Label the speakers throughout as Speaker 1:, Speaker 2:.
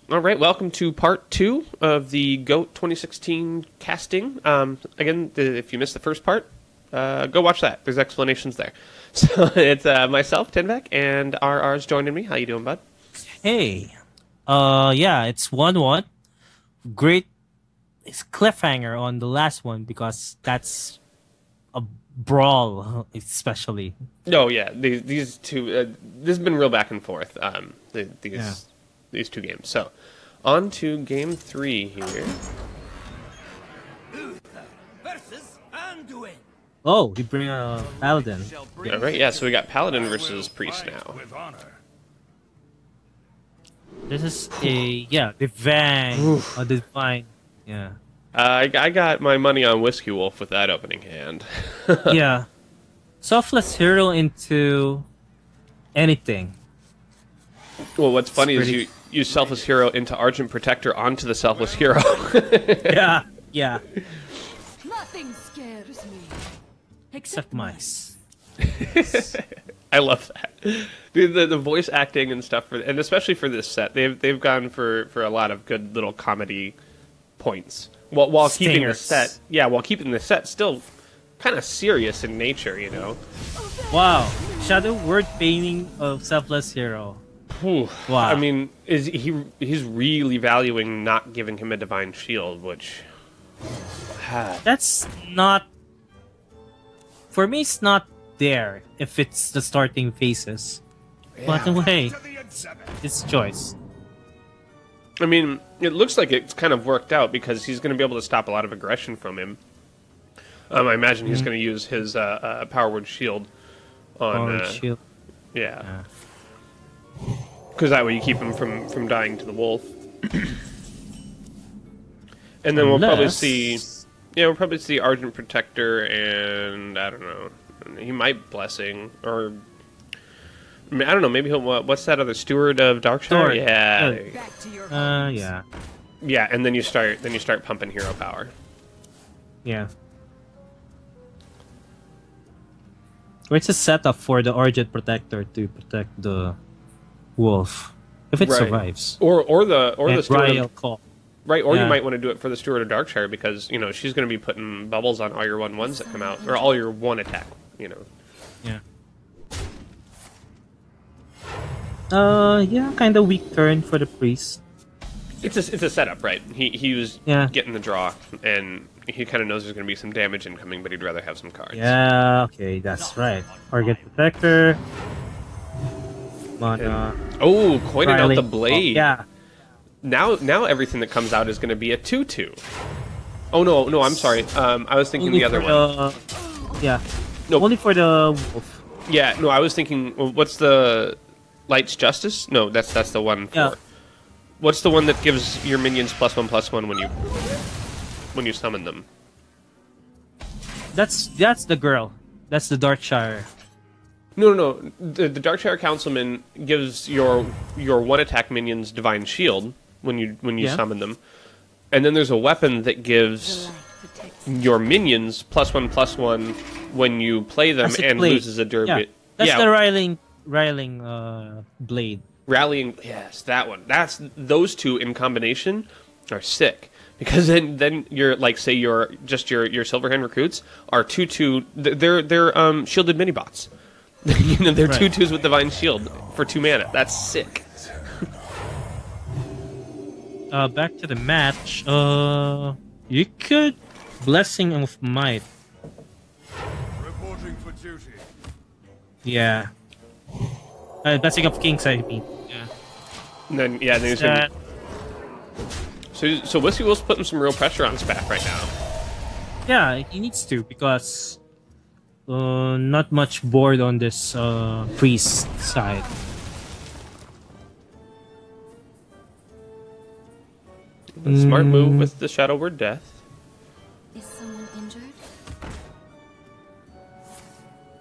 Speaker 1: All right, welcome to part two of the GOAT 2016 casting. Again, if you missed the first part, go watch that. There's explanations there. So it's myself, Tinvek, and RR's joining me. How you doing, bud?
Speaker 2: Hey, yeah, it's 1-1. Great cliffhanger on the last one because that's a brawl, especially.
Speaker 1: Oh yeah, these two. This has been real back and forth. These two games. So, on to game 3 here.
Speaker 2: Oh, we bring a paladin.
Speaker 1: All right, yeah. So we got Paladin versus Priest now.
Speaker 2: This is a divine. Yeah,
Speaker 1: I got my money on Whiskey Wolf with that opening hand.
Speaker 2: yeah. Selfless hero into anything.
Speaker 1: Well, what's funny is you use Selfless Hero into Argent Protector onto the Selfless Hero.
Speaker 2: Yeah.
Speaker 3: Nothing scares me.
Speaker 2: Except mice.
Speaker 1: I love that. Dude, the voice acting and stuff, and especially for this set, they've gone for a lot of good little comedy points. While keeping the set, while keeping the set still kind of serious in nature, you know.
Speaker 2: Wow, shadow word painting of Selfless Hero.
Speaker 1: Whew.
Speaker 2: Wow.
Speaker 1: I mean, he's really valuing not giving him a divine shield, which
Speaker 2: That's not... For me, it's not there if it's the starting phases. But anyway, it's choice.
Speaker 1: I mean, it looks like it's kind of worked out because he's going to be able to stop a lot of aggression from him. I imagine he's going to use his Power Word Shield on...
Speaker 2: Shield.
Speaker 1: Yeah. Because that way you keep him from dying to the wolf. And then we'll probably see... Yeah, we'll probably see Argent Protector and... I don't know. He might Blessing, or... I mean, I don't know, maybe he'll... What's that other? Steward of Darkshire? Yeah.
Speaker 2: Yeah.
Speaker 1: Yeah, and then you start pumping hero power.
Speaker 2: Yeah. It's a setup for the Argent Protector to protect the wolf if it survives.
Speaker 1: Or the Steward
Speaker 2: Royal
Speaker 1: of,
Speaker 2: Call.
Speaker 1: right, or you might want to do it for the Steward of Darkshire because, you know, she's going to be putting bubbles on all your 1/1s that come out, or all your 1 attack, you know.
Speaker 2: Yeah. Yeah, kind of weak turn for the priest.
Speaker 1: It's a setup, right? He was getting the draw, and he kind of knows there's going to be some damage incoming, but he'd rather have some cards.
Speaker 2: Yeah, okay, that's right. Argent Protector. Mana.
Speaker 1: Coining out the blade.
Speaker 2: Yeah.
Speaker 1: Now everything that comes out is going to be a 2/2. Oh no, I'm sorry. I was thinking
Speaker 2: Only
Speaker 1: the other one.
Speaker 2: Yeah.
Speaker 1: No.
Speaker 2: Only for the wolf.
Speaker 1: Yeah, no, I was thinking. What's the Light's Justice? No, that's the one for.
Speaker 2: Yeah.
Speaker 1: What's the one that gives your minions +1/+1 when you summon them?
Speaker 2: That's the girl. That's the Darkshire.
Speaker 1: No. The Darkshire Councilman gives your 1 attack minions Divine Shield when you summon them, and then there's a weapon that gives your minions +1/+1 when you play them and
Speaker 2: blade.
Speaker 1: loses a durability.
Speaker 2: Yeah. That's the riling blade.
Speaker 1: Rallying, yes, that one. Those two in combination are sick because then you're like, say your Silverhand recruits are 2/2. They're shielded mini bots. You know, they're 2/2s with Divine Shield for 2 mana. That's sick.
Speaker 2: Back to the match. You could Blessing of Might.
Speaker 4: Reporting for duty.
Speaker 2: Yeah. Blessing of Kings, I mean. Yeah.
Speaker 1: And then he's gonna... So Whiskey Wolf's putting some real pressure on Spaff right now.
Speaker 2: Yeah, he needs to because not much board on this priest side.
Speaker 1: Smart move with the Shadow Word Death.
Speaker 3: Is someone injured?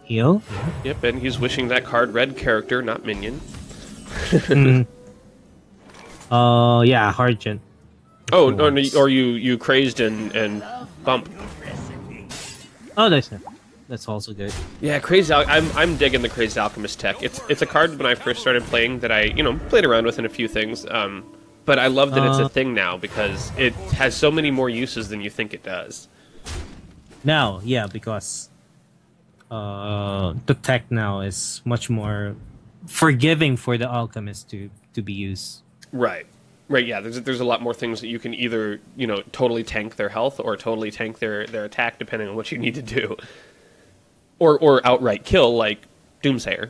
Speaker 2: Heal?
Speaker 1: Yep, and he's wishing that card red character, not minion.
Speaker 2: Yeah, Argent.
Speaker 1: Oh, no, or you crazed and bump.
Speaker 2: Oh, that's also good.
Speaker 1: Yeah, I'm digging the Crazed Alchemist tech. It's a card when I first started playing that I played around with in a few things. But I love that it's a thing now because it has so many more uses than you think it does.
Speaker 2: Now, yeah, because the tech now is much more forgiving for the alchemist to be used.
Speaker 1: Right. Right, yeah. There's a lot more things that you can either, totally tank their health or totally tank their attack depending on what you need to do. Or outright kill, like Doomsayer.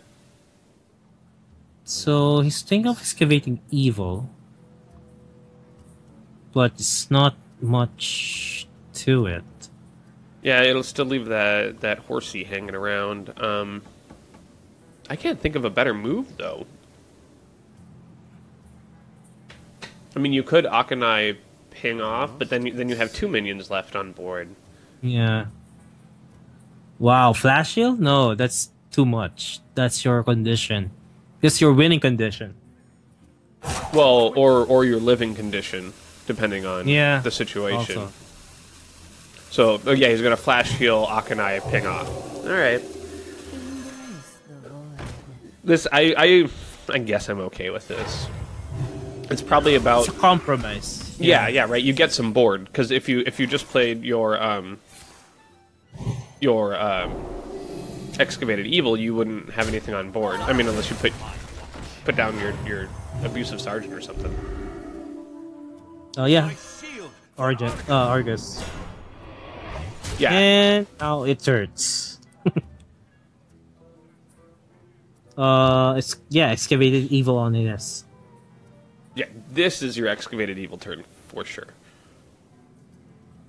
Speaker 2: So he's thinking of excavating evil, but it's not much to it.
Speaker 1: Yeah, it'll still leave that horsey hanging around. I can't think of a better move, though. I mean, you could Akanai ping off, but then you have 2 minions left on board.
Speaker 2: Yeah. Wow, flash shield? No, that's too much. That's your condition. That's your winning condition.
Speaker 1: Well, or your living condition, depending on the situation.
Speaker 2: Also.
Speaker 1: So, yeah, he's gonna flash heal Akanai ping off. All right. This I guess I'm okay with this. It's probably about
Speaker 2: It's a compromise.
Speaker 1: yeah, right. You get some board because if you just played your excavated evil, you wouldn't have anything on board. I mean, unless you put down your abusive sergeant or something.
Speaker 2: Oh yeah. Argus.
Speaker 1: Yeah.
Speaker 2: And now it hurts. Excavated evil on this.
Speaker 1: Yeah, this is your excavated evil turn for sure.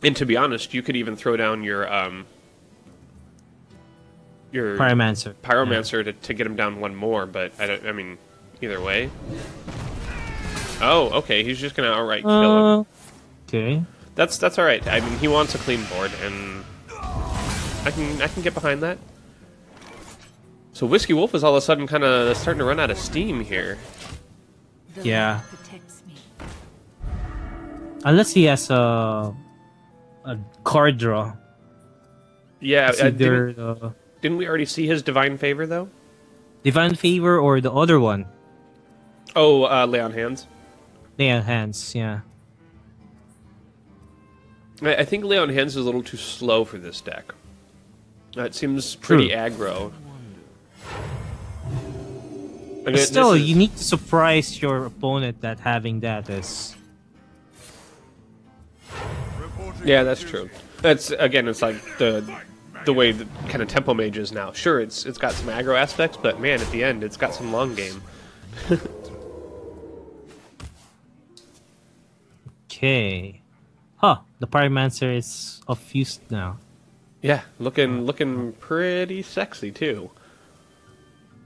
Speaker 1: And to be honest, you could even throw down your
Speaker 2: Pyromancer.
Speaker 1: to get him down one more, but I mean, either way. Oh, okay, he's just gonna outright kill him.
Speaker 2: Okay.
Speaker 1: That's all right. I mean, he wants a clean board, and I can get behind that. So Whiskey Wolf is all of a sudden kind of starting to run out of steam here.
Speaker 2: Yeah. Unless he has a card draw.
Speaker 1: Yeah,
Speaker 2: It's either
Speaker 1: didn't we already see his Divine Favor though?
Speaker 2: Divine Favor or the other one.
Speaker 1: Oh, Lay on Hands.
Speaker 2: Lay on Hands, yeah.
Speaker 1: I think Lay on Hands is a little too slow for this deck. It seems pretty aggro.
Speaker 2: But still, you need to surprise your opponent that having that is...
Speaker 1: Yeah, that's true. That's again, it's like the way the kind of Tempo Mage is now. Sure, it's got some aggro aspects, but man, at the end, it's got some long game.
Speaker 2: Okay. Huh, the Pyromancer is of use now.
Speaker 1: Yeah, looking pretty sexy too.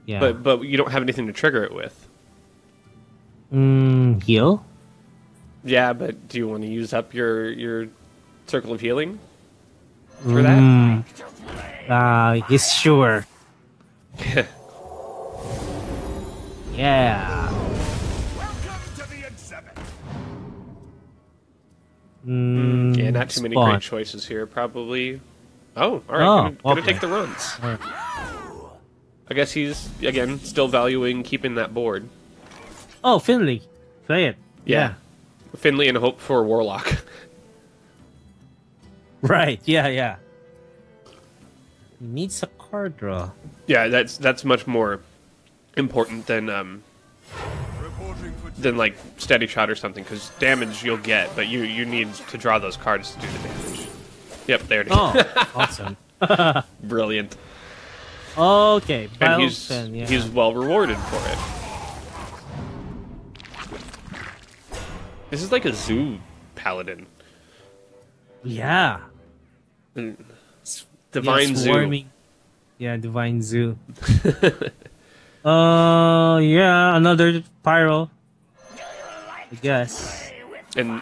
Speaker 2: Yeah.
Speaker 1: But you don't have anything to trigger it with.
Speaker 2: Heal?
Speaker 1: Yeah, but do you want to use up your Circle of Healing for that?
Speaker 2: Yes, sure. Yeah.
Speaker 1: Yeah, not too many great choices here, probably. Oh, alright, gonna take the runs.
Speaker 2: Right.
Speaker 1: I guess he's, again, still valuing keeping that board.
Speaker 2: Oh, Finley. Play it.
Speaker 1: Yeah. Finley and hope for Warlock.
Speaker 2: Right, yeah. He needs a card draw.
Speaker 1: Yeah, that's much more important than like Steady Shot or something, because damage you'll get, but you need to draw those cards to do the damage. Yep, there it is.
Speaker 2: Oh, awesome.
Speaker 1: Brilliant.
Speaker 2: Okay,
Speaker 1: and he's well rewarded for it. This is like a zoo paladin.
Speaker 2: Yeah.
Speaker 1: Divine Zoo.
Speaker 2: Swarming. Yeah, Divine Zoo. Yeah, another pyro. I guess.
Speaker 1: And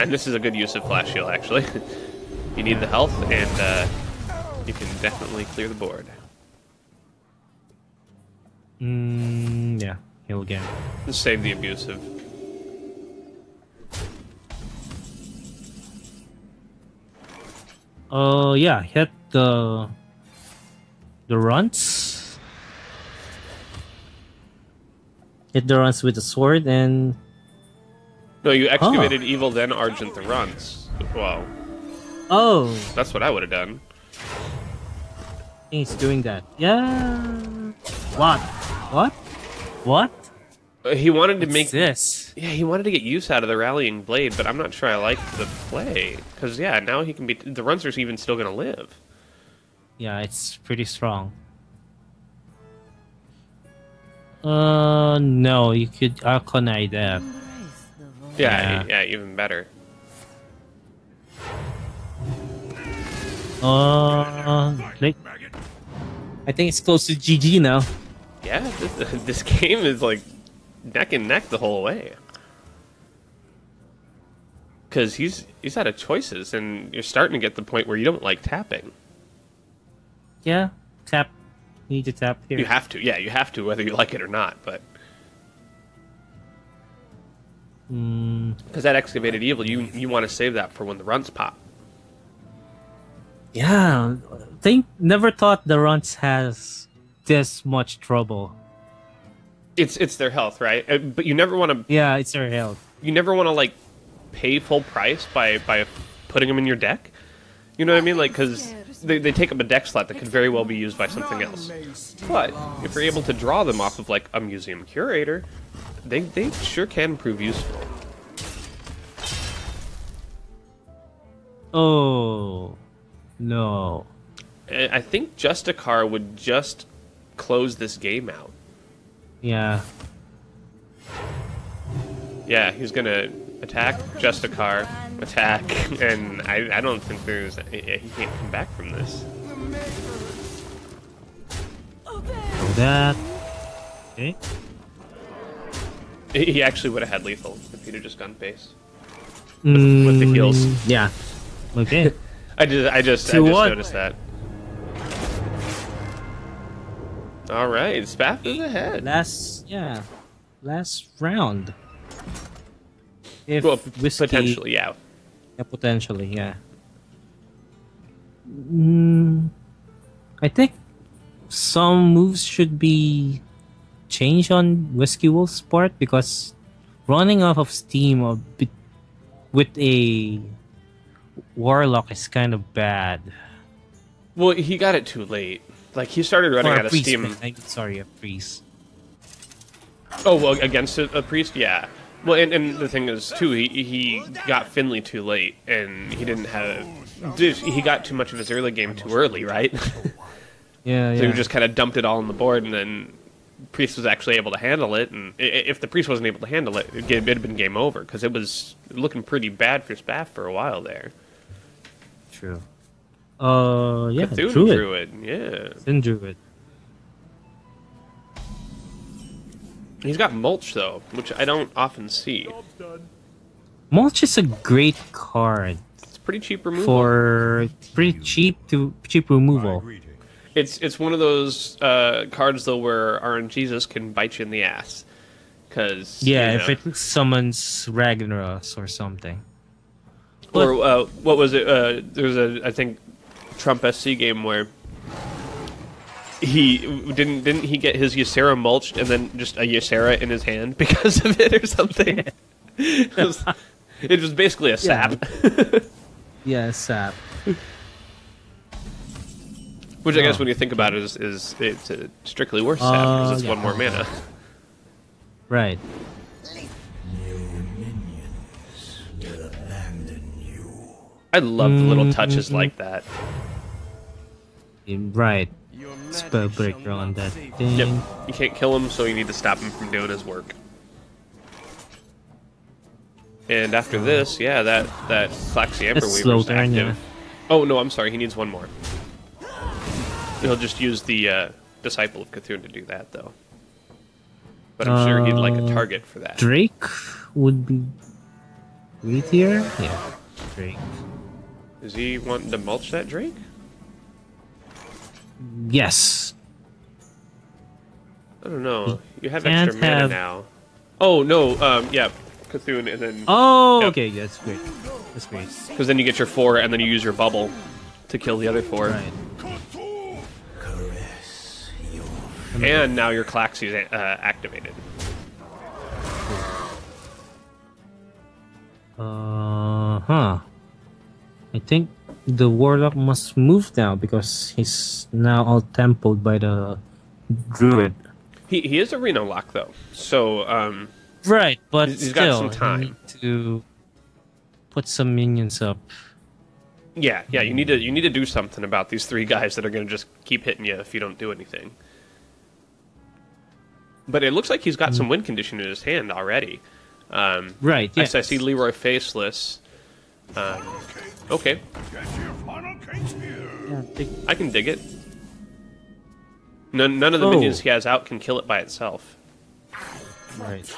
Speaker 1: this is a good use of Flash Heal, actually. You need the health, and you can definitely clear the board.
Speaker 2: Yeah, heal again.
Speaker 1: Just save the abusive.
Speaker 2: Yeah, hit the runts. Hit the runs with the sword and
Speaker 1: No, you excavated evil, then Argent the runs. Well,
Speaker 2: oh,
Speaker 1: that's what I would have done.
Speaker 2: he's doing that. Yeah. What? What? What?
Speaker 1: He wanted to
Speaker 2: What's
Speaker 1: make
Speaker 2: this?
Speaker 1: Yeah, he wanted to get use out of the rallying blade, but I'm not sure I like the play because yeah, now he can be the runs are even still gonna live.
Speaker 2: Yeah, it's pretty strong. No, you could Arcanine that.
Speaker 3: Embrace the void.
Speaker 1: Yeah, even better.
Speaker 2: Like, I think it's close to GG now.
Speaker 1: Yeah, this game is like neck and neck the whole way. Because he's out of choices, and you're starting to get the point where you don't like tapping.
Speaker 2: Yeah, tap. You need to tap here.
Speaker 1: You have to, yeah, you have to, whether you like it or not. But because that excavated evil, you want to save that for when the runs pop.
Speaker 2: Yeah, never thought the runs has this much trouble.
Speaker 1: It's their health, right? But you never want to.
Speaker 2: Yeah, it's their health.
Speaker 1: You never want to like pay full price by putting them in your deck. You know what I mean? Like, because they take up a deck slot that could very well be used by something else. But if you're able to draw them off of like a museum curator, they sure can prove useful.
Speaker 2: Oh no!
Speaker 1: I think Justicar would just close this game out.
Speaker 2: Yeah.
Speaker 1: Yeah, he's gonna attack Justicar, attack, and I don't think there's he can't come back from this.
Speaker 2: That. Okay.
Speaker 1: He actually would have had lethal if he'd have just gone base with the heals.
Speaker 2: Yeah. Okay.
Speaker 1: I just
Speaker 2: what?
Speaker 1: noticed that. All right, Spaff is ahead.
Speaker 2: Last round. If
Speaker 1: Well,
Speaker 2: Whiskey,
Speaker 1: potentially, yeah.
Speaker 2: Yeah, potentially, yeah. I think some moves should be changed on Whiskey Wolf's part because running off of steam with a Warlock is kind of bad.
Speaker 1: Well, he got it too late. Like, he started running
Speaker 2: Or a
Speaker 1: out of
Speaker 2: priest,
Speaker 1: steam.
Speaker 2: sorry, a priest.
Speaker 1: Oh, well, against a priest? Yeah. Well, and the thing is, too, he got Finley too late, and he didn't have... He got too much of his early game too early, right?
Speaker 2: Yeah,
Speaker 1: So he just kind of dumped it all on the board, and then Priest was actually able to handle it, and if the Priest wasn't able to handle it, it'd have been game over, because it was looking pretty bad for Spaff for a while there.
Speaker 2: True. Yeah,
Speaker 1: Cthulhu
Speaker 2: Druid.
Speaker 1: yeah.
Speaker 2: Then Druid.
Speaker 1: He's got Mulch, though, which I don't often see.
Speaker 2: Mulch is a great card
Speaker 1: It's pretty cheap removal.
Speaker 2: for pretty cheap removal.
Speaker 1: It's one of those cards, though, where RNGesus can bite you in the ass. Because,
Speaker 2: Yeah, if it summons Ragnaros or something.
Speaker 1: Or what was it? There's I think, Trump SC game where he didn't he get his Ysera mulched and then just a Ysera in his hand because of it or something. It was basically a sap.
Speaker 2: Yeah, sap.
Speaker 1: Which I guess when you think about it is it's a strictly worse sap because it's
Speaker 2: yeah.
Speaker 1: one more mana.
Speaker 2: Right.
Speaker 1: I love the little touches like that.
Speaker 2: Right. Spell breaker on that thing.
Speaker 1: Yep. You can't kill him, so you need to stop him from doing his work. And after this, yeah, that Klaxi Amber
Speaker 2: That's slow
Speaker 1: Weaver's
Speaker 2: turn,
Speaker 1: active.
Speaker 2: yeah.
Speaker 1: Oh no, I'm sorry, he needs one more. He'll just use the Disciple of Cthulhu to do that, though. But I'm sure he'd like a target for that.
Speaker 2: Drake would be great here. Yeah, Drake.
Speaker 1: Is he wanting to mulch that Drake?
Speaker 2: Yes.
Speaker 1: I don't know. You have
Speaker 2: Can't
Speaker 1: extra mana
Speaker 2: have-
Speaker 1: now. Oh no, yeah, Cthulhu, and then
Speaker 2: Oh,
Speaker 1: Yep.
Speaker 2: okay, that's great. That's great.
Speaker 1: because then you get your 4, and then you use your bubble to kill the other 4.
Speaker 2: Right.
Speaker 1: And now your Klaxi's activated.
Speaker 2: Huh. I think the warlock must move now because he's now all templed by the druid.
Speaker 1: He is a Reno lock though, so
Speaker 2: Right, but
Speaker 1: he's
Speaker 2: still,
Speaker 1: got some
Speaker 2: you
Speaker 1: time.
Speaker 2: need to put some minions up.
Speaker 1: yeah, you need to do something about these three guys that are going to just keep hitting you if you don't do anything. But it looks like he's got some win condition in his hand already.
Speaker 2: Right,
Speaker 1: I
Speaker 2: yes.
Speaker 1: see Leroy Faceless. Okay,
Speaker 2: Yeah,
Speaker 1: I can dig it. None of the
Speaker 2: Oh.
Speaker 1: minions he has out can kill it by itself.
Speaker 2: right.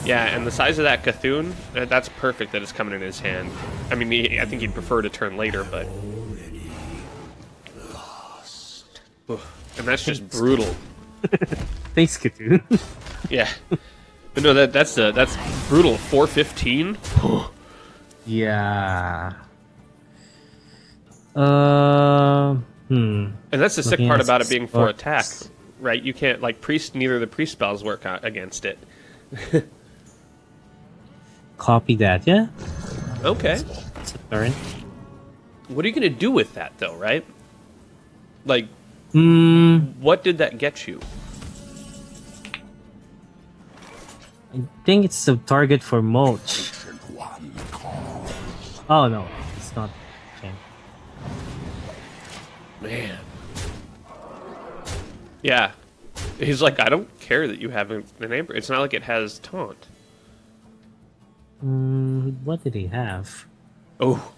Speaker 1: Yeah, and the size of that Cthulhu, that's perfect that it's coming in his hand. I mean, I think he'd prefer to turn later, but... Oof. And that's just brutal.
Speaker 2: Thanks, Cthulhu.
Speaker 1: Yeah. But no, that's brutal. 415?
Speaker 2: Yeah.
Speaker 1: And that's the sick
Speaker 2: Looking
Speaker 1: part
Speaker 2: at
Speaker 1: about it being for
Speaker 2: sports.
Speaker 1: attack, right? You can't, like, neither the priest spells work against it.
Speaker 2: Copy that, yeah?
Speaker 1: Okay.
Speaker 2: It's a turn.
Speaker 1: What are you going to do with that, though, right? Like, what did that get you?
Speaker 2: I think it's the target for Mulch. Oh, no. It's not. Okay.
Speaker 1: Man. Yeah. He's like, I don't care that you have an Amber. It's not like it has taunt.
Speaker 2: What did he have?
Speaker 1: Oh.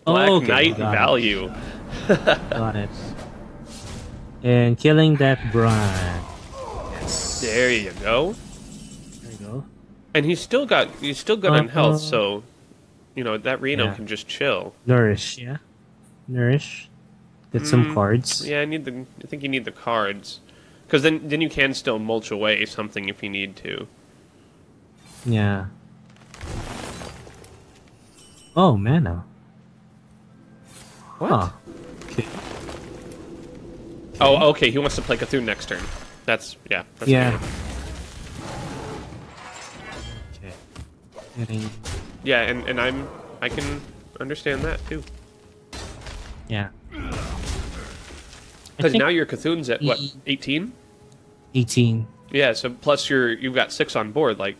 Speaker 1: Black
Speaker 2: Okay,
Speaker 1: Knight
Speaker 2: got it.
Speaker 1: value.
Speaker 2: Got it. And killing that Brian.
Speaker 1: There you go.
Speaker 2: There you go.
Speaker 1: And he's still good on health, so you know that Reno
Speaker 2: Yeah.
Speaker 1: can just chill.
Speaker 2: Nourish, yeah? Nourish. Get some cards.
Speaker 1: Yeah, I think you need the cards. Because then you can still mulch away something if you need to.
Speaker 2: Yeah. Oh, mana.
Speaker 1: What?
Speaker 2: Huh. Okay.
Speaker 1: Oh, okay. He wants to play Cthulhu next turn. That's
Speaker 2: Yeah.
Speaker 1: fair.
Speaker 2: Okay. Getting.
Speaker 1: Yeah, and I can understand that too.
Speaker 2: Yeah.
Speaker 1: Because
Speaker 2: think
Speaker 1: now your Cthulhu's at what, 18?
Speaker 2: 18.
Speaker 1: Yeah, so plus you've got 6 on board. Like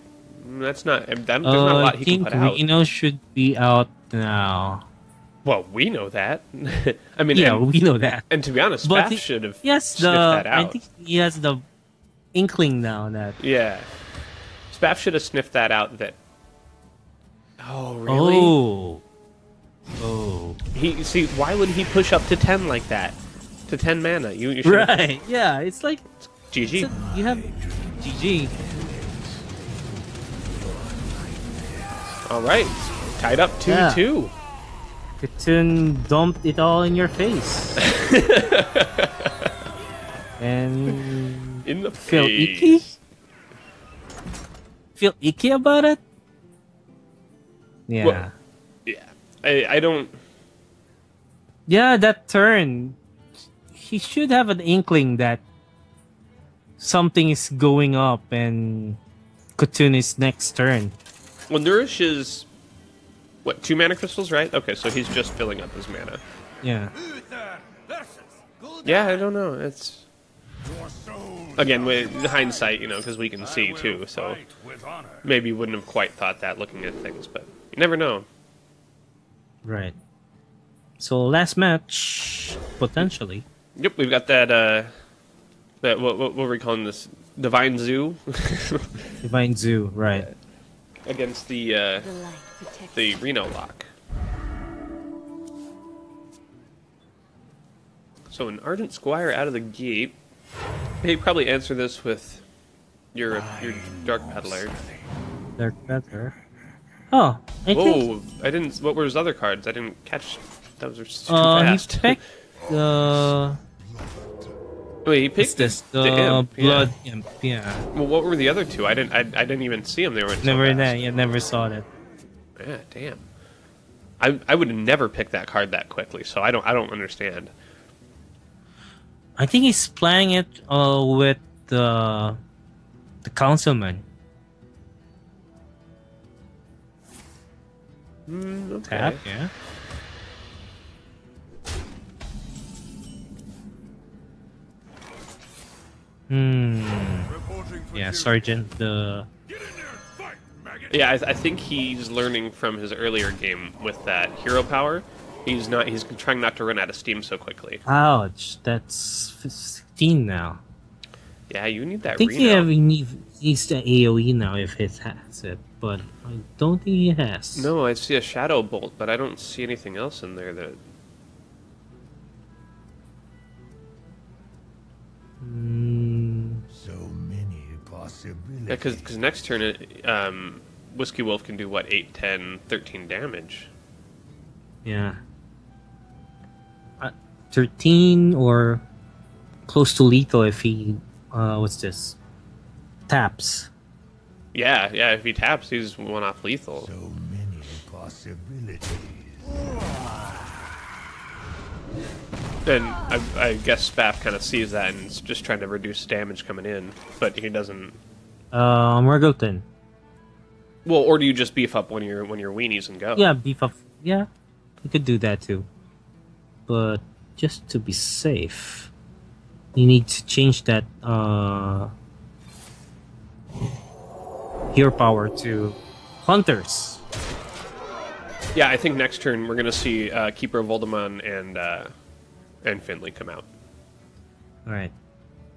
Speaker 1: that's not there's not a lot he can put out.
Speaker 2: Reno should be out now.
Speaker 1: Well, we know that. I mean,
Speaker 2: Yeah,
Speaker 1: and,
Speaker 2: we know that.
Speaker 1: and to be honest,
Speaker 2: But
Speaker 1: Spaff
Speaker 2: he-
Speaker 1: should have
Speaker 2: Yes,
Speaker 1: sniffed that
Speaker 2: I
Speaker 1: out.
Speaker 2: think he has the inkling now that.
Speaker 1: Yeah, Spaff should have sniffed that out. That. Oh really?
Speaker 2: Oh.
Speaker 1: Why would he push up to 10 like that? To 10 mana, you should
Speaker 2: Right. Yeah, it's like
Speaker 1: GG.
Speaker 2: you have GG.
Speaker 1: All right, tied up 2-2.
Speaker 2: Katoon dumped it all in your face. And
Speaker 1: In the
Speaker 2: feel
Speaker 1: face.
Speaker 2: icky? Feel icky about it? Yeah.
Speaker 1: Well- Yeah, I don't.
Speaker 2: Yeah, that turn. He should have an inkling that something is going up and Katoon is next turn.
Speaker 1: Well, Nourish is what, 2 mana crystals, right? Okay, so he's just filling up his mana.
Speaker 2: Yeah.
Speaker 1: Yeah, I don't know. It's again with hindsight, because we can see too. So maybe wouldn't have quite thought that looking at things, but you never know.
Speaker 2: Right. So last match, potentially.
Speaker 1: Yep, we've got that. That what were we calling this? Divine Zoo
Speaker 2: Divine Zoo, right.
Speaker 1: against
Speaker 3: The light protects
Speaker 1: the Reno lock. So an Ardent Squire out of the gate. Hey, probably answer this with your Dark Peddler.
Speaker 2: Dark Feather. Oh, I think
Speaker 1: Whoa! I didn't. What were his other cards? I didn't catch. That was too
Speaker 2: he
Speaker 1: fast.
Speaker 2: picked
Speaker 1: Wait, he
Speaker 2: what's
Speaker 1: picked
Speaker 2: this? The
Speaker 1: Imp, yeah.
Speaker 2: Blood Imp, yeah.
Speaker 1: Well, what were the other two? I didn't even see them. They were
Speaker 2: Never saw that.
Speaker 1: Yeah, damn. I would have never picked that card that quickly. So I don't understand.
Speaker 2: I think he's playing it with the councilman.
Speaker 1: Okay.
Speaker 2: Tap, yeah. Hmm. Yeah, Sergeant.
Speaker 1: Yeah, I think he's learning from his earlier game with that hero power. He's trying not to run out of steam so quickly.
Speaker 2: Ouch. That's 15 now.
Speaker 1: Yeah, you need that
Speaker 2: I think
Speaker 1: Reno.
Speaker 2: needs the AoE now if he has it, but I don't think he has.
Speaker 1: No, I see a shadow bolt, but I don't see anything else in there that.
Speaker 4: So many possibilities.
Speaker 1: Yeah, because next turn, Whiskey Wolf can do what, 8, 10, 13 damage.
Speaker 2: Yeah. 13 or close to lethal if he what's this? Taps.
Speaker 1: Yeah, if he taps, he's one off lethal.
Speaker 4: So many possibilities.
Speaker 1: And I guess Spaff kind of sees that and is just trying to reduce damage coming in, but he doesn't.
Speaker 2: Morgulton.
Speaker 1: Well, or do you just beef up when your weenies and go?
Speaker 2: Yeah, beef up. Yeah, you could do that too. But just to be safe, you need to change that hero power to hunters.
Speaker 1: Yeah, I think next turn we're gonna see Keeper of Voldemon and Finley come out.
Speaker 2: All right.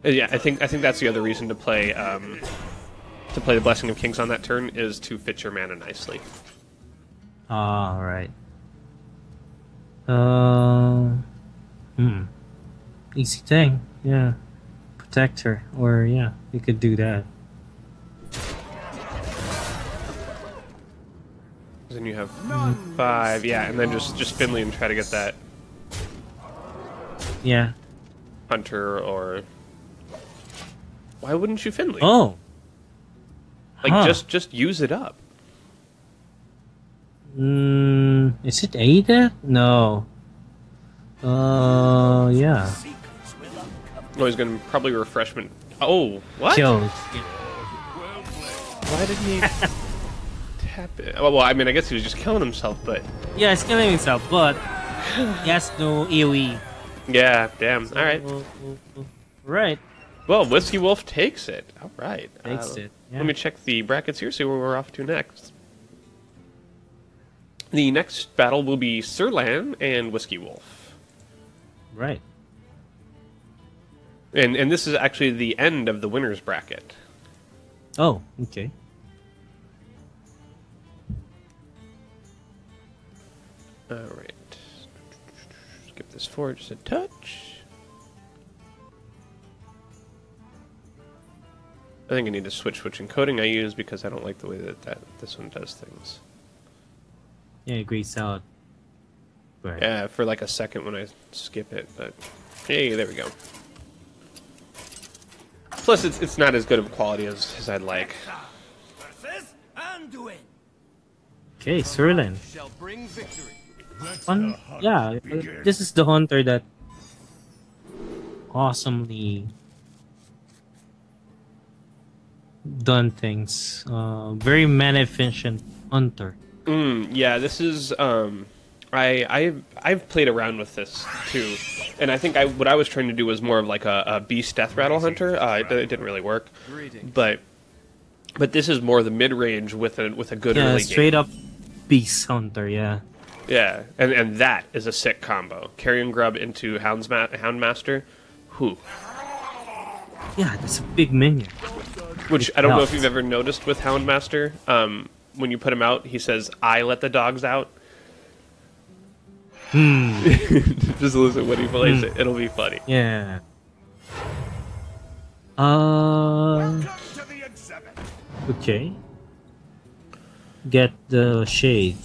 Speaker 1: Yeah, I think that's the other reason to play the Blessing of Kings on that turn is to fit your mana nicely.
Speaker 2: All right. Easy thing. Yeah. Protector, or yeah, you could do that.
Speaker 1: Then you have 5, yeah, and then just Finley and try to get that
Speaker 2: Yeah.
Speaker 1: Hunter or. Why wouldn't you Finley?
Speaker 2: Oh.
Speaker 1: Like
Speaker 2: Huh.
Speaker 1: just use it up.
Speaker 2: Is it Ada? No. Yeah.
Speaker 1: Oh, he's gonna probably refreshment. Oh, what?
Speaker 2: Killed.
Speaker 1: Why did he tap it? Well, I mean, I guess he was just killing himself, but
Speaker 2: Yeah, he's killing himself, but he has no AoE.
Speaker 1: yeah, damn. All right.
Speaker 2: Right.
Speaker 1: Well, Whiskey Wolf takes it. All right.
Speaker 2: Takes it. Yeah.
Speaker 1: Let me check the brackets here, see where we're off to next. The next battle will be Sirlan and Whiskey Wolf.
Speaker 2: Right.
Speaker 1: And this is actually the end of the winner's bracket.
Speaker 2: Oh, okay.
Speaker 1: All right. Skip this forward just a touch. I think I need to switch which encoding I use because I don't like the way that this one does things.
Speaker 2: Yeah, gray's out. Right.
Speaker 1: Yeah, for like a second when I skip it, but hey, there we go. Plus, it's not as good of quality as I'd like.
Speaker 2: Okay, Sirlan.
Speaker 5: Shall bring victory.
Speaker 2: Yeah, this is the hunter that awesomely done things. Very mana efficient hunter.
Speaker 1: Yeah, this is I've played around with this too, and I think what I was trying to do was more of like a beast death rattle hunter. It didn't really work, but this is more the mid range with a good
Speaker 2: Yeah,
Speaker 1: early
Speaker 2: straight
Speaker 1: game.
Speaker 2: up beast hunter. Yeah.
Speaker 1: Yeah, and that is a sick combo. Carrion Grub into Houndmaster, whew.
Speaker 2: Yeah, that's a big minion.
Speaker 1: Which I don't know if
Speaker 2: helps.
Speaker 1: you've ever noticed with Houndmaster. When you put him out, he says, "I let the dogs out." Just listen when he plays it; it'll be funny.
Speaker 2: Yeah. Okay. Get the shade.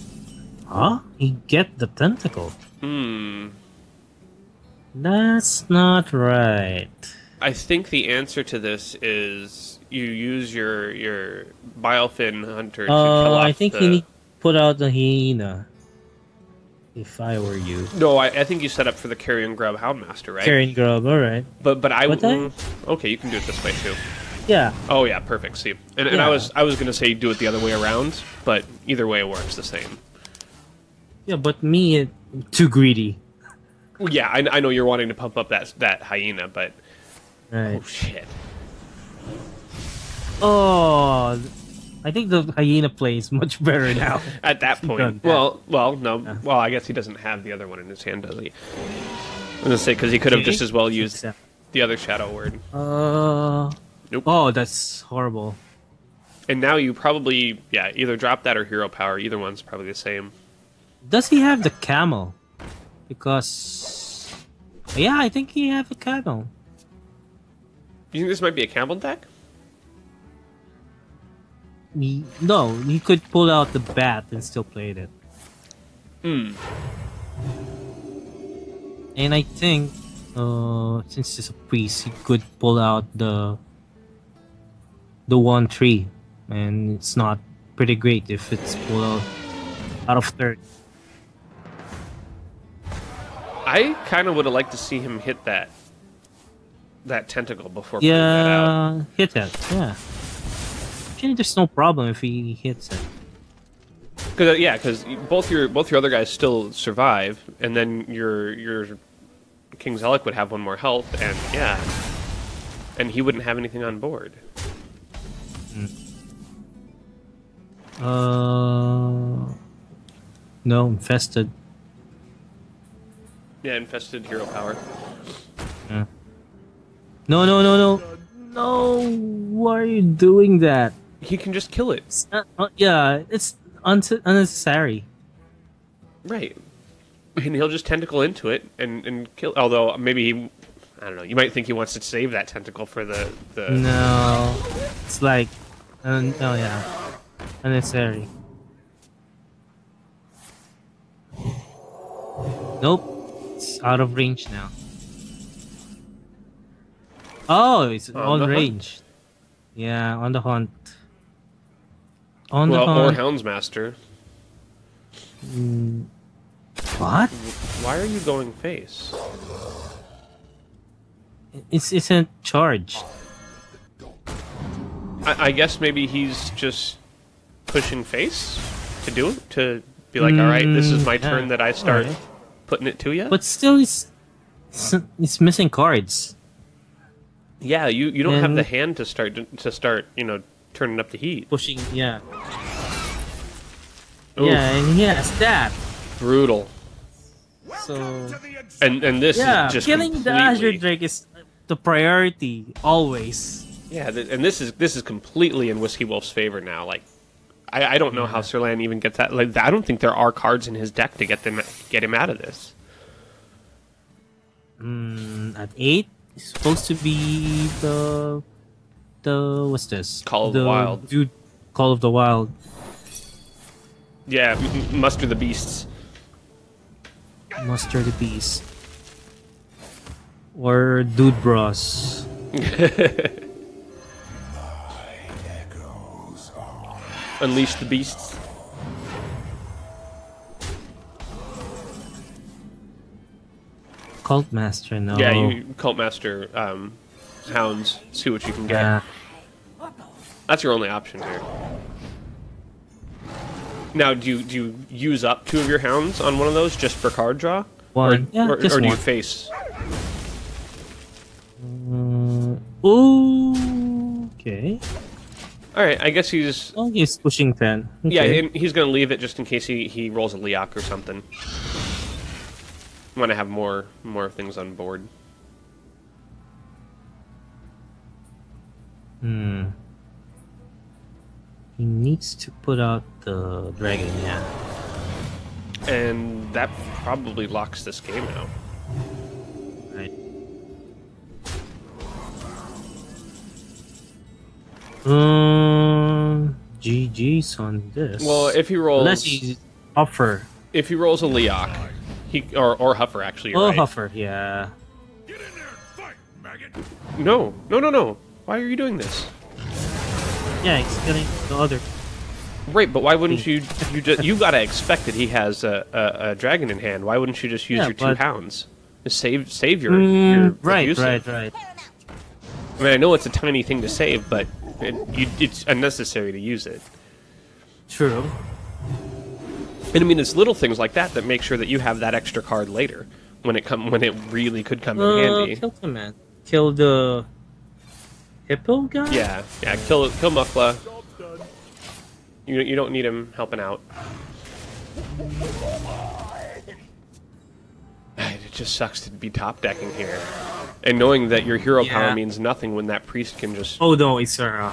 Speaker 2: Huh? He get the tentacle. That's not right.
Speaker 1: I think the answer to this is you use your Bilefin Hunter to kill off
Speaker 2: I think
Speaker 1: the...
Speaker 2: you need to put out the hyena. If I were you.
Speaker 1: No, I think you set up for the Carrion Grub Houndmaster, right?
Speaker 2: Carrying grub, alright.
Speaker 1: But I
Speaker 2: What
Speaker 1: would. Okay, you can do it this way too.
Speaker 2: Yeah.
Speaker 1: Oh yeah, perfect. See, and
Speaker 2: Yeah.
Speaker 1: I was gonna say do it the other way around, but either way it works the same.
Speaker 2: Yeah, but me, too greedy.
Speaker 1: Well, yeah, I know you're wanting to pump up that hyena, but
Speaker 2: Right.
Speaker 1: oh shit.
Speaker 2: Oh, I think the hyena play is much better now.
Speaker 1: At that point,
Speaker 2: Done that.
Speaker 1: no. Well, I guess he doesn't have the other one in his hand, does he? I'm gonna say because he could have just as well used the other shadow word. Nope.
Speaker 2: Oh, that's horrible.
Speaker 1: And now you probably, either drop that or hero power. Either one's probably the same.
Speaker 2: Does he have the camel? Because yeah, I think he have a camel.
Speaker 1: You think this might be a camel deck?
Speaker 2: No, he could pull out the bat and still play it.
Speaker 1: Hmm.
Speaker 2: And I think, since it's a priest, he could pull out the 1/3, and it's not pretty great if it's pulled out of third.
Speaker 1: I kind of would have liked to see him hit that tentacle before pulling that out.
Speaker 2: Yeah, hit it. Yeah. Actually, there's no problem if he hits it.
Speaker 1: Because both your other guys still survive, and then your King Zealot would have one more health, and he wouldn't have anything on board.
Speaker 2: No, infested.
Speaker 1: Yeah, infested hero power.
Speaker 2: Yeah. No! Why are you doing that?
Speaker 1: He can just kill it.
Speaker 2: Yeah, it's unnecessary.
Speaker 1: Right. And he'll just tentacle into it and kill. Although maybe he, I don't know. You might think he wants to save that tentacle for the.
Speaker 2: No, it's like, oh yeah, unnecessary. Nope, it's out of range now. Oh, it's on range. Yeah, on the hunt. On the
Speaker 1: or
Speaker 2: hunt.
Speaker 1: Houndsmaster.
Speaker 2: What?
Speaker 1: Why are you going face?
Speaker 2: It isn't charged.
Speaker 1: I guess maybe he's just pushing face to do it, to be like, all right, this is my turn that I start
Speaker 2: alright.
Speaker 1: putting it to you.
Speaker 2: But still, it's missing cards.
Speaker 1: Yeah, you don't have
Speaker 2: And-
Speaker 1: the hand to start turning up the heat.
Speaker 2: Pushing, yeah.
Speaker 1: Oof.
Speaker 2: Yeah, and he has that.
Speaker 1: Brutal.
Speaker 2: So
Speaker 1: And this
Speaker 2: yeah,
Speaker 1: is just
Speaker 2: killing the Azure
Speaker 1: completely-
Speaker 2: Drake is the priority always.
Speaker 1: Yeah, and this is completely in Whiskey Wolf's favor now. Like, I don't know how Sirlan even gets that. Like, I don't think there are cards in his deck to get him out of this.
Speaker 2: At 8, it's supposed to be the what's this?
Speaker 1: Call of the Wild.
Speaker 2: Dude, Call of the Wild.
Speaker 1: Yeah, muster the beasts.
Speaker 2: Muster the Beast. Or Dude Bros.
Speaker 1: Unleash the beasts.
Speaker 2: Cult Master, no.
Speaker 1: Yeah, you Cult Master Hounds. See what you can get.
Speaker 2: Yeah.
Speaker 1: That's your only option here. Now, do you use up 2 of your hounds on one of those just for card draw?
Speaker 2: One.
Speaker 1: Or,
Speaker 2: Yeah,
Speaker 1: or,
Speaker 2: just
Speaker 1: or do you
Speaker 2: one.
Speaker 1: face?
Speaker 2: Ooh, okay.
Speaker 1: All right, I guess he's
Speaker 2: Oh, he's pushing 10. Okay.
Speaker 1: yeah, and he's gonna leave it just in case he rolls a Leok or something. Want to have more things on board.
Speaker 2: He needs to put out the dragon, yeah.
Speaker 1: And that probably locks this game out.
Speaker 2: Right. GG's on this.
Speaker 1: Well, if he rolls
Speaker 2: Unless he Huffer.
Speaker 1: if he rolls a Leok, or Huffer actually. You're
Speaker 2: Oh,
Speaker 1: right.
Speaker 2: Huffer, yeah.
Speaker 1: No. Why are you doing this?
Speaker 2: Yeah, he's getting the other.
Speaker 1: Right, but why wouldn't you gotta expect that he has a dragon in hand. Why wouldn't you just use
Speaker 2: Yeah,
Speaker 1: your 2
Speaker 2: but-
Speaker 1: hounds? Just save your
Speaker 2: Right.
Speaker 1: abusive.
Speaker 2: Right.
Speaker 1: I mean, I know it's a tiny thing to save, but it's unnecessary to use it.
Speaker 2: True.
Speaker 1: And I mean, it's little things like that that make sure that you have that extra card later when it really could come in handy.
Speaker 2: Kill the man. Kill the hippo guy?
Speaker 1: Yeah, kill Muffla. You don't need him helping out. It just sucks to be top decking here, and knowing that your hero power means nothing when that priest can just.
Speaker 2: Oh no, it's
Speaker 1: Yeah.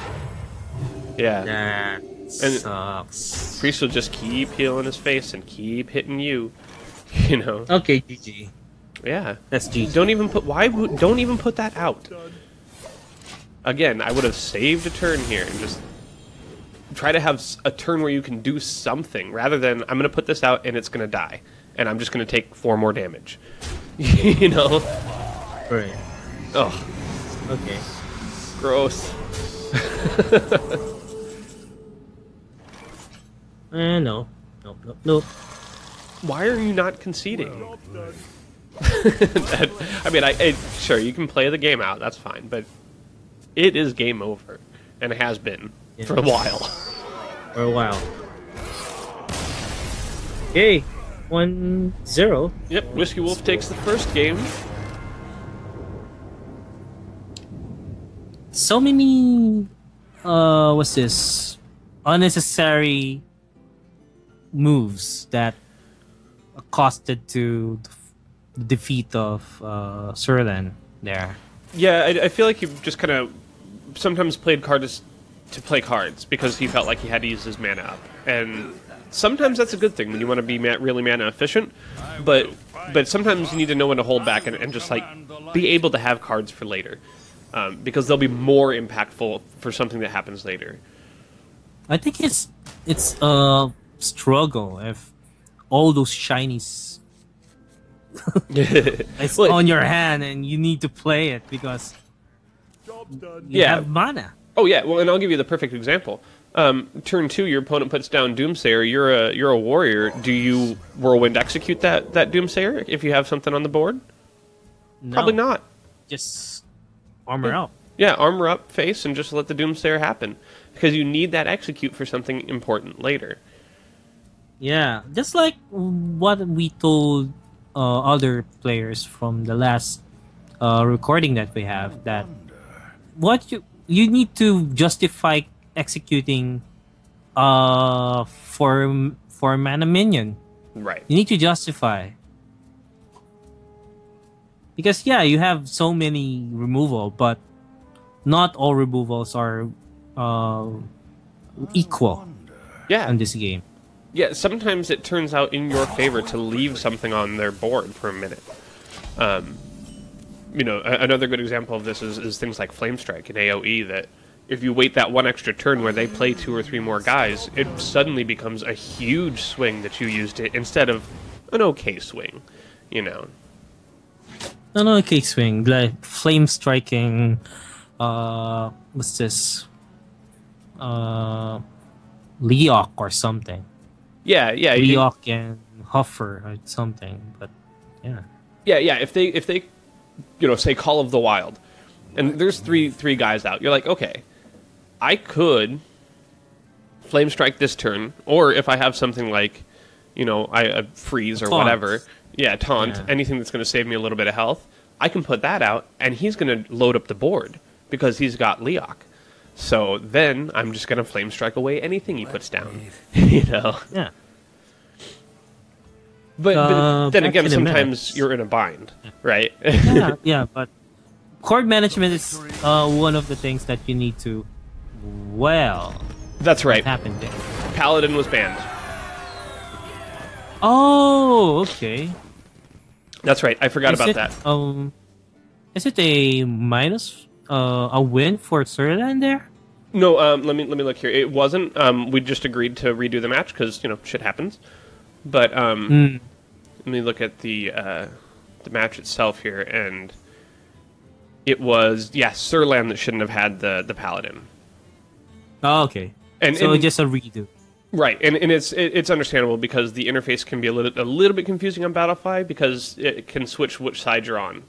Speaker 2: That sucks.
Speaker 1: Priest will just keep healing his face and keep hitting you. You know.
Speaker 2: Okay, GG.
Speaker 1: Yeah.
Speaker 2: That's GG.
Speaker 1: Don't even put that out. Again, I would have saved a turn here and just try to have a turn where you can do something rather than I'm going to put this out and it's going to die and I'm just going to take 4 more damage. You know?
Speaker 2: Right.
Speaker 1: Oh.
Speaker 2: Okay.
Speaker 1: Gross.
Speaker 2: No. Nope.
Speaker 1: Why are you not conceding? I mean, sure, you can play the game out, that's fine, but it is game over, and it has been for a while.
Speaker 2: For a while. Okay, 1-0.
Speaker 1: Yep, Whiskey Wolf takes the first game.
Speaker 2: So many, what's this? Unnecessary moves that costed to the defeat of Surlan there.
Speaker 1: Yeah, I feel like he just kind of sometimes played cards to play cards because he felt like he had to use his mana up. And sometimes that's a good thing when you want to be really mana efficient, but sometimes you need to know when to hold back and just like be able to have cards for later. Because they'll be more impactful for something that happens later.
Speaker 2: I think it's a struggle if all those shinies it's on your hand and you need to play it because you have mana.
Speaker 1: Oh yeah, well, and I'll give you the perfect example. Turn 2, your opponent puts down Doomsayer. You're a warrior. Do you whirlwind execute that Doomsayer if you have something on the board?
Speaker 2: No,
Speaker 1: Probably not.
Speaker 2: just armor up.
Speaker 1: Yeah, armor up, face, and just let the Doomsayer happen because you need that execute for something important later.
Speaker 2: Yeah, just like what we told other players from the last recording that we have, that what you need to justify executing for mana minion.
Speaker 1: Right.
Speaker 2: You need to justify. Because yeah, you have so many removal, but not all removals are equal
Speaker 1: Yeah.
Speaker 2: in this game.
Speaker 1: Yeah, sometimes it turns out in your favor to leave something on their board for a minute. Another good example of this is things like Flame Strike and AoE, that if you wait that one extra turn where they play 2 or 3 more guys, it suddenly becomes a huge swing that you used it instead of an okay swing, you know.
Speaker 2: No, okay, swing. Like flame striking. What's this? Leok or something.
Speaker 1: Yeah.
Speaker 2: Leok and Huffer or something. But yeah.
Speaker 1: Yeah. If they say Call of the Wild, and there's three guys out, you're like, okay, I could Flame Strike this turn, or if I have something like, I freeze or
Speaker 2: Taunt.
Speaker 1: whatever. Yeah, taunt,
Speaker 2: Yeah.
Speaker 1: anything that's going to save me a little bit of health, I can put that out, and he's going to load up the board because he's got Leok. So then I'm just going to Flame Strike away anything he puts down,
Speaker 2: Yeah.
Speaker 1: But then
Speaker 2: back
Speaker 1: again,
Speaker 2: to the
Speaker 1: sometimes
Speaker 2: minutes.
Speaker 1: you're in a bind, right?
Speaker 2: Yeah, but card management is one of the things that you need to. Well,
Speaker 1: That's right.
Speaker 2: what happened there?
Speaker 1: Paladin was banned.
Speaker 2: Oh, okay.
Speaker 1: That's right. I forgot about that.
Speaker 2: Is it a minus? A win for Surlan there?
Speaker 1: No, let me look here. It wasn't. We just agreed to redo the match because shit happens. But let me look at the match itself here, and it was Surlan that shouldn't have had the Paladin.
Speaker 2: Oh, okay.
Speaker 1: And
Speaker 2: just a redo.
Speaker 1: Right, and it's understandable because the interface can be a little bit confusing on Battlefy because it can switch which side you're on.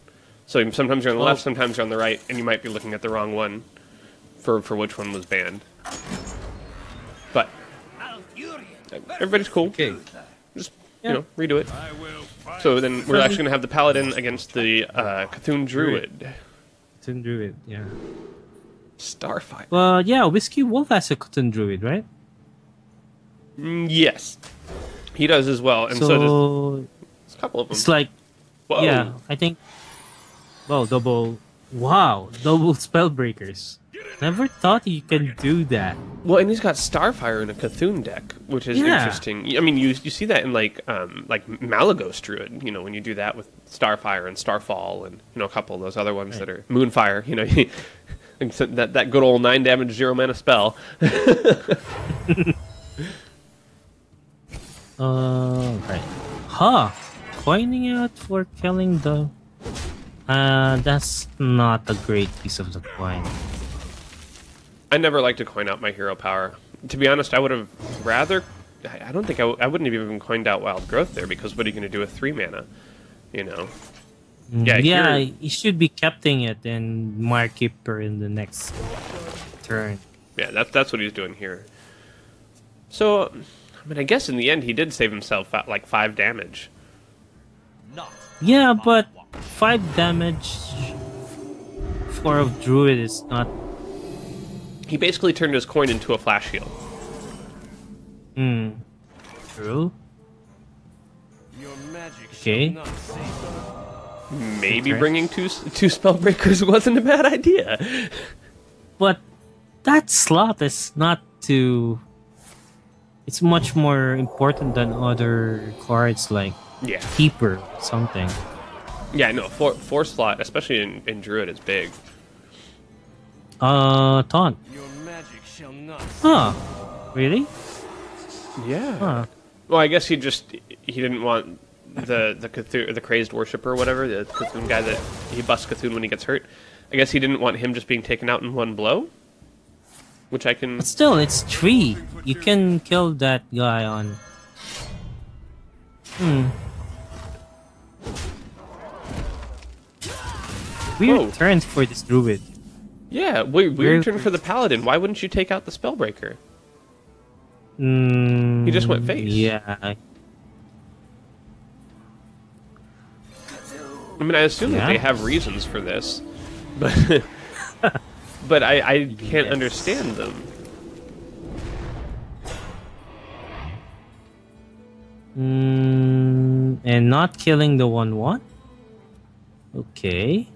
Speaker 1: So sometimes you're on the left, sometimes you're on the right, and you might be looking at the wrong one for which one was banned. But everybody's cool.
Speaker 2: Okay.
Speaker 1: Just
Speaker 2: Yeah.
Speaker 1: redo it. So then we're actually going to have the Paladin against the Cthulhu Druid.
Speaker 2: Cthulhu Druid, yeah.
Speaker 1: Starfire.
Speaker 2: Well, yeah, Whiskey Wolf has a Cthulhu Druid, right?
Speaker 1: Yes, he does as well, and so does a couple of them.
Speaker 2: it's like,
Speaker 1: Whoa.
Speaker 2: yeah, I think. Well, double Spellbreakers. Never thought you can do that.
Speaker 1: Well, and he's got Starfire in a Cthulhu deck, which is
Speaker 2: Yeah.
Speaker 1: interesting. I mean, you see that in like Malagos Druid. When you do that with Starfire and Starfall, and a couple of those other ones that are Moonfire. That good old 9 damage 0 mana spell.
Speaker 2: Right. Huh. Coining out for killing the... that's not a great piece of the coin.
Speaker 1: I never like to coin out my hero power. To be honest, I would have rather... I don't think I wouldn't have even coined out Wild Growth there, because what are you going to do with 3 mana? Yeah,
Speaker 2: Yeah,
Speaker 1: here-
Speaker 2: you should be capting it and Mark Keeper in the next turn.
Speaker 1: Yeah, that's what he's doing here. So, I mean, I guess in the end he did save himself like 5 damage.
Speaker 2: Yeah, but 5 damage for a Druid is not...
Speaker 1: He basically turned his coin into a flash shield.
Speaker 2: True.
Speaker 5: Your magic
Speaker 2: Okay.
Speaker 5: shall not save.
Speaker 1: Maybe
Speaker 2: Okay.
Speaker 1: bringing two Spellbreakers wasn't a bad idea.
Speaker 2: But that slot is not too... It's much more important than other cards like
Speaker 1: Yeah.
Speaker 2: Keeper something.
Speaker 1: Yeah, no, 4 slot, especially in Druid, is big.
Speaker 2: Taunt.
Speaker 5: Your magic shall not
Speaker 2: Huh. Really?
Speaker 1: Yeah.
Speaker 2: Huh.
Speaker 1: Well, I guess he didn't want the Cthulhu, the crazed worshipper or whatever, the Cthulhu guy that he busts Cthulhu when he gets hurt. I guess he didn't want him just being taken out in one blow. Which I can...
Speaker 2: But still, it's 3. You can kill that guy on... Weird
Speaker 1: Whoa.
Speaker 2: turn for this Druid.
Speaker 1: Yeah, weird
Speaker 2: Very-
Speaker 1: turn for the Paladin. Why wouldn't you take out the Spellbreaker?
Speaker 2: He
Speaker 1: just went face.
Speaker 2: Yeah.
Speaker 1: I mean, I assume that
Speaker 2: Yeah.
Speaker 1: they have reasons for this, but but I can't
Speaker 2: Yes.
Speaker 1: understand them.
Speaker 2: And not killing the 1/1? Okay.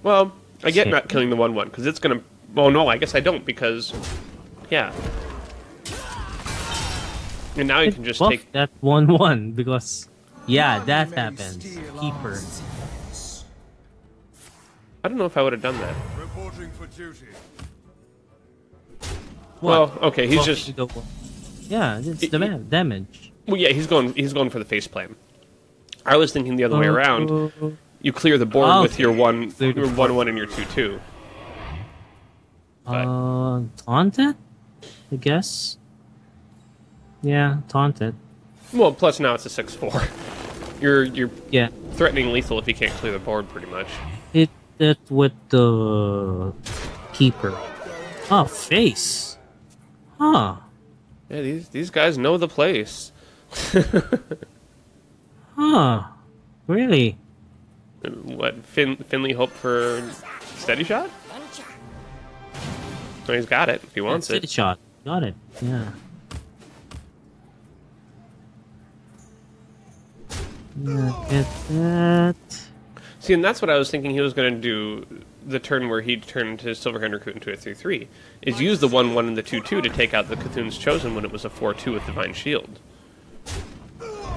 Speaker 1: Well, I get
Speaker 2: Okay.
Speaker 1: not killing the 1/1 because it's gonna. Well, no, I guess I don't because, yeah. And now you can just
Speaker 2: Buff
Speaker 1: take.
Speaker 2: that 1/1 because... Yeah, that happens. Keeper.
Speaker 1: I don't know if I would have done that.
Speaker 5: reporting for duty.
Speaker 1: Well, okay, he's
Speaker 2: Buff
Speaker 1: just.
Speaker 2: the yeah, it's the damage.
Speaker 1: Well, yeah, he's going for the face plan. I was thinking the other way around. You clear the board
Speaker 2: Oh,
Speaker 1: with your
Speaker 2: Clear the
Speaker 1: your
Speaker 2: board.
Speaker 1: 1/1 and your 2/2.
Speaker 2: Taunted? I guess. Yeah, taunted.
Speaker 1: Well, plus now it's a 6/4. You're
Speaker 2: Yeah.
Speaker 1: threatening lethal if you can't clear the board, pretty much.
Speaker 2: Hit it with the keeper. Oh, face. Huh.
Speaker 1: Yeah, these guys know the place.
Speaker 2: Huh. Really?
Speaker 1: What Finley hope for steady shot? No, he's got it if he wants
Speaker 2: City
Speaker 1: it.
Speaker 2: shot. Got it. Yeah. Yeah, get that.
Speaker 1: See, and that's what I was thinking he was going to do. The turn where he turned his Silverhand Recruit into a 3/3 is use the 1/1 and the 2/2 to take out the Cthulhu's Chosen when it was a 4/2 with Divine Shield.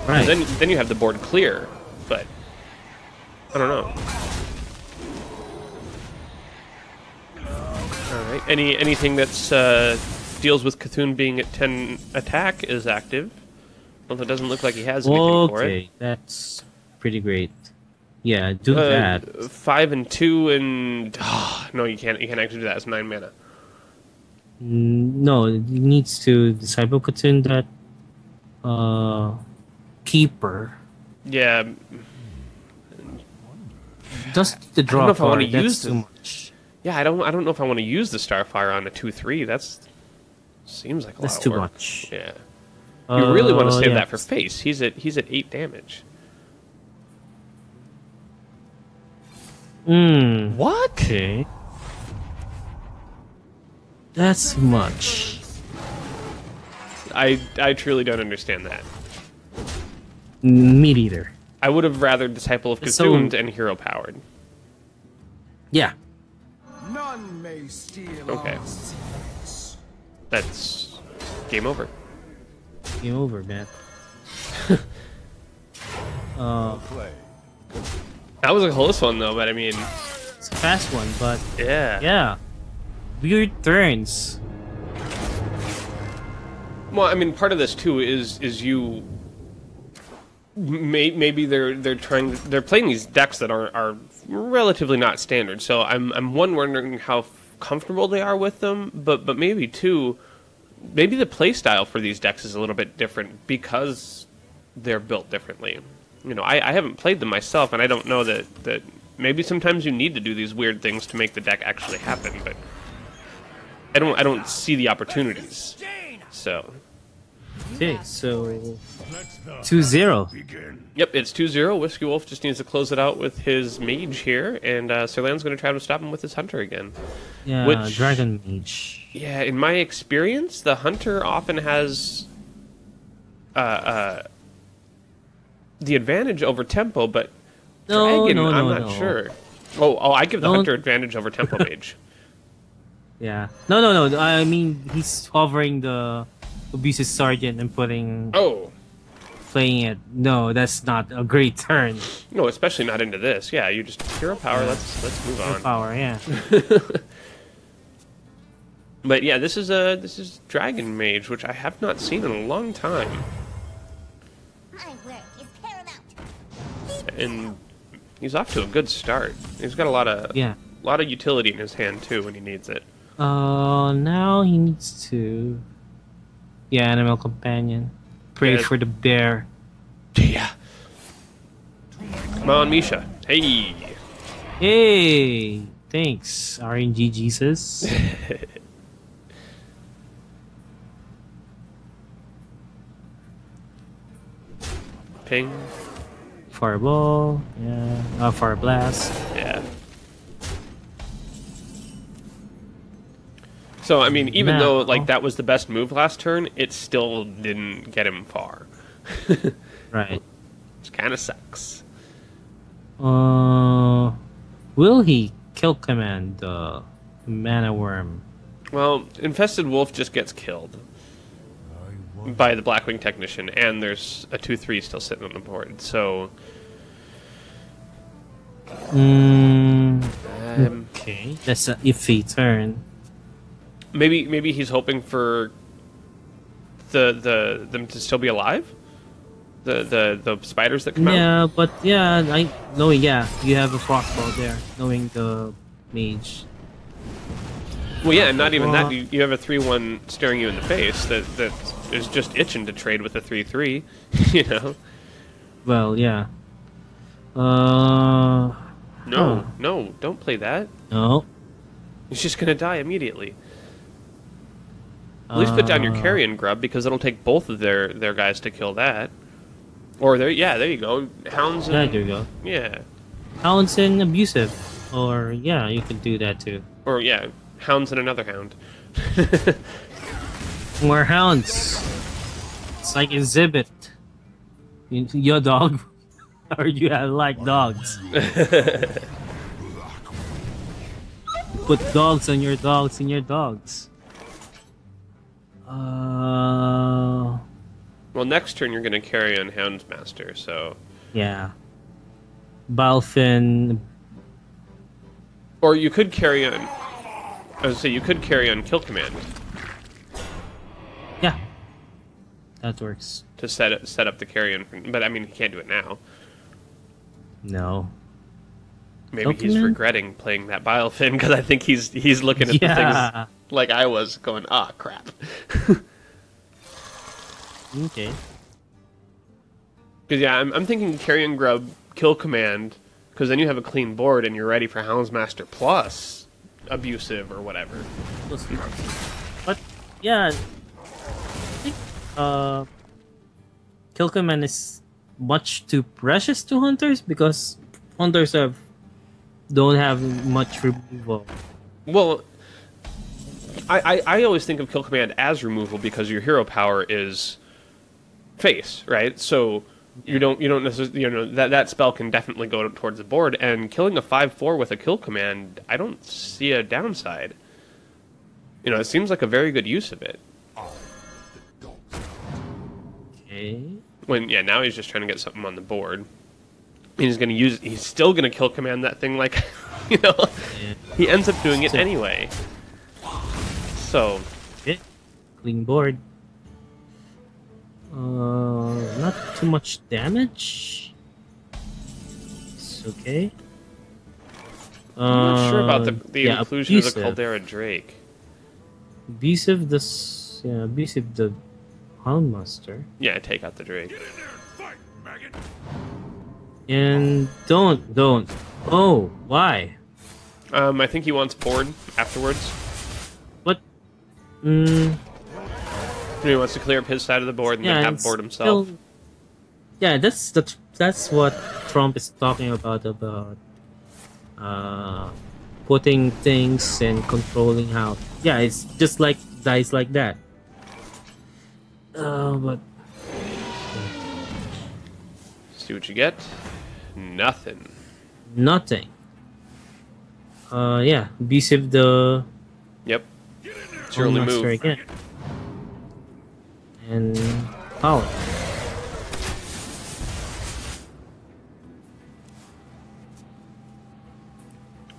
Speaker 2: Right.
Speaker 1: Then you have the board clear, but I don't know. All right. Anything that's deals with Cthulhu being at 10 attack is active. Although it doesn't look like he has anything for it.
Speaker 2: Okay, that's pretty great. Yeah, do that.
Speaker 1: 5 and 2 and no, you can't. You can't actually do that. It's 9 mana.
Speaker 2: No, it needs to disciple Khatun that keeper.
Speaker 1: Yeah,
Speaker 2: Just the draw
Speaker 1: know if I wanna
Speaker 2: card, that's
Speaker 1: use
Speaker 2: too
Speaker 1: this.
Speaker 2: much.
Speaker 1: yeah. I don't know if I want to use the Starfire on a 2/3. That's Seems like a
Speaker 2: That's
Speaker 1: lot
Speaker 2: too
Speaker 1: of work.
Speaker 2: much.
Speaker 1: Yeah. You really want to save
Speaker 2: yeah.
Speaker 1: that for face. He's at 8 damage. What?
Speaker 2: Okay. That's much.
Speaker 1: I truly don't understand that.
Speaker 2: Me neither.
Speaker 1: I would have rather Disciple of
Speaker 2: So-
Speaker 1: Consumed and Hero Powered.
Speaker 2: Yeah.
Speaker 5: None may steal
Speaker 1: Okay.
Speaker 5: our secrets.
Speaker 1: That's game over.
Speaker 2: Game over, man.
Speaker 5: Play.
Speaker 1: That was a close one though, but I mean,
Speaker 2: It's a fast one, but
Speaker 1: yeah.
Speaker 2: yeah. Weird turns.
Speaker 1: Well, I mean, part of this too is you. Maybe they're playing these decks that are relatively not standard. So I'm wondering how comfortable they are with them, but maybe too, maybe the play style for these decks is a little bit different because they're built differently. You know, I haven't played them myself, and I don't know that maybe sometimes you need to do these weird things to make the deck actually happen, but I don't see the opportunities. So,
Speaker 2: Okay, so
Speaker 4: Let's the
Speaker 2: 2-0.
Speaker 4: begin.
Speaker 1: yep, it's 2-0. Whiskey Wolf just needs to close it out with his mage here, and Sir Lan's going to try to stop him with his hunter again.
Speaker 2: Yeah,
Speaker 1: Which-
Speaker 2: Dragon Mage.
Speaker 1: Yeah, in my experience, the hunter often has the advantage over tempo, but
Speaker 2: No,
Speaker 1: dragon,
Speaker 2: no,
Speaker 1: I'm
Speaker 2: no,
Speaker 1: not
Speaker 2: no.
Speaker 1: sure. Oh, I give the
Speaker 2: Don't-
Speaker 1: hunter advantage over tempo mage.
Speaker 2: Yeah. No. I mean, he's hovering the Abusive Sergeant and playing it. No, that's not a great turn.
Speaker 1: No, especially not into this. Yeah, you just hero power. Let's move on.
Speaker 2: Power, yeah.
Speaker 1: But yeah, this is dragon mage, which I have not seen in a long time,
Speaker 3: My work is paramount.
Speaker 1: and he's off to a good start. He's got a lot of utility in his hand too when he needs it.
Speaker 2: Now he needs to. Yeah, Animal Companion. Pray
Speaker 1: Yeah.
Speaker 2: for the bear.
Speaker 1: Yeah. Come on, Misha. Hey.
Speaker 2: Hey! Thanks, RNG Jesus.
Speaker 1: Ping.
Speaker 2: Fireball. Yeah. Fire Blast.
Speaker 1: Yeah. So I mean, even though like that was the best move last turn, it still didn't get him far.
Speaker 2: Right.
Speaker 1: Which kind of sucks.
Speaker 2: Will he kill command the Mana Worm?
Speaker 1: Well, Infested Wolf just gets killed by the Blackwing Technician, and there's a 2/3 still sitting on the board. So
Speaker 2: Okay. That's a iffy turn.
Speaker 1: maybe he's hoping for them to still be alive. The spiders that come out.
Speaker 2: Yeah, but yeah, you have a crossbow there, knowing the mage.
Speaker 1: Well, yeah, and not even that. You have a 3/1 staring you in the face that is just itching to trade with a 3/3. You know.
Speaker 2: Well, yeah.
Speaker 1: No, don't play that.
Speaker 2: No.
Speaker 1: He's just gonna die immediately. At least put down your carrion grub because it'll take both of their guys to kill that. Or there you go. Hounds.
Speaker 2: Yeah,
Speaker 1: And,
Speaker 2: there you go.
Speaker 1: yeah.
Speaker 2: Hounds and abusive, or yeah, you could do that too.
Speaker 1: Or yeah, hounds and another hound.
Speaker 2: More hounds. It's like exhibit. Your dog, or you like dogs. Put dogs on your dogs and your dogs.
Speaker 1: Well, next turn you're gonna carry on Houndsmaster, so.
Speaker 2: Yeah. Balfin.
Speaker 1: Or you could carry on. I was say you could carry on Kill Command
Speaker 2: Yeah. That works.
Speaker 1: to set up the carrion, but I mean he can't do it now.
Speaker 2: No.
Speaker 1: Maybe
Speaker 2: Kill
Speaker 1: he's
Speaker 2: Command?
Speaker 1: regretting playing that Bilefin because I think he's looking at the
Speaker 2: Yeah.
Speaker 1: things like I was, going, crap.
Speaker 2: Okay.
Speaker 1: Because yeah, I'm thinking carrion grub, Kill Command, because then you have a clean board and you're ready for Houndsmaster plus abusive or whatever.
Speaker 2: We'll see. But yeah, Kill Command is much too precious to hunters because hunters don't have much removal.
Speaker 1: Well, I always think of Kill Command as removal because your hero power is face, right? So you don't necessarily, that spell can definitely go towards the board, and killing a 5/4 with a Kill Command, I don't see a downside. It seems like a very good use of it.
Speaker 2: Okay.
Speaker 1: Now he's just trying to get something on the board. He's still gonna Kill Command that thing like,
Speaker 2: Yeah.
Speaker 1: he ends up doing it anyway. So,
Speaker 2: Okay. Clean board. Not too much damage. It's okay.
Speaker 1: I'm not sure about the
Speaker 2: yeah,
Speaker 1: inclusion of the
Speaker 2: abusive.
Speaker 1: Caldera Drake.
Speaker 2: Abusive the Houndmaster.
Speaker 1: Yeah, take out the Drake.
Speaker 2: And don't. Oh, why?
Speaker 1: I think he wants board afterwards.
Speaker 2: What?
Speaker 1: He wants to clear up his side of the board and then have
Speaker 2: it's
Speaker 1: board himself.
Speaker 2: still- yeah, that's what Trump is talking about putting things and controlling how. Yeah, it's just like dice like that. But
Speaker 1: See what you get. Nothing.
Speaker 2: nothing. Yeah, abusive the
Speaker 1: Yep. It's your only
Speaker 2: Houndmaster
Speaker 1: move.
Speaker 2: again. And power.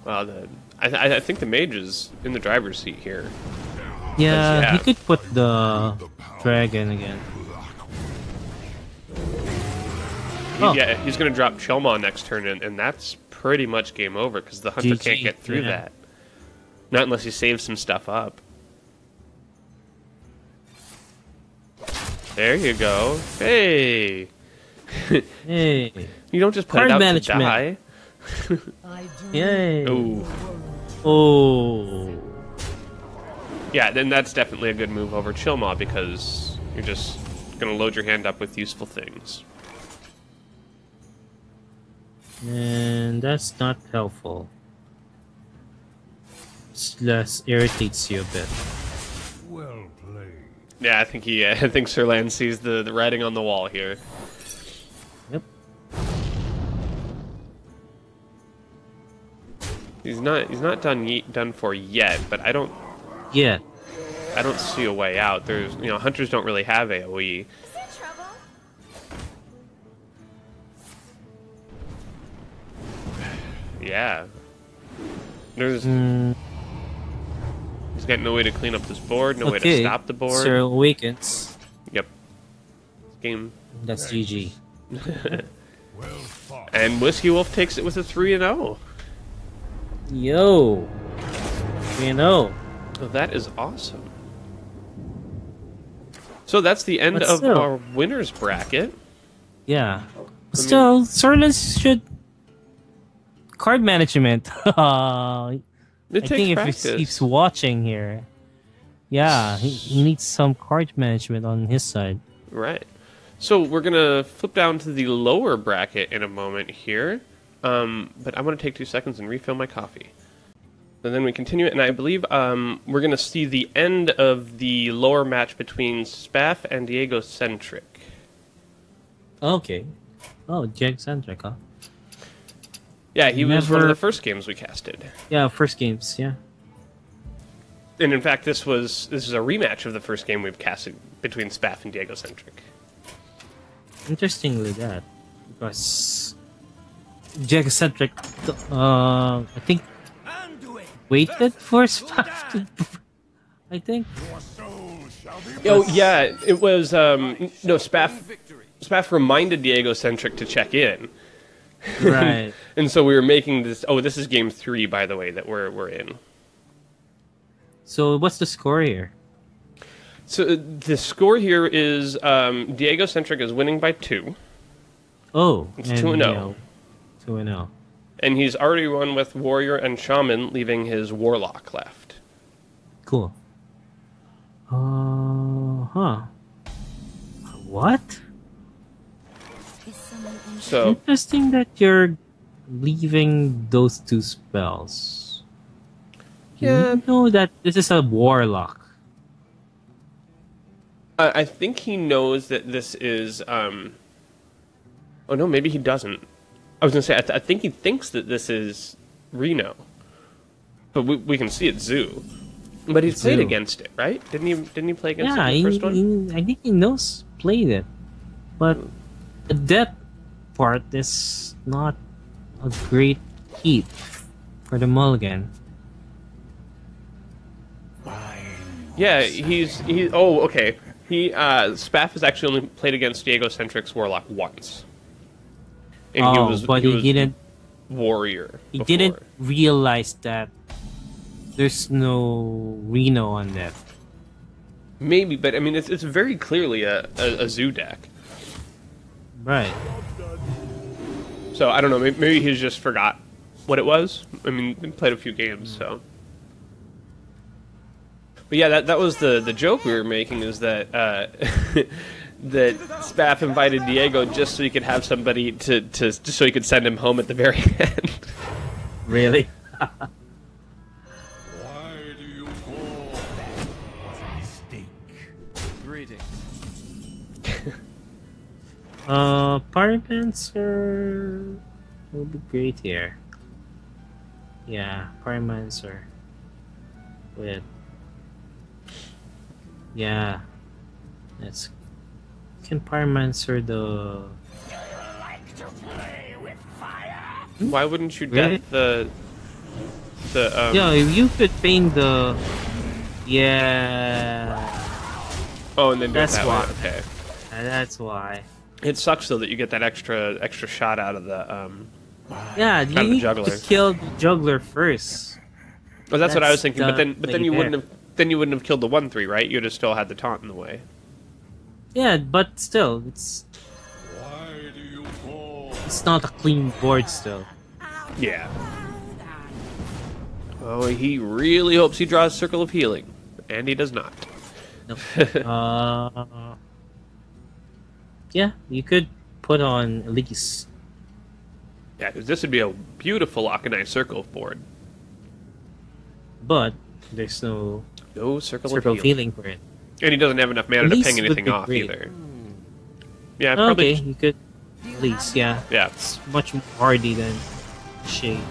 Speaker 1: Wow, I think the mage is in the driver's seat here.
Speaker 2: Yeah,
Speaker 1: yeah.
Speaker 2: he could put the dragon again. Oh.
Speaker 1: Yeah, he's going to drop Chelma next turn, and that's pretty much game over because the hunter
Speaker 2: GG,
Speaker 1: can't get through
Speaker 2: yeah.
Speaker 1: that. Not unless he saves some stuff up. There you go. Hey!
Speaker 2: Hey,
Speaker 1: You don't just put
Speaker 2: Card
Speaker 1: it out
Speaker 2: management.
Speaker 1: to die.
Speaker 2: yay!
Speaker 1: Ooh.
Speaker 2: Oh,
Speaker 1: Yeah, then that's definitely a good move over Chilmaw because you're just going to load your hand up with useful things.
Speaker 2: and that's not helpful. Less irritates you a bit.
Speaker 4: Well played.
Speaker 1: Yeah, I think Sir Lan sees the writing on the wall here.
Speaker 2: Yep.
Speaker 1: He's not done for yet, but I don't
Speaker 2: Yeah.
Speaker 1: see a way out. There's hunters don't really have AoE.
Speaker 3: Is there trouble?
Speaker 1: Yeah. There's
Speaker 2: Mm,
Speaker 1: he's got no way to clean up this board, no way to
Speaker 2: okay.
Speaker 1: stop the board.
Speaker 2: Sir awakens.
Speaker 1: Yep. Game.
Speaker 2: That's GG.
Speaker 4: Well fought.
Speaker 1: And Whiskey Wolf takes it with a 3-0.
Speaker 2: Yo.
Speaker 1: Oh, that is awesome. So that's the end
Speaker 2: But
Speaker 1: of
Speaker 2: still-
Speaker 1: our winners bracket.
Speaker 2: Yeah. Still, Sorlens should card management. I
Speaker 1: It takes
Speaker 2: think if
Speaker 1: practice.
Speaker 2: he keeps watching here, yeah, he needs some card management on his side.
Speaker 1: Right. So we're gonna flip down to the lower bracket in a moment here, but I want to take 2 seconds and refill my coffee. And then we continue it, and I believe we're gonna see the end of the lower match between Spaff and Diego Centric.
Speaker 2: Okay. Oh, Centric, huh?
Speaker 1: Yeah, he was one of
Speaker 2: Never-
Speaker 1: the first games we casted,
Speaker 2: Yeah, first games, yeah.
Speaker 1: and in fact, this is a rematch of the first game we've casted between Spaff and Diego Centric.
Speaker 2: Interestingly that. Because Centric, I think, waited for Spaff to... I think.
Speaker 1: Oh yeah, it was no Spaff reminded Diego Centric to check in.
Speaker 2: Right.
Speaker 1: And so we were making this. Oh, this is game 3, by the way, that we're in.
Speaker 2: So what's the score here?
Speaker 1: So the score here is Diego Centric is winning by 2,
Speaker 2: Oh,
Speaker 1: It's 2-0.
Speaker 2: 2-0.
Speaker 1: and he's already won with Warrior and Shaman, leaving his Warlock left.
Speaker 2: Cool. Huh. What?
Speaker 3: Is someone injured?
Speaker 1: So
Speaker 2: Interesting that you're leaving those two spells.
Speaker 1: Yeah.
Speaker 2: You know that this is a warlock.
Speaker 1: I think he knows that this is. Oh no, maybe he doesn't. I was gonna say I think he thinks that this is Reno, but we can see it's Zoo. But he's played
Speaker 2: Zoo.
Speaker 1: against it, right? Didn't he play against
Speaker 2: Yeah,
Speaker 1: it in the first one?
Speaker 2: I think he knows played it, but the depth part is not a great heat for the mulligan.
Speaker 1: Yeah, he. Oh, okay. Spaff has actually only played against Diego Centric's Warlock once, and
Speaker 2: But
Speaker 1: he
Speaker 2: he
Speaker 1: was
Speaker 2: didn't.
Speaker 1: Warrior.
Speaker 2: He
Speaker 1: before.
Speaker 2: didn't realize that there's no Reno on that.
Speaker 1: Maybe, but I mean, it's very clearly a Zoo deck.
Speaker 2: Right.
Speaker 1: So I don't know. Maybe he's just forgot what it was. I mean, he played a few games, so. But yeah, that was the joke we were making, is that that Spaff invited Diego just so he could have somebody to just so he could send him home at the very end.
Speaker 2: Really?
Speaker 4: Why do you call? Was a mistake.
Speaker 5: Greetings.
Speaker 2: Pyromancer will be great here. Yeah, Pyromancer. With. Yeah. Let's. Can Pyromancer the.
Speaker 1: Why wouldn't you
Speaker 2: Really?
Speaker 1: death the
Speaker 2: Yeah, if you could paint the. Yeah.
Speaker 1: Oh, and then do it
Speaker 2: That's
Speaker 1: that
Speaker 2: why.
Speaker 1: way. Okay.
Speaker 2: That's why.
Speaker 1: It sucks though that you get that extra shot out of the
Speaker 2: Yeah,
Speaker 1: of
Speaker 2: you
Speaker 1: the
Speaker 2: need
Speaker 1: juggler.
Speaker 2: to kill the juggler first.
Speaker 1: Well, that's what I was
Speaker 2: That's
Speaker 1: thinking. But
Speaker 2: the
Speaker 1: then
Speaker 2: thing
Speaker 1: you wouldn't
Speaker 2: there.
Speaker 1: have then you wouldn't have killed the 1/3, right? You'd have still had the taunt in the way.
Speaker 2: Yeah, but still, it's
Speaker 4: Why do you call?
Speaker 2: not a clean board still.
Speaker 1: Yeah. Oh, he really hopes he draws Circle of Healing, and he does not.
Speaker 2: Yeah, you could put on Elise.
Speaker 1: Yeah, 'cause this would be a beautiful Akanai Circle board.
Speaker 2: But there's no
Speaker 1: No Circle,
Speaker 2: circle
Speaker 1: of
Speaker 2: of
Speaker 1: Healing.
Speaker 2: healing for it.
Speaker 1: And he doesn't have enough mana to
Speaker 2: Elise
Speaker 1: ping
Speaker 2: would
Speaker 1: anything
Speaker 2: be
Speaker 1: off
Speaker 2: great.
Speaker 1: either. Yeah, probably.
Speaker 2: Okay, you could Elise, yeah.
Speaker 1: Yeah.
Speaker 2: It's much more hardy than Shade.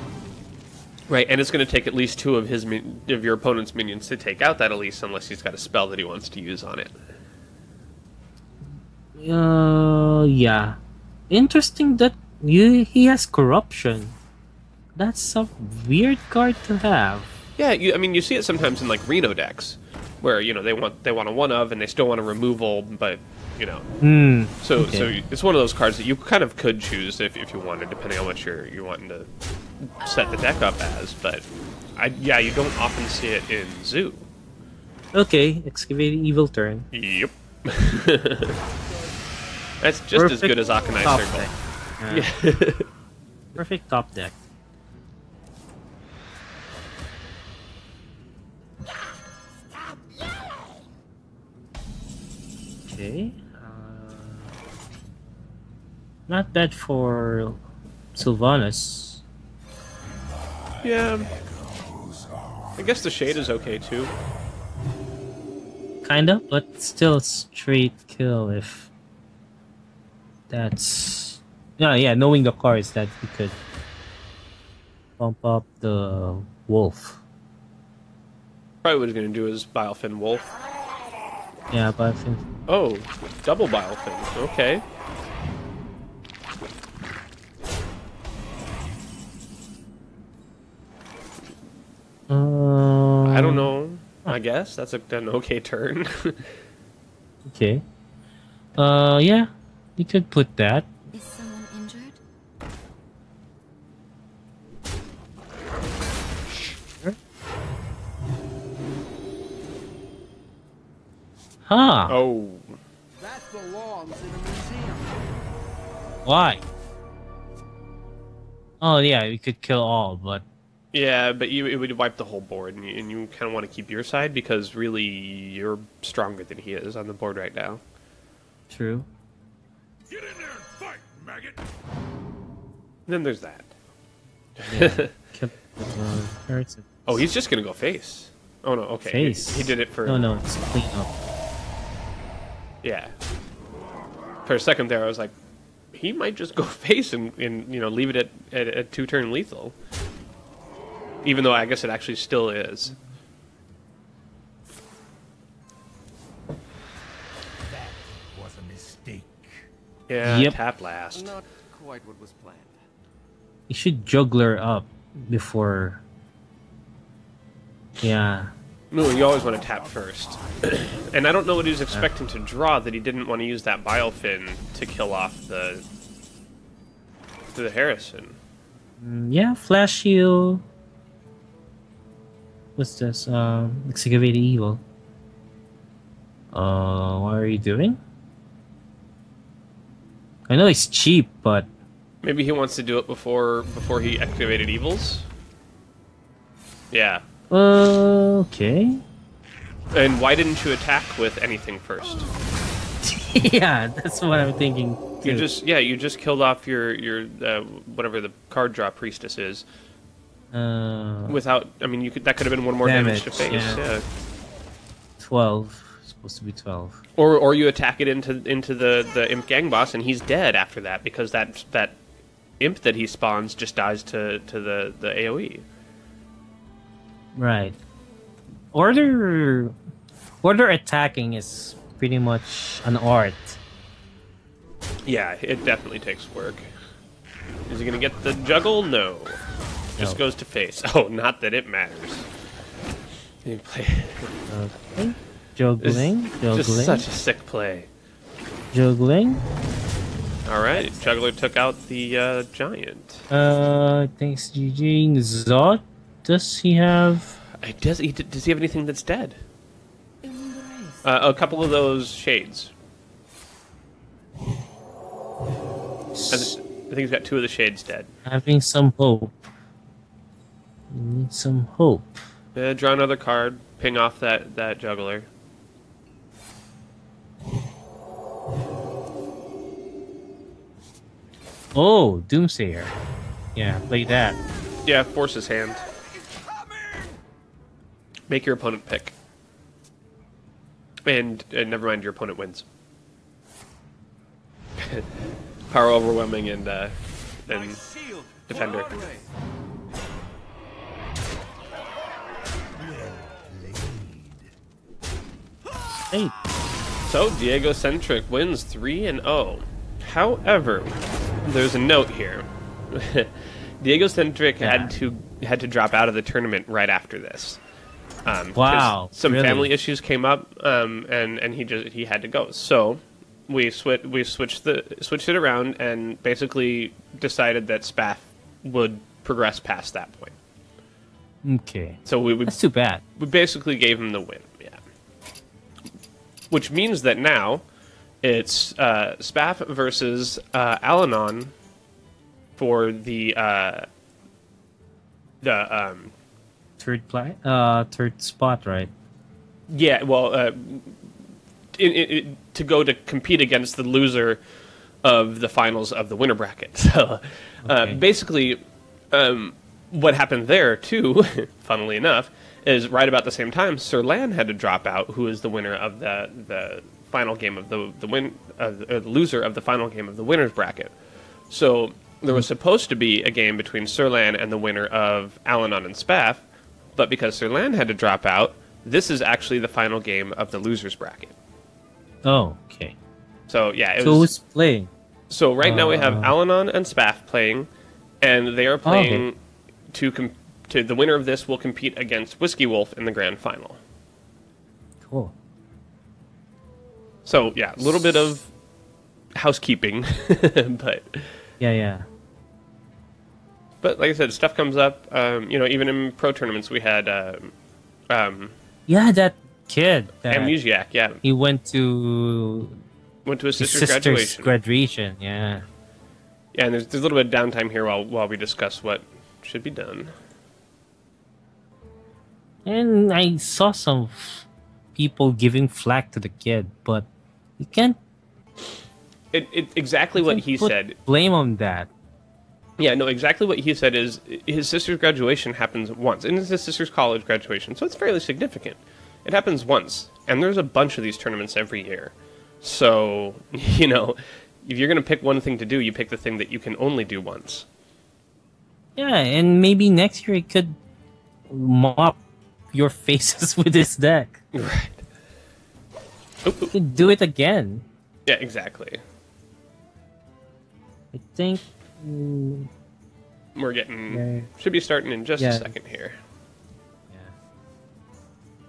Speaker 1: Right, and it's going to take at least 2 of of your opponent's minions to take out that Elise, unless he's got a spell that he wants to use on it.
Speaker 2: Yeah. Interesting that he has corruption. That's a weird card to have.
Speaker 1: Yeah, I mean, you see it sometimes in like Reno decks, where they want a 1/of and they still want a removal, but So
Speaker 2: Okay.
Speaker 1: so it's one of those cards that you kind of could choose if you wanted, depending on what you're wanting to set the deck up as. But you don't often see it in Zoo.
Speaker 2: Okay, Excavating Evil turn.
Speaker 1: Yep. That's just as
Speaker 2: Perfect
Speaker 1: good as Akanai
Speaker 2: top
Speaker 1: Circle.
Speaker 2: deck.
Speaker 1: Yeah.
Speaker 2: Perfect top deck. Okay. Not bad for Sylvanas.
Speaker 1: Yeah. I guess the Shade is okay too.
Speaker 2: Kinda, but still straight kill if that's... Yeah, knowing the cards that we could bump up the wolf.
Speaker 1: Probably what he's going to do is Bilefin Wolf.
Speaker 2: Yeah, but I think...
Speaker 1: Oh, double Bilefin. Okay. I don't know. I guess that's an okay turn.
Speaker 2: Okay. Yeah, you could put that.
Speaker 3: Is someone injured?
Speaker 2: Huh.
Speaker 1: Oh.
Speaker 5: That belongs in a museum.
Speaker 2: Why? Oh, yeah, we could kill all, but...
Speaker 1: Yeah, but it would wipe the whole board, and you kind of want to keep your side because really you're stronger than he is on the board right now.
Speaker 2: True.
Speaker 4: maggot.
Speaker 1: Then there's that.
Speaker 2: Kept hurts it.
Speaker 1: Oh, he's just gonna go face. Oh no, okay.
Speaker 2: Face.
Speaker 1: He did it for
Speaker 2: No, it's clean up.
Speaker 1: yeah. For a second there, I was like, he might just go face and leave it at 2-turn lethal. Even though I guess it actually still is.
Speaker 4: That was a mistake.
Speaker 1: Yeah,
Speaker 2: Yep.
Speaker 1: tap last.
Speaker 5: Not quite what was planned.
Speaker 2: You should juggler up before. Yeah.
Speaker 1: No, you always want to tap first. And I don't know what he was expecting to draw, that he didn't want to use that Bilefin to kill off the Harrison.
Speaker 2: Yeah, Flash Shield. What's this? Excavated Evil. What are you doing? I know it's cheap, but
Speaker 1: Maybe he wants to do it before he activated Evils? Yeah.
Speaker 2: okay.
Speaker 1: And why didn't you attack with anything first?
Speaker 2: Yeah, that's what I'm thinking.
Speaker 1: You
Speaker 2: too.
Speaker 1: just killed off your whatever the card draw priestess is without. I mean, that could have been one more damage to face.
Speaker 2: yeah. 12. Supposed to be 12.
Speaker 1: Or you attack it into the imp gang boss and he's dead after that because that imp that he spawns just dies to the AoE.
Speaker 2: Right. Order attacking is pretty much an art.
Speaker 1: Yeah, it definitely takes work. Is he gonna get the juggle? No. Just
Speaker 2: No.
Speaker 1: goes to face. Oh, not that it matters. You play.
Speaker 2: Okay. Juggling.
Speaker 1: Just such a sick play.
Speaker 2: Juggling.
Speaker 1: All right, Juggler took out the giant.
Speaker 2: Thanks, GG. Zod, does he have?
Speaker 1: Does he have anything that's dead?
Speaker 3: Embrace.
Speaker 1: A couple of those shades. I think he's got 2 of the shades dead.
Speaker 2: Having some hope. You need some hope.
Speaker 1: Draw another card. Ping off that Juggler.
Speaker 2: Oh, Doomsayer. Yeah, play that.
Speaker 1: Yeah, force his hand. Make your opponent pick. And never mind, your opponent wins. Power overwhelming and
Speaker 5: Shield.
Speaker 1: defender.
Speaker 5: Broadway.
Speaker 2: Hey,
Speaker 1: So Diego Centric wins 3-0. However, there's a note here. Diego Centric had to drop out of the tournament right after this. 'Cause
Speaker 2: Wow,
Speaker 1: some
Speaker 2: really?
Speaker 1: family issues came up, and he had to go. So we switched it around and basically decided that Spaff would progress past that point.
Speaker 2: okay.
Speaker 1: So we
Speaker 2: That's too bad.
Speaker 1: basically gave him the win. Yeah. Which means that now it's Spaff versus Alanon for the
Speaker 2: third spot, right?
Speaker 1: yeah, well, to go to compete against the loser of the finals of the winner bracket. So
Speaker 2: Okay.
Speaker 1: basically, what happened there too, funnily enough, is right about the same time Sir Lan had to drop out, who is the winner of the final game of the loser of the final game of the winners bracket. So there was supposed to be a game between Sir Lan and the winner of Alanon and Spaff, but because Sir Lan had to drop out, this is actually the final game of the losers bracket.
Speaker 2: Oh, okay.
Speaker 1: So yeah, it
Speaker 2: So
Speaker 1: was.
Speaker 2: who's playing?
Speaker 1: So right now we have Alanon and Spaff playing, and they are playing to the winner of this will compete against Whiskey Wolf in the grand final.
Speaker 2: Cool.
Speaker 1: So yeah, a little bit of housekeeping, but
Speaker 2: Yeah.
Speaker 1: like I said, stuff comes up. Even in pro tournaments, we had
Speaker 2: Yeah, that kid. That
Speaker 1: Amnesiac. Yeah,
Speaker 2: he went to
Speaker 1: went to his
Speaker 2: his
Speaker 1: sister's
Speaker 2: sister's
Speaker 1: graduation.
Speaker 2: graduation. Yeah.
Speaker 1: Yeah, and there's a little bit of downtime here while we discuss what should be done.
Speaker 2: And I saw some people giving flack to the kid, but you can't
Speaker 1: Exactly what he
Speaker 2: Put
Speaker 1: said.
Speaker 2: blame on that.
Speaker 1: Yeah, no, exactly what he said is his sister's graduation happens once, and it's his sister's college graduation, so it's fairly significant. It happens once, and there's a bunch of these tournaments every year. So, if you're going to pick one thing to do, you pick the thing that you can only do once.
Speaker 2: Yeah, and maybe next year it could mop your faces with this deck.
Speaker 1: Right.
Speaker 2: You could do it again.
Speaker 1: Yeah, exactly.
Speaker 2: I think.
Speaker 1: We're getting...
Speaker 2: Yeah.
Speaker 1: Should be starting in just
Speaker 2: Yeah.
Speaker 1: a second here.
Speaker 2: Yeah.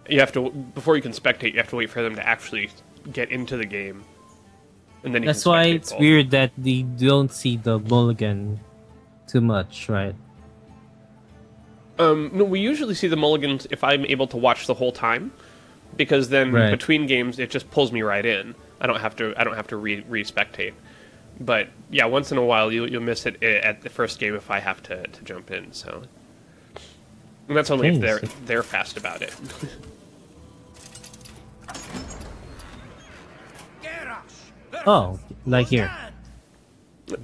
Speaker 1: You have to... Before you can spectate, you have to wait for them to actually get into the game. And then you
Speaker 2: That's
Speaker 1: can
Speaker 2: why
Speaker 1: spectate
Speaker 2: it's
Speaker 1: both.
Speaker 2: weird that they don't see the mulligan too much, right?
Speaker 1: No, we usually see the mulligans if I'm able to watch the whole time, because then
Speaker 2: Right.
Speaker 1: between games it just pulls me right in. I don't have to re-spectate. But yeah, once in a while you'll miss it at the first game if I have to jump in. So, and that's only if
Speaker 2: Okay,
Speaker 1: they're fast about it.
Speaker 2: Oh, like here.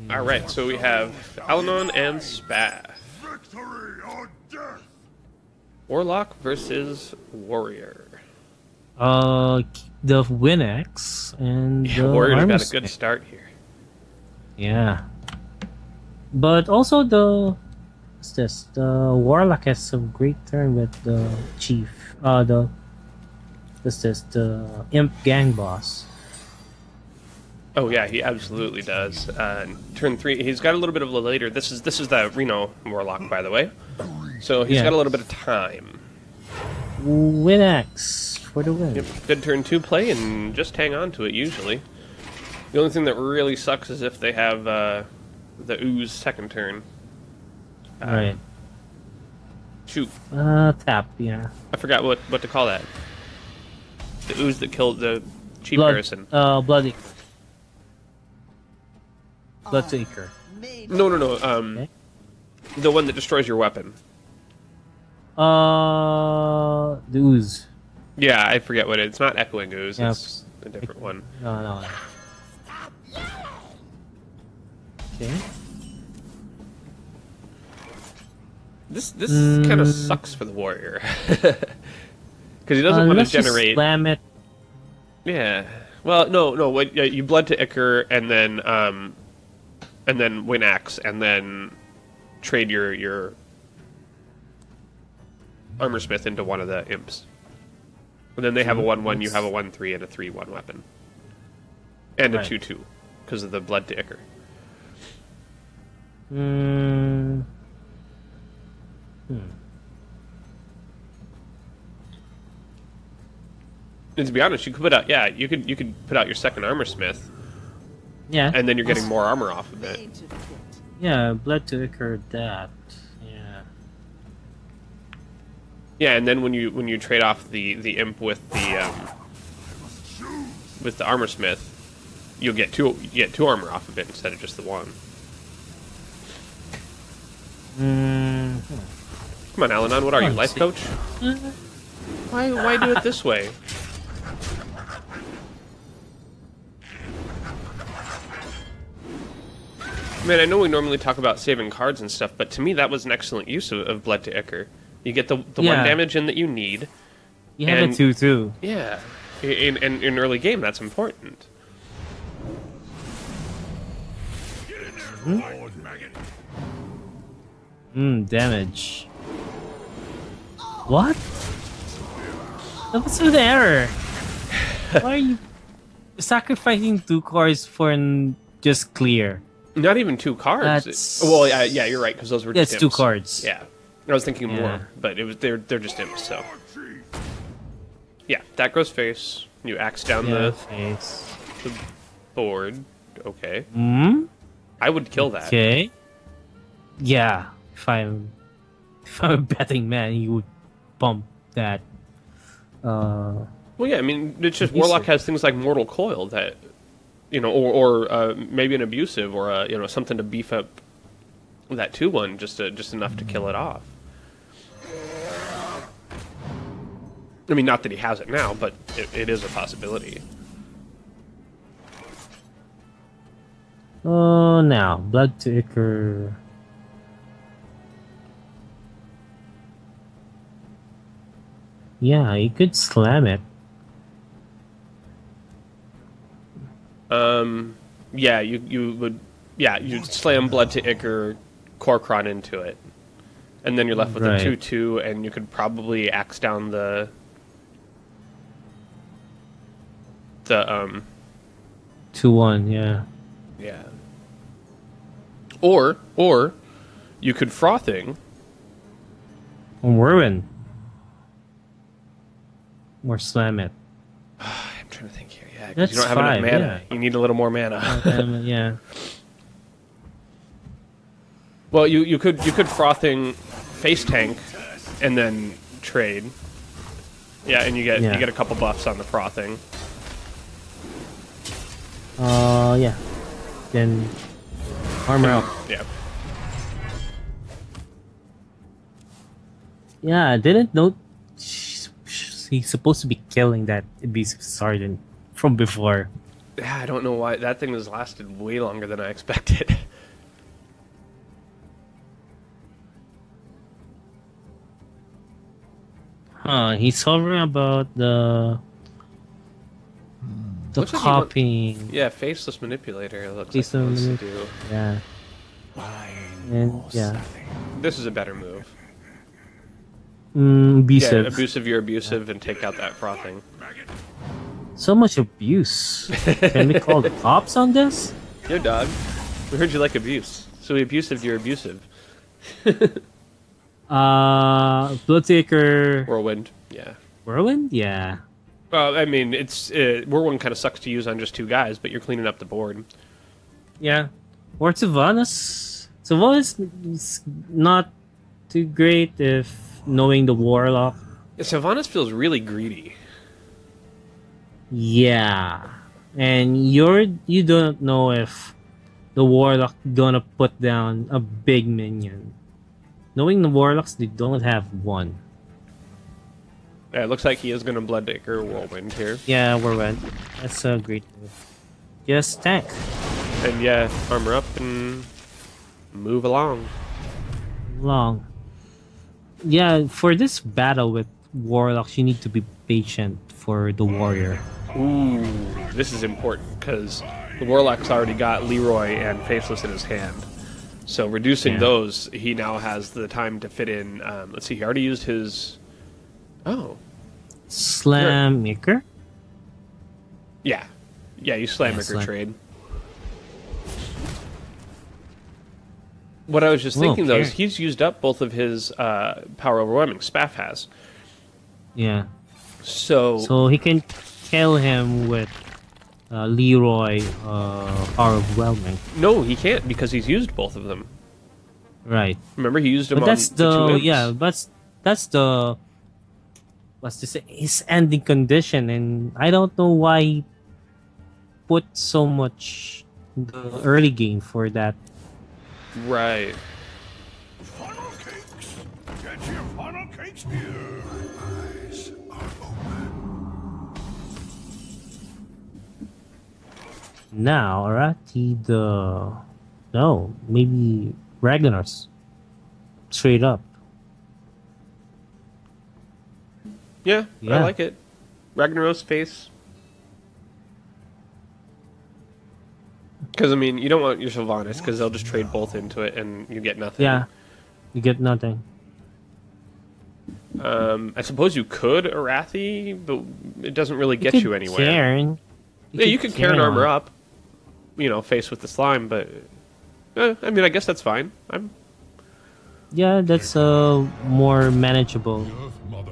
Speaker 1: All right, so we have Alanon and Spath.
Speaker 4: Victory or death!
Speaker 1: Warlock versus Warrior.
Speaker 2: The Winx and
Speaker 1: Yeah,
Speaker 2: the
Speaker 1: Warrior's got a
Speaker 2: Armor
Speaker 1: good
Speaker 2: Smith.
Speaker 1: start here.
Speaker 2: Yeah. But also what's this? The Warlock has some great turn with the Chief. What's this? The Imp Gang Boss.
Speaker 1: Oh yeah, he absolutely does. Turn 3, he's got a little bit of a later. This is the Reno Warlock, by the way. So he's
Speaker 2: Yeah.
Speaker 1: got a little bit of time.
Speaker 2: Winx for the win.
Speaker 1: Yep, good turn 2 play, and just hang on to it usually. The only thing that really sucks is if they have the Ooze second turn.
Speaker 2: Right.
Speaker 1: Shoot,
Speaker 2: Tap, yeah.
Speaker 1: I forgot what to call that. The Ooze that killed the Chief
Speaker 2: Blood,
Speaker 1: Garrison.
Speaker 2: Bloody. Bloodtaker.
Speaker 1: No.
Speaker 2: Okay.
Speaker 1: The one that destroys your weapon.
Speaker 2: The Ooze.
Speaker 1: Yeah, I forget what it's not Echoing Ooze.
Speaker 2: Yeah.
Speaker 1: It's a different one.
Speaker 2: No. Okay.
Speaker 1: This kind of sucks for the warrior because he doesn't want to
Speaker 2: Let's just
Speaker 1: generate.
Speaker 2: slam it.
Speaker 1: Yeah. Well, no. What you blood to Iker and then Winax and then trade your Armor Smith into one of the imps. And then they have a 1/1, you have a 1/3 and a 3/1 weapon. And a
Speaker 2: Right.
Speaker 1: 2/2 because of the blood to Iker. And to be honest, you could put out you could put out your second Armor Smith,
Speaker 2: Yeah.
Speaker 1: and then you're getting more armor off of it.
Speaker 2: Yeah, blood to occur that. Yeah.
Speaker 1: Yeah, and then when you trade off the imp with the Armor Smith, you get two armor off of it instead of just the one. Come on, Alanon, what are you,
Speaker 2: Oh,
Speaker 1: life
Speaker 2: see.
Speaker 1: coach? Why do it this way? Man, I know we normally talk about saving cards and stuff, but to me that was an excellent use of Blood to Iker. You get the
Speaker 2: Yeah.
Speaker 1: 1 damage in that you need.
Speaker 2: You have
Speaker 1: And-
Speaker 2: a 2/2.
Speaker 1: Yeah. In early game, that's important.
Speaker 4: Lord Maggot.
Speaker 2: Damage. What? That was an error. Why are you sacrificing 2 cards for just clear?
Speaker 1: Not even 2 cards.
Speaker 2: That's-
Speaker 1: Well, yeah, you're right because those were just
Speaker 2: That's 2
Speaker 1: imps.
Speaker 2: cards.
Speaker 1: Yeah, I was thinking
Speaker 2: Yeah.
Speaker 1: more, but they're just imps. So yeah, that goes face. You axe down
Speaker 2: Yeah,
Speaker 1: the
Speaker 2: face.
Speaker 1: board. Okay, I would kill that.
Speaker 2: Okay. Yeah, if I'm a betting man, you would bump that.
Speaker 1: Well, yeah, I mean, it's just
Speaker 2: You
Speaker 1: Warlock
Speaker 2: said-
Speaker 1: has things like Mortal Coil that, or maybe an abusive or something to beef up that 2/1 just enough to kill it off. I mean, not that he has it now, but it is a possibility.
Speaker 2: Oh, now Blood to Ichor. Yeah, you could slam it.
Speaker 1: Yeah, you would. Yeah, you'd slam Blood to Ichor, Korkron into it, and then you're left with
Speaker 2: Right.
Speaker 1: a 2/2, and you could probably axe down the
Speaker 2: 2-1, yeah.
Speaker 1: yeah. Or you could frothing.
Speaker 2: Whirlwind. Or slam it.
Speaker 1: I'm trying to think here. Yeah, 'cause
Speaker 2: That's
Speaker 1: you don't have
Speaker 2: 5,
Speaker 1: enough mana.
Speaker 2: yeah.
Speaker 1: You need a little more mana.
Speaker 2: Yeah.
Speaker 1: Well, you could frothing face tank, and then trade. Yeah, and you get a couple buffs on the frothing.
Speaker 2: Yeah. Then armor up.
Speaker 1: Yeah.
Speaker 2: Yeah, I didn't know he's supposed to be killing that Abusive Sergeant from before.
Speaker 1: Yeah, I don't know why that thing has lasted way longer than I expected.
Speaker 2: He's hovering about the
Speaker 1: Looks like he
Speaker 2: copying.
Speaker 1: Yeah, faceless manipulator. It looks
Speaker 2: Faceless
Speaker 1: like he wants to do.
Speaker 2: Yeah. And yeah.
Speaker 1: This is a better move.
Speaker 2: Abusive.
Speaker 1: Yeah, abusive. You're abusive, and take out that frothing.
Speaker 2: So much abuse. Can we call the cops on this?
Speaker 1: Yo, dog. We heard you like abuse. So abusive. You're abusive.
Speaker 2: Bloodtaker.
Speaker 1: Whirlwind. Yeah.
Speaker 2: Whirlwind? Yeah.
Speaker 1: Well, I mean, it's Whirlwind kind of sucks to use on just two guys, but you're cleaning up the board.
Speaker 2: Yeah. Or Sylvanas. Sylvanas is not too great if knowing the Warlock.
Speaker 1: Yeah, Sylvanas feels really greedy.
Speaker 2: Yeah. And you don't know if the Warlock gonna put down a big minion. Knowing the Warlocks, they don't have one.
Speaker 1: Yeah, it looks like he is going to Bloodtaker Whirlwind here.
Speaker 2: Yeah, Whirlwind. That's a great move. Just tank.
Speaker 1: And yeah, armor up and move along.
Speaker 2: Long. Yeah, for this battle with Warlocks, you need to be patient for the warrior.
Speaker 1: Ooh, this is important because the Warlock's already got Leroy and Faceless in his hand. So reducing those, he now has the time to fit in. Let's see, he already used his... Oh.
Speaker 2: Slam Maker?
Speaker 1: Yeah. Yeah, you Slam
Speaker 2: Yeah,
Speaker 1: Maker
Speaker 2: Slam.
Speaker 1: trade. What I was just thinking, though, is
Speaker 2: Okay.
Speaker 1: he's used up both of his Power Overwhelming. Spaff has.
Speaker 2: Yeah.
Speaker 1: So
Speaker 2: So he can kill him with Leroy Power Overwhelming.
Speaker 1: no, he can't because he's used both of them.
Speaker 2: Right.
Speaker 1: Remember, he used them
Speaker 2: But
Speaker 1: on
Speaker 2: that's
Speaker 1: the two
Speaker 2: the
Speaker 1: imps?
Speaker 2: yeah, that's the what's to say his ending condition, and I don't know why he put so much in the early game for that.
Speaker 1: Right.
Speaker 4: Funnel cakes! Get your funnel cakes here! My eyes are open.
Speaker 2: Now Arati maybe Ragnar's straight up.
Speaker 1: Yeah, I
Speaker 2: Yeah.
Speaker 1: like it. Ragnaros face. Because, I mean, you don't want your Sylvanas because they'll just trade both into it and you get nothing.
Speaker 2: Yeah, you get nothing.
Speaker 1: I suppose you could Arathi, but it doesn't really get
Speaker 2: could
Speaker 1: you anywhere.
Speaker 2: Cairn.
Speaker 1: Yeah, you could Karen
Speaker 2: on
Speaker 1: armor
Speaker 2: it.
Speaker 1: up, face with the slime, but... I mean, I guess that's fine.
Speaker 2: Yeah, that's more manageable.
Speaker 4: Mother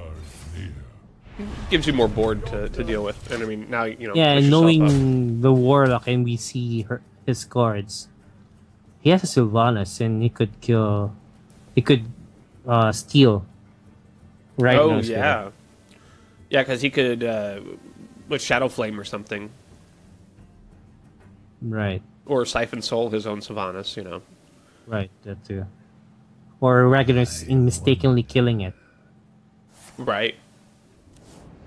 Speaker 4: near.
Speaker 1: Gives you more board to deal with. And, I mean, now,
Speaker 2: Yeah,
Speaker 1: push
Speaker 2: and
Speaker 1: yourself up.
Speaker 2: knowing the Warlock and we see his cards, he has a Sylvanas and he could kill. He could steal. Right.
Speaker 1: Oh, yeah. Yeah, because he could, with Shadow Flame or something.
Speaker 2: Right.
Speaker 1: Or Siphon Soul, his own Sylvanas,
Speaker 2: Right. That too. Or Ragnar's in mistakenly killing it.
Speaker 1: Right.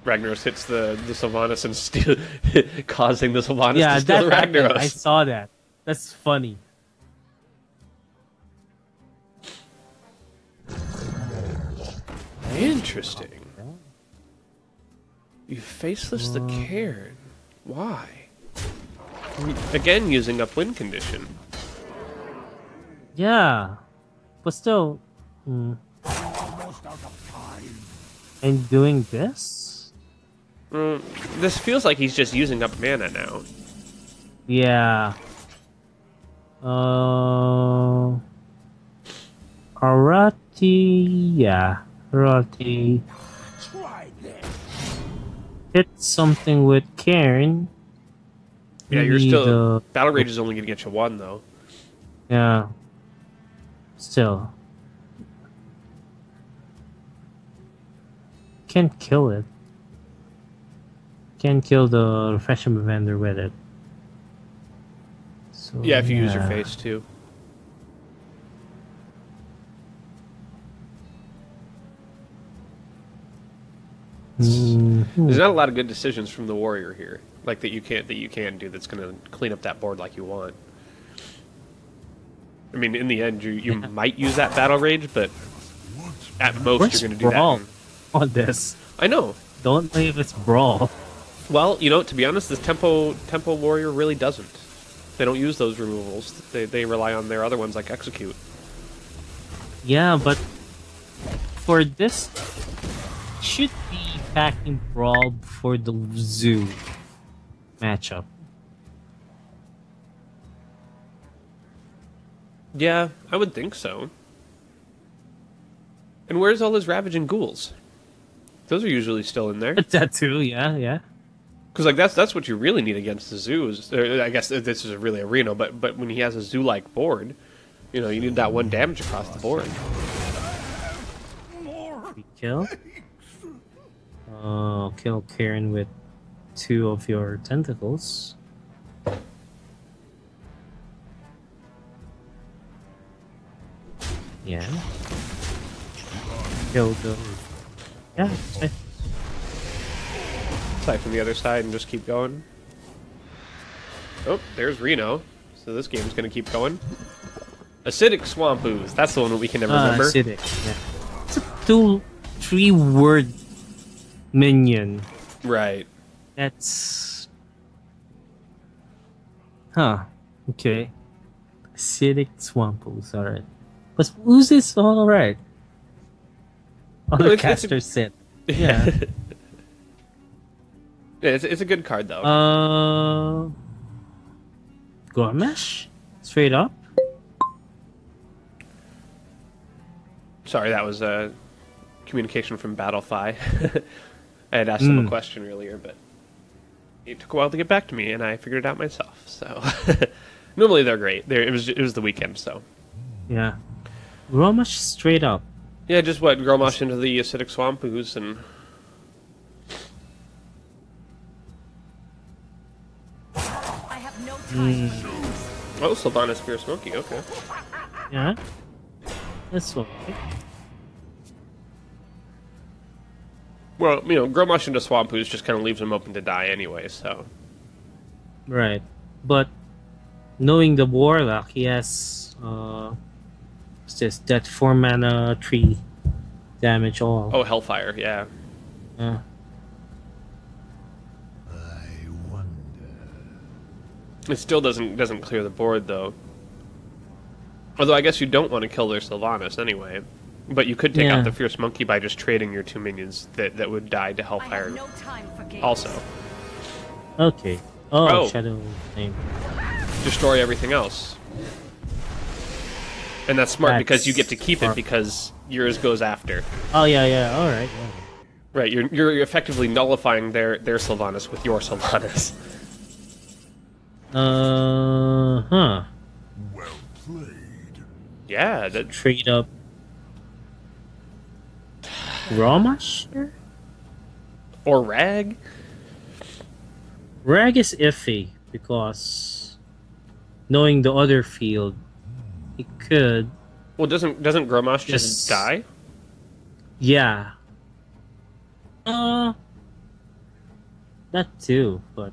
Speaker 1: Ragnaros hits the Sylvanas and causing the Sylvanas
Speaker 2: Yeah,
Speaker 1: to steal
Speaker 2: that
Speaker 1: the
Speaker 2: happened.
Speaker 1: Ragnaros.
Speaker 2: I saw that. That's funny.
Speaker 1: Interesting. You faceless the Cairn. Why? Again, using up win condition.
Speaker 2: Yeah. But still... And doing this?
Speaker 1: This feels like he's just using up mana now.
Speaker 2: Yeah. Arati... Yeah. Arati...
Speaker 4: Try this.
Speaker 2: Hit something with Cairn.
Speaker 1: Yeah, you're
Speaker 2: Maybe
Speaker 1: still...
Speaker 2: the-
Speaker 1: Battle Rage is only going to get you one, though.
Speaker 2: Yeah. Still. Can't kill it. Can't kill the refreshment vendor with it. So,
Speaker 1: Yeah, if you use your
Speaker 2: yeah.
Speaker 1: face, too.
Speaker 2: Mhm.
Speaker 1: There's not a lot of good decisions from the warrior here, like that you can do that's going to clean up that board like you want. I mean, in the end, you might use that battle rage, but at most
Speaker 2: Where's
Speaker 1: you're going to do
Speaker 2: Brawl
Speaker 1: that.
Speaker 2: on this?
Speaker 1: I know.
Speaker 2: Don't know if it's Brawl.
Speaker 1: Well, you know, to be honest, this tempo warrior really doesn't. They don't use those removals. They rely on their other ones like execute.
Speaker 2: Yeah, but for this, should be packing Brawl for the Zoo matchup.
Speaker 1: Yeah, I would think so. And where's all his ravaging ghouls? Those are usually still in there.
Speaker 2: That too, yeah.
Speaker 1: Because like that's what you really need against the zoo. I guess this is really a Reno, but when he has a zoo-like board, you know, you need that one damage across the board.
Speaker 2: We kill. Kill Karen with 2 of your tentacles. Yeah. Kill the. Yeah.
Speaker 1: Side from the other side and just keep going. Oh, there's Reno. So this game's gonna keep going. Acidic Swamp Ooze. That's the one that we can never remember.
Speaker 2: Acidic. Yeah. It's a 2-3 word minion.
Speaker 1: Right.
Speaker 2: That's. Huh. Okay. Acidic Swamp Ooze. Alright. But Ooze is alright. Other
Speaker 1: It's a-
Speaker 2: caster said. Yeah.
Speaker 1: Yeah, it's a good card though.
Speaker 2: Gormesh? Straight up?
Speaker 1: Sorry, that was a communication from Battlefy. I had asked them a question earlier, but it took a while to get back to me, and I figured it out myself. So normally they're great. It was the weekend, so
Speaker 2: Yeah. Gormesh straight up.
Speaker 1: yeah, just what Gromosh into the Acidic Swamp Ooze and.
Speaker 3: I have no time.
Speaker 1: Oh, Sylvanas Spear Smoky, okay.
Speaker 2: Yeah. That's okay.
Speaker 1: Well, you know, Gromosh into Swamp Ooze just kind of leaves him open to die anyway, so.
Speaker 2: Right. But knowing the Warlock, he has what's this? That 4 mana 3 damage all.
Speaker 1: Oh, Hellfire, yeah.
Speaker 2: Yeah.
Speaker 4: I wonder.
Speaker 1: It still doesn't clear the board, though. Although I guess you don't want to kill their Sylvanas anyway. But you could take
Speaker 2: Yeah.
Speaker 1: out the Fierce Monkey by just trading your 2 minions that would die to
Speaker 3: I
Speaker 1: Hellfire
Speaker 3: have no time for games.
Speaker 1: also.
Speaker 2: Okay. Oh,
Speaker 1: Oh.
Speaker 2: Shadow name.
Speaker 1: Destroy everything else. And that's smart because you get to keep it
Speaker 2: smart.
Speaker 1: because yours goes after.
Speaker 2: Oh yeah. All right.
Speaker 1: Right, you're effectively nullifying their Sylvanas with your Sylvanas.
Speaker 2: Huh.
Speaker 4: Well played.
Speaker 1: Yeah,
Speaker 2: Trade up. Romash?
Speaker 1: or Rag.
Speaker 2: Rag is iffy because knowing the other field, he could.
Speaker 1: Well, doesn't Gromosh
Speaker 2: Yes.
Speaker 1: just die?
Speaker 2: Yeah. That too, but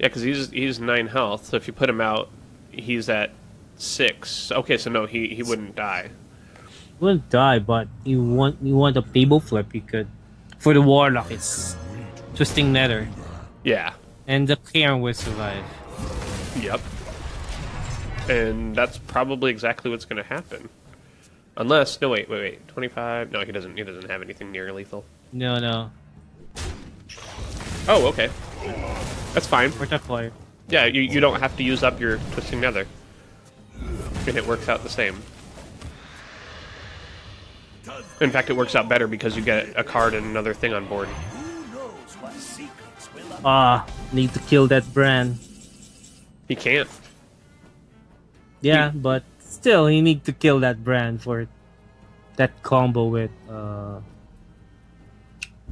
Speaker 1: Yeah, because he's 9 health. So if you put him out, he's at 6. Okay, so no, he wouldn't die.
Speaker 2: Wouldn't die, but you want a table flip. You could for the warlock. It's twisting nether,
Speaker 1: Yeah.
Speaker 2: and the Cairn will survive.
Speaker 1: Yep. And that's probably exactly what's going to happen. Unless no, wait. 25. No, he doesn't have anything near lethal.
Speaker 2: No,
Speaker 1: Oh, okay. That's fine.
Speaker 2: Portafoy.
Speaker 1: Yeah, you don't have to use up your twisting nether, and it works out the same. In fact, it works out better because you get a card and another thing on board.
Speaker 2: Need to kill that Bran.
Speaker 1: He can't.
Speaker 2: Yeah, but still, you need to kill that Bran for that combo with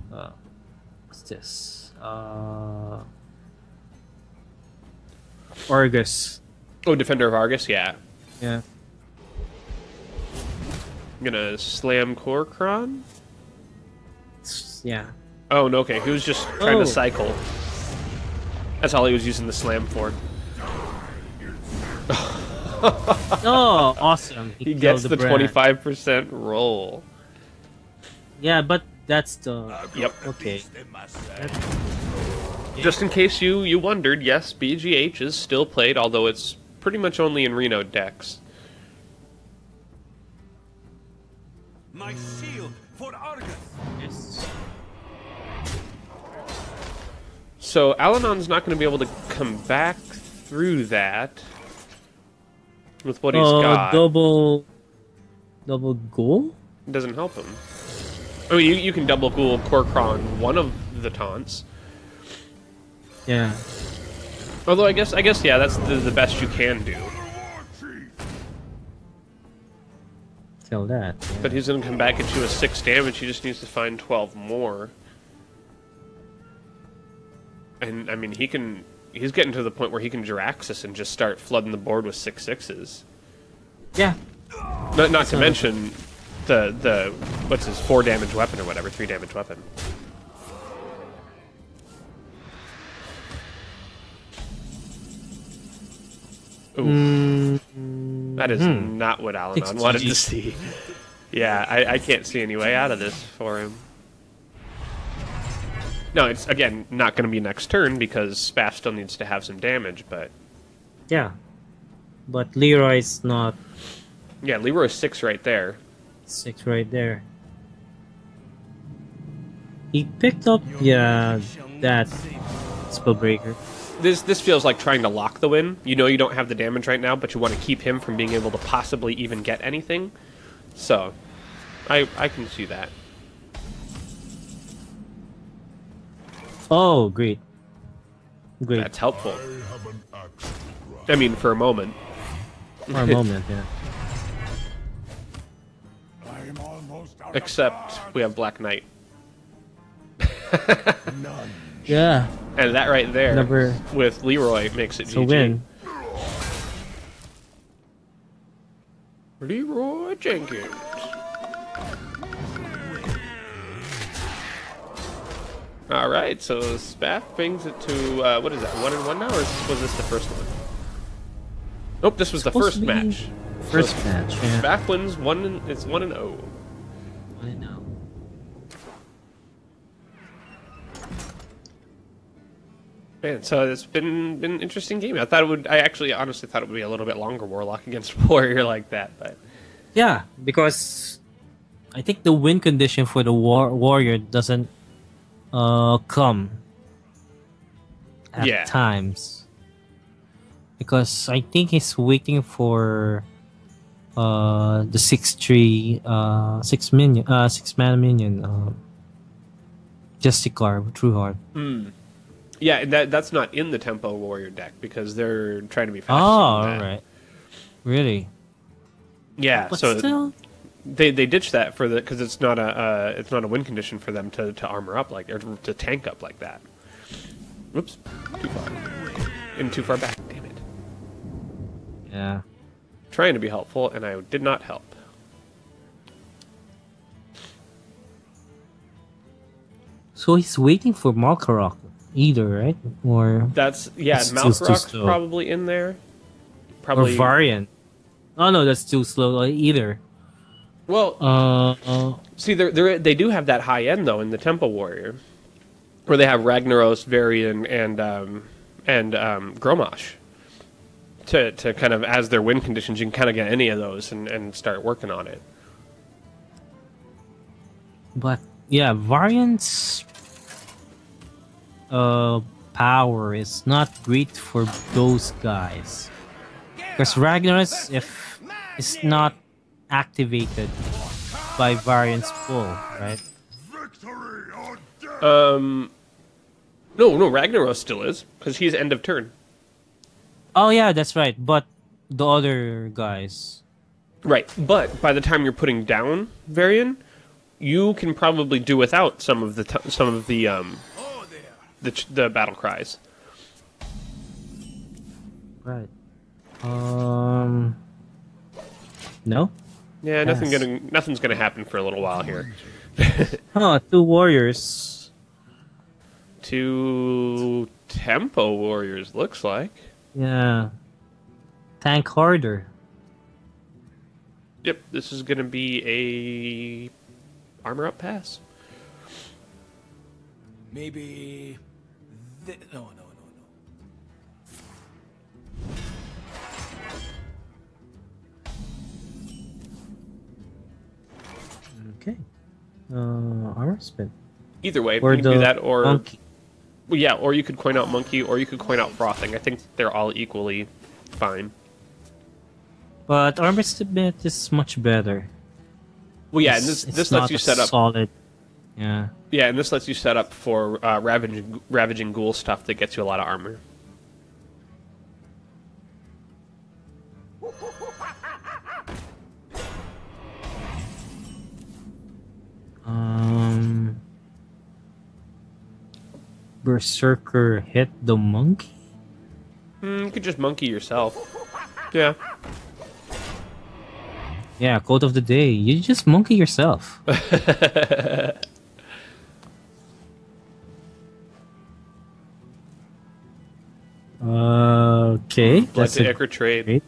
Speaker 2: what's this? Argus.
Speaker 1: Oh, Defender of Argus, yeah.
Speaker 2: Yeah.
Speaker 1: I'm gonna slam Korkron.
Speaker 2: Yeah.
Speaker 1: Oh, no, okay. He was just trying
Speaker 2: Oh.
Speaker 1: to cycle. That's all he was using the slam for.
Speaker 2: Oh, awesome!
Speaker 1: He
Speaker 2: killed
Speaker 1: gets the
Speaker 2: Bran.
Speaker 1: 25% roll.
Speaker 2: Yeah, but that's the
Speaker 1: Yep.
Speaker 2: okay.
Speaker 1: Just in case you wondered, yes, BGH is still played, although it's pretty much only in Reno decks.
Speaker 5: My shield for Argus.
Speaker 1: So Alanon's not going to be able to come back through that with what he's got.
Speaker 2: Double goal.
Speaker 1: It doesn't help him. I mean, you can double ghoul Korkron one of the taunts.
Speaker 2: Yeah.
Speaker 1: Although I guess yeah, that's the best you can do.
Speaker 2: Kill that. Yeah.
Speaker 1: But he's going to come back at you with 6 damage. He just needs to find 12 more. And I mean, he's getting to the point where he can Jiraxis and just start flooding the board with 6/6s.
Speaker 2: Yeah.
Speaker 1: Not to mention the what's his 4 damage weapon or whatever, 3 damage weapon. Ooh. That is not what Alanon wanted to see. Yeah, I can't see any way out of this for him. No, it's, again, not going to be next turn because Spaff still needs to have some damage, but...
Speaker 2: Yeah. But Leroy's not
Speaker 1: Yeah, Leroy's 6 right there.
Speaker 2: 6 right there. He picked up, yeah, that Spellbreaker.
Speaker 1: This feels like trying to lock the win. You know you don't have the damage right now, but you want to keep him from being able to possibly even get anything. So, I can see that.
Speaker 2: Oh, great. Great.
Speaker 1: That's helpful. I mean, for a moment.
Speaker 2: For a moment, yeah.
Speaker 4: I'm almost out
Speaker 1: Except we have Black Knight.
Speaker 4: of none.
Speaker 2: Yeah.
Speaker 1: And that right there,
Speaker 2: Number-
Speaker 1: with Leroy, makes it
Speaker 2: So
Speaker 1: GG.
Speaker 2: win.
Speaker 1: Leroy Jenkins. All right, so Spaff brings it to what is that? 1-1 now, or was this the first one? Nope, this was the
Speaker 2: Supposed
Speaker 1: first
Speaker 2: to be
Speaker 1: match.
Speaker 2: First match, yeah.
Speaker 1: Spaff wins 1. It's 1-0.
Speaker 2: I know.
Speaker 1: Man, so it's been an interesting game. I actually honestly thought it would be a little bit longer Warlock against Warrior like that, but
Speaker 2: Yeah, because I think the win condition for the warrior doesn't come at
Speaker 1: Yeah.
Speaker 2: times. Because I think he's waiting for the 6-3 6 mana minion Justicar True Heart.
Speaker 1: yeah, that's not in the Tempo Warrior deck because they're trying to be faster.
Speaker 2: Oh,
Speaker 1: than that.
Speaker 2: alright. Really?
Speaker 1: Yeah,
Speaker 2: But
Speaker 1: so
Speaker 2: still,
Speaker 1: they ditched that for because it's not a win condition for them to armor up like or to tank up like that. Whoops, too far and too far back. Damn it.
Speaker 2: yeah.
Speaker 1: Trying to be helpful, and I did not help.
Speaker 2: So he's waiting for Malkarok. either, right? Or
Speaker 1: That's yeah.
Speaker 2: It's too
Speaker 1: Malkorok's
Speaker 2: slow.
Speaker 1: probably in there.
Speaker 2: or
Speaker 1: Probably.
Speaker 2: Varian. Oh no, that's too slow. Either.
Speaker 1: Well,
Speaker 2: Uh,
Speaker 1: see, they do have that high end though in the Temple Warrior, where they have Ragnaros, Varian, and Gromosh. To kind of as their win conditions, you can kind of get any of those and start working on it.
Speaker 2: but yeah, Variant's power is not great for those guys. Because Ragnaros, if it's not activated by Variant's pull, right?
Speaker 4: Victory or death!
Speaker 1: No, Ragnaros still is because he's end of turn.
Speaker 2: Oh yeah, that's right. But the other guys,
Speaker 1: Right, but by the time you're putting down Varian, you can probably do without some of the the battle cries.
Speaker 2: right? No.
Speaker 1: Yeah,
Speaker 2: Yes.
Speaker 1: nothing's gonna happen for a little while here.
Speaker 2: Oh, two warriors.
Speaker 1: Two Tempo Warriors looks like.
Speaker 2: Yeah. Tank harder.
Speaker 1: Yep, this is gonna be a armor up pass.
Speaker 5: Maybe. No.
Speaker 2: Okay. Armor spin.
Speaker 1: Either way,
Speaker 2: Or
Speaker 1: you can
Speaker 2: the
Speaker 1: do that, or
Speaker 2: monkey.
Speaker 1: well, yeah, or you could coin out Monkey, or you could coin out Frothing. I think they're all equally fine.
Speaker 2: But armor spin is much better.
Speaker 1: Well, yeah, and
Speaker 2: It's-
Speaker 1: this
Speaker 2: it's
Speaker 1: lets
Speaker 2: not
Speaker 1: you
Speaker 2: a
Speaker 1: set up.
Speaker 2: solid. Yeah.
Speaker 1: Yeah, and this lets you set up for ravaging ghoul stuff that gets you a lot of armor.
Speaker 2: Berserker hit the monkey?
Speaker 1: You could just monkey yourself. Yeah.
Speaker 2: Yeah, quote of the day. You just monkey yourself. Okay.
Speaker 1: Blood
Speaker 2: That's
Speaker 1: to
Speaker 2: a
Speaker 1: Ichor trade.
Speaker 2: great.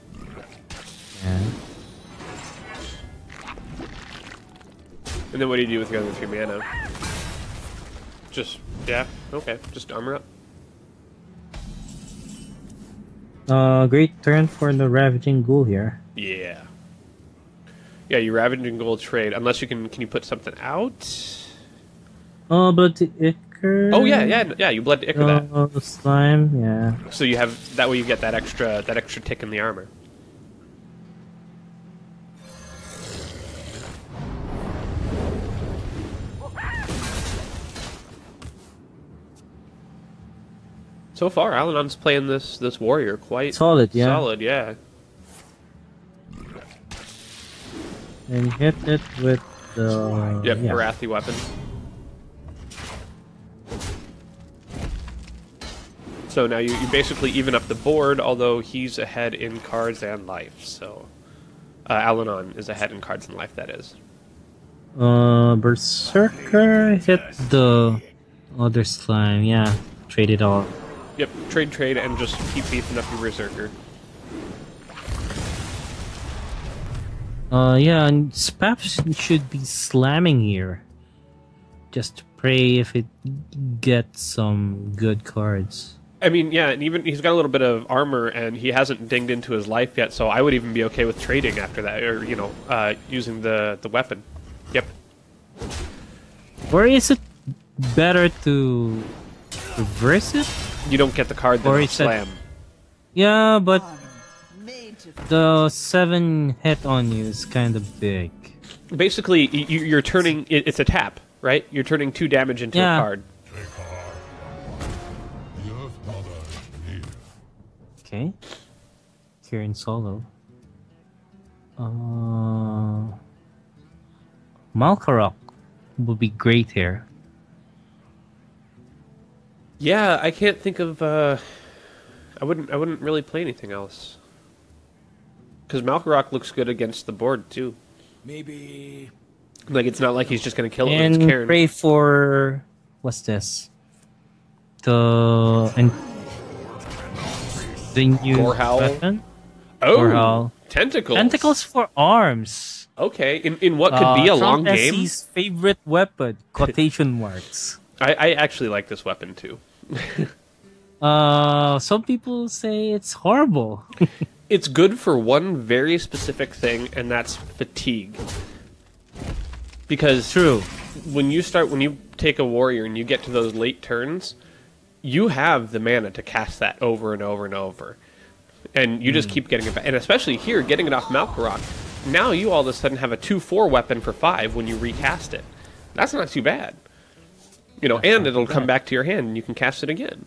Speaker 2: Yeah.
Speaker 1: And then what do you do with the other 3 mana? Just, yeah, okay. Just armor up.
Speaker 2: Great turn for the Ravaging Ghoul here.
Speaker 1: Yeah. Yeah, you ravaging ghoul trade. Unless you can you put something out?
Speaker 2: Blood to Ichor.
Speaker 1: Oh, yeah, you blood to Ichor that.
Speaker 2: The slime, yeah.
Speaker 1: So you have, that way you get that extra tick in the armor. So far, Alanon's playing this warrior quite
Speaker 2: Solid, yeah.
Speaker 1: Solid, yeah.
Speaker 2: And hit it with the...
Speaker 1: Yep,
Speaker 2: yeah.
Speaker 1: Arathi weapon. So now you basically even up the board, although he's ahead in cards and life. So Alanon is ahead in cards and life, that is.
Speaker 2: Berserker hit the other slime, yeah. Trade it all.
Speaker 1: Yep, trade, and just keep beefing up your Berserker.
Speaker 2: Yeah, and Spap should be slamming here. Just to pray if it gets some good cards.
Speaker 1: I mean, yeah, and even he's got a little bit of armor, and he hasn't dinged into his life yet, so I would even be okay with trading after that, or, using the weapon. Yep.
Speaker 2: Or is it better to reverse it?
Speaker 1: You don't get the card that
Speaker 2: Or
Speaker 1: will
Speaker 2: is it-
Speaker 1: slam.
Speaker 2: Yeah, but the 7 hit on you is kind of big.
Speaker 1: Basically, you're turning... It's a tap, right? You're turning 2 damage into
Speaker 2: Yeah.
Speaker 1: a card.
Speaker 4: The Earth Mother is near.
Speaker 2: Okay. Kirin solo. Malkarok would be great here.
Speaker 1: Yeah, I can't think of. I wouldn't really play anything else. Because Malkarok looks good against the board too.
Speaker 5: Maybe.
Speaker 1: Like it's not like he's just gonna kill it with
Speaker 2: And
Speaker 1: his Cairn.
Speaker 2: pray for... What's this? and the new
Speaker 1: Gorehowl?
Speaker 2: weapon.
Speaker 1: Oh,
Speaker 2: Gorehowl.
Speaker 1: tentacles.
Speaker 2: Tentacles for arms.
Speaker 1: Okay, in what could be a long
Speaker 2: Trump
Speaker 1: game.
Speaker 2: SC's favorite weapon. Quotation marks.
Speaker 1: I actually like this weapon too.
Speaker 2: Some people say it's horrible.
Speaker 1: It's good for one very specific thing, and that's fatigue. Because
Speaker 2: True.
Speaker 1: when you take a warrior and you get to those late turns, you have the mana to cast that over and over and over. And you just keep getting it back. And especially here, getting it off Malkorok, now you all of a sudden have a 2/4 weapon for 5 when you recast it. That's not too bad. You know, and it'll come back to your hand and you can cast it again.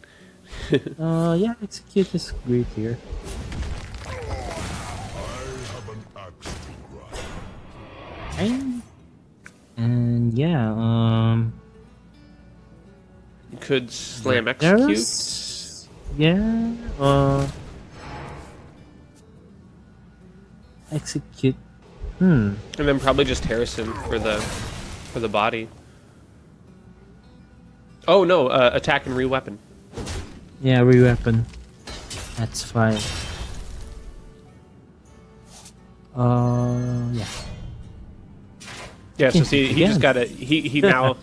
Speaker 2: Yeah, execute is great here.
Speaker 4: I have an axe to grind.
Speaker 2: And yeah,
Speaker 1: You could slam execute.
Speaker 2: there's- yeah, execute.
Speaker 1: And then probably just Harrison for the body. Oh no, attack and re-weapon.
Speaker 2: Yeah, re-weapon. That's fine. Yeah.
Speaker 1: Yeah, so see, he just
Speaker 2: Again.
Speaker 1: got he now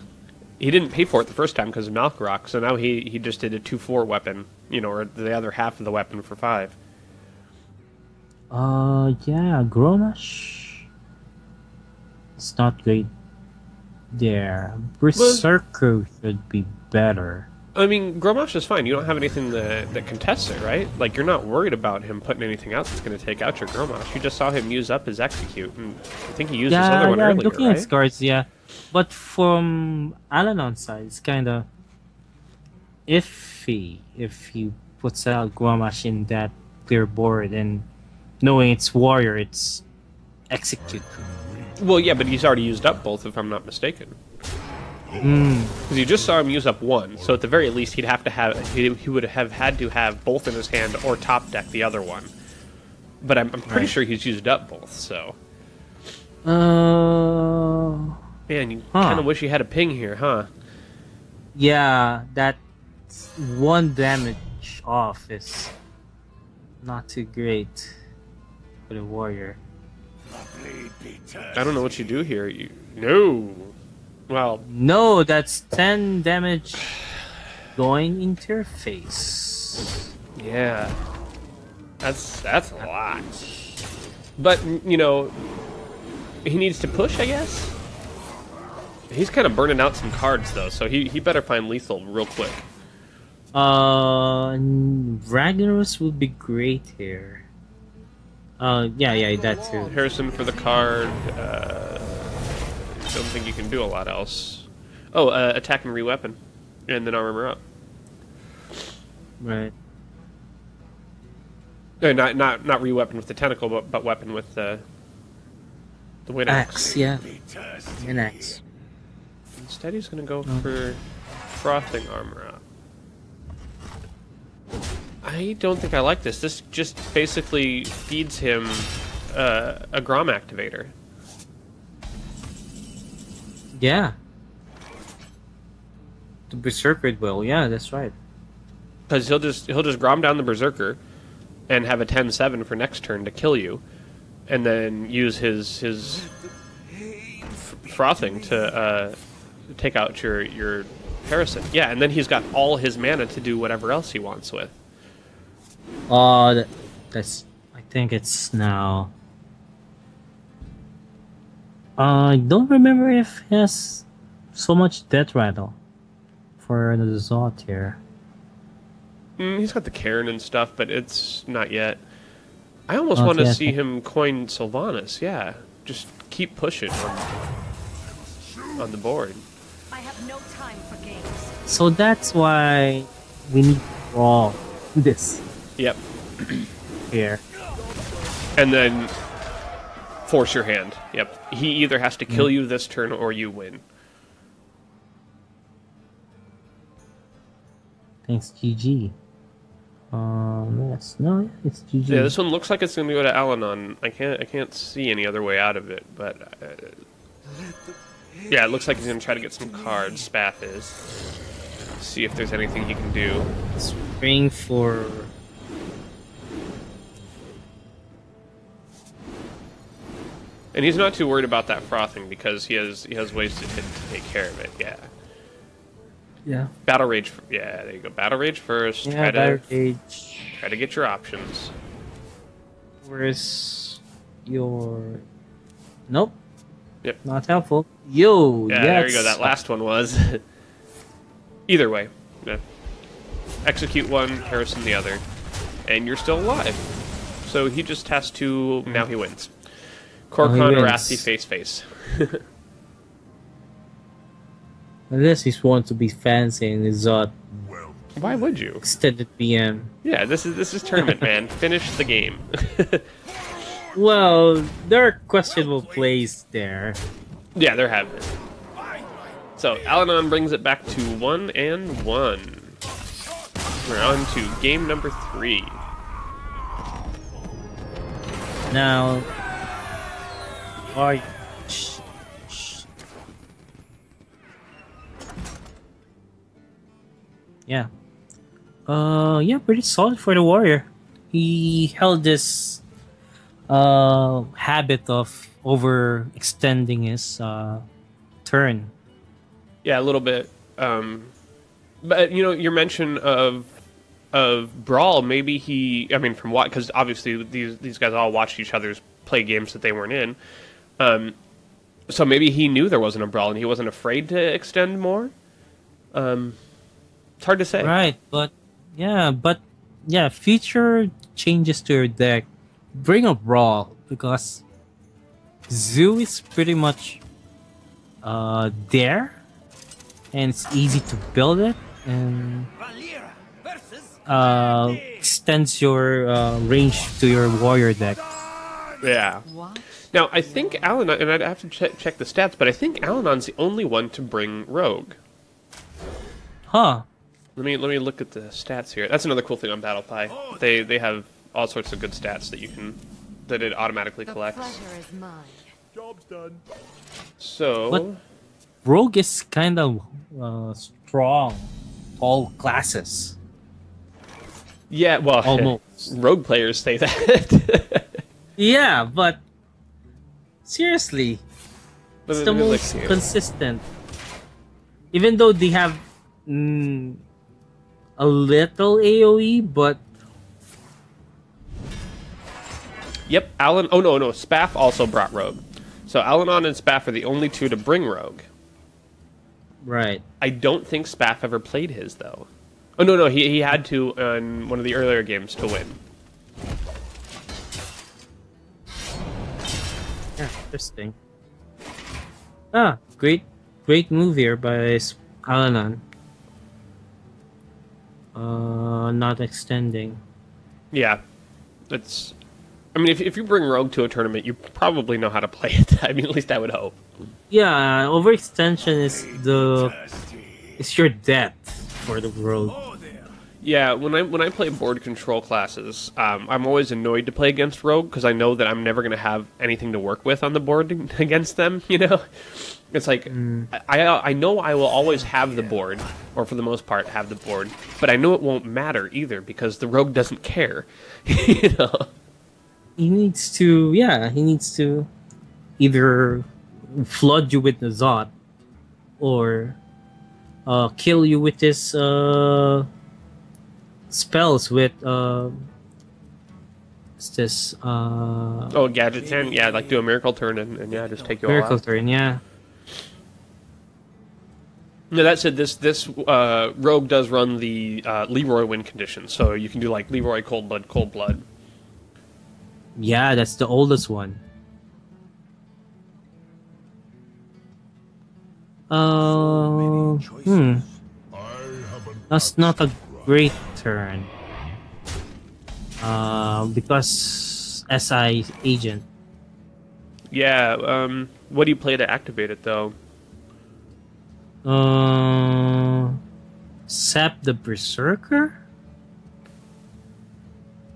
Speaker 1: he didn't pay for it the first time because of Malkorok, so now he just did a 2/4 weapon, you know, or the other half of the weapon for 5.
Speaker 2: Yeah, Gromash. It's not great there. Berserker should be better.
Speaker 1: I mean, Gromash is fine. You don't have anything that contests it, right? Like, you're not worried about him putting anything out that's going to take out your Gromash. You just saw him use up his execute, and I think he used his other one
Speaker 2: yeah,
Speaker 1: earlier,
Speaker 2: looking
Speaker 1: right?
Speaker 2: at cards, yeah. But from Alanon's side, it's kind of iffy if he puts out Gromash in that clear board and knowing it's warrior, it's execute.
Speaker 1: Well, yeah, but he's already used up both, if I'm not mistaken. Because you just saw him use up one, so at the very least he would have had to have both in his hand or top deck the other one. But I'm pretty
Speaker 2: Right.
Speaker 1: sure he's used up both, so... Man, you
Speaker 2: Huh.
Speaker 1: kind of wish you had a ping here, huh?
Speaker 2: Yeah, that one damage off is not too great for the warrior.
Speaker 1: I don't know what you do here. No! Well,
Speaker 2: No, that's 10 damage going into your face.
Speaker 1: yeah. That's a lot. But, you know, he needs to push, I guess? He's kind of burning out some cards, though, so he better find lethal real quick.
Speaker 2: Ragnaros would be great here. Yeah, that too.
Speaker 1: Harrison for the card. Don't think you can do a lot else. Oh, attack and re-weapon. And then armor up.
Speaker 2: Right.
Speaker 1: No, not re-weapon with the tentacle, but weapon with the wind
Speaker 2: Axe, yeah. An axe.
Speaker 1: Instead, he's going to go for frothing armor up. I don't think I like this. This just basically feeds him a Grom activator.
Speaker 2: Yeah. The Berserker will, yeah, that's right.
Speaker 1: Because he'll just Grom down the Berserker and have a 10/7 for next turn to kill you, and then use his frothing to take out your Harrison. Yeah, and then he's got all his mana to do whatever else he wants with.
Speaker 2: That's. I think it's now. I don't remember if he has so much Death Rattle for the Zot here.
Speaker 1: He's got the Cairn and stuff, but it's not yet. I almost
Speaker 2: Not
Speaker 1: want to
Speaker 2: yet.
Speaker 1: see him coin Sylvanas. Yeah, just keep pushing on the board.
Speaker 3: I have no time for games.
Speaker 2: So that's why we need to draw this
Speaker 1: Yep,
Speaker 2: here.
Speaker 1: and then force your hand. Yep, he either has to kill you this turn or you win.
Speaker 2: Thanks, GG. Yes, no, it's GG.
Speaker 1: Yeah, this one looks like it's going to go to Alanon. I can't see any other way out of it, but yeah, it looks like he's going to try to get some cards. Spath is. See if there's anything he can do.
Speaker 2: Spraying for.
Speaker 1: And he's not too worried about that frothing because he has ways to take care of it. Yeah.
Speaker 2: Yeah.
Speaker 1: Battle Rage. Yeah, there you go. Battle Rage first.
Speaker 2: Yeah, Battle Rage.
Speaker 1: Try to get your options.
Speaker 2: Where's your? Nope.
Speaker 1: Yep.
Speaker 2: Not helpful. Yo.
Speaker 1: Yeah, there you go. That last one was. Either way, yeah. Execute one, Harrison the other, and you're still alive. So he just has to. Now he wins. Korkan Arathi face.
Speaker 2: Unless he's want to be fancy and is
Speaker 1: Why would you?
Speaker 2: extended PM.
Speaker 1: Yeah, this is tournament, man. Finish the game.
Speaker 2: Well, there are questionable plays there.
Speaker 1: Yeah, there have been. So Alanon brings it back to 1-1. We're on to game number 3.
Speaker 2: Now, yeah. Yeah, pretty solid for the warrior. He held this habit of overextending his turn.
Speaker 1: Yeah, a little bit. But you know, your mention of Brawl, maybe he. I mean, from what? Because obviously these guys all watched each other's play games that they weren't in. So maybe he knew there wasn't a Brawl and he wasn't afraid to extend more. It's hard to say.
Speaker 2: Right, but future changes to your deck bring a Brawl because Zoo is pretty much there, and it's easy to build it and extends your range to your warrior deck.
Speaker 1: Yeah.
Speaker 3: What?
Speaker 1: Now I think Alanon, and I'd have to check the stats, but I think Alanon's the only one to bring Rogue.
Speaker 2: Huh.
Speaker 1: Let me look at the stats here. That's another cool thing on BattlePie. They have all sorts of good stats that it automatically
Speaker 3: The
Speaker 1: collects.
Speaker 3: pleasure is mine.
Speaker 4: Job's done.
Speaker 1: So
Speaker 2: What? Rogue is kind of strong. All classes.
Speaker 1: yeah, well,
Speaker 2: Almost.
Speaker 1: Rogue players say that.
Speaker 2: Yeah, but seriously,
Speaker 1: But
Speaker 2: it's the
Speaker 1: let me look
Speaker 2: most
Speaker 1: here.
Speaker 2: consistent. Even though they have a little AoE, but
Speaker 1: Yep, Alan. Oh no, Spaff also brought Rogue. So Alanon and Spaff are the only two to bring Rogue.
Speaker 2: right.
Speaker 1: I don't think Spaff ever played his though. Oh no, he had to on one of the earlier games to win.
Speaker 2: Yeah, interesting. Great move here by Alanon. Not extending.
Speaker 1: Yeah, it's. I mean, if you bring Rogue to a tournament, you probably know how to play it. I mean, at least I would hope.
Speaker 2: Yeah, overextension is your death for the Rogue.
Speaker 1: Yeah, when I play board control classes, I'm always annoyed to play against Rogue because I know that I'm never going to have anything to work with on the board against them. You know, it's like I know I will always have the board, or for the most part have the board, but I know it won't matter either because the Rogue doesn't care. You know.
Speaker 2: He needs to either flood you with the Zot or kill you with his spells with what's this
Speaker 1: Oh, Gadget 10, yeah, like do a Miracle Turn and yeah, just take you all
Speaker 2: Miracle
Speaker 1: out.
Speaker 2: Turn, yeah.
Speaker 1: No, that said, this Rogue does run the Leroy win condition, so you can do like Leroy Cold Blood.
Speaker 2: Yeah, that's the oldest one.
Speaker 4: I have an
Speaker 2: That's not a great turn. Because SI agent.
Speaker 1: Yeah, what do you play to activate it though?
Speaker 2: Sap the Berserker?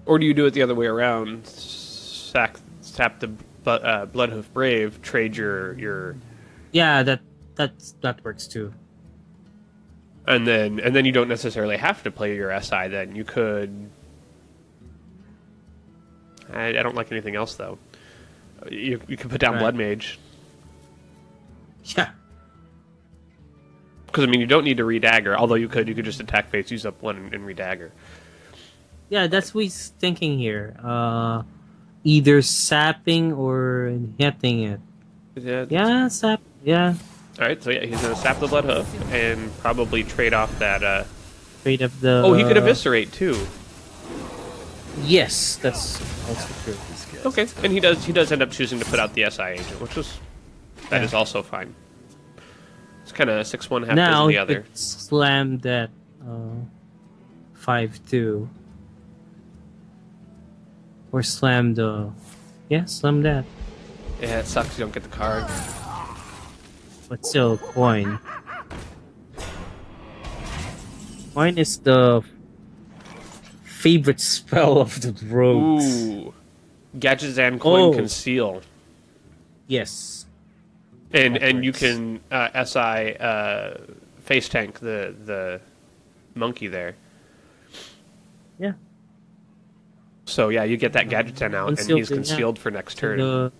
Speaker 1: Or do you do it the other way around? Sap the Bloodhoof Brave, trade your
Speaker 2: Yeah, that works too.
Speaker 1: and then you don't necessarily have to play your SI. Then you could. I don't like anything else though. You could put down
Speaker 2: Right.
Speaker 1: Blood Mage
Speaker 2: Yeah.
Speaker 1: because I mean you don't need to redagger. Although you could just attack face, use up one, and redagger.
Speaker 2: Yeah, that's what he's thinking here. Either sapping or hitting it. Yeah, sap. Yeah.
Speaker 1: All right, so yeah, he's gonna sap the Blood Hoof and probably trade off that.
Speaker 2: Straight up the.
Speaker 1: Oh, he could eviscerate too.
Speaker 2: Yes, that's also true.
Speaker 1: Okay, and he does end up choosing to put out the SI agent, which is that is also fine. It's kind of 6-1 half
Speaker 2: Now
Speaker 1: dozen the
Speaker 2: he
Speaker 1: other.
Speaker 2: could slam that 5-2. Or slam the. Yeah, slam that.
Speaker 1: Yeah, it sucks you don't get the card.
Speaker 2: But still, coin. Coin is the favorite spell of the rogues.
Speaker 1: Ooh, Gadgetzan Coin
Speaker 2: Oh.
Speaker 1: Conceal,
Speaker 2: Yes.
Speaker 1: and you
Speaker 2: works.
Speaker 1: can SI face tank the monkey there.
Speaker 2: Yeah.
Speaker 1: So yeah, you get that Gadgetzan out, and
Speaker 2: Concealed,
Speaker 1: he's
Speaker 2: yeah.
Speaker 1: concealed for next turn.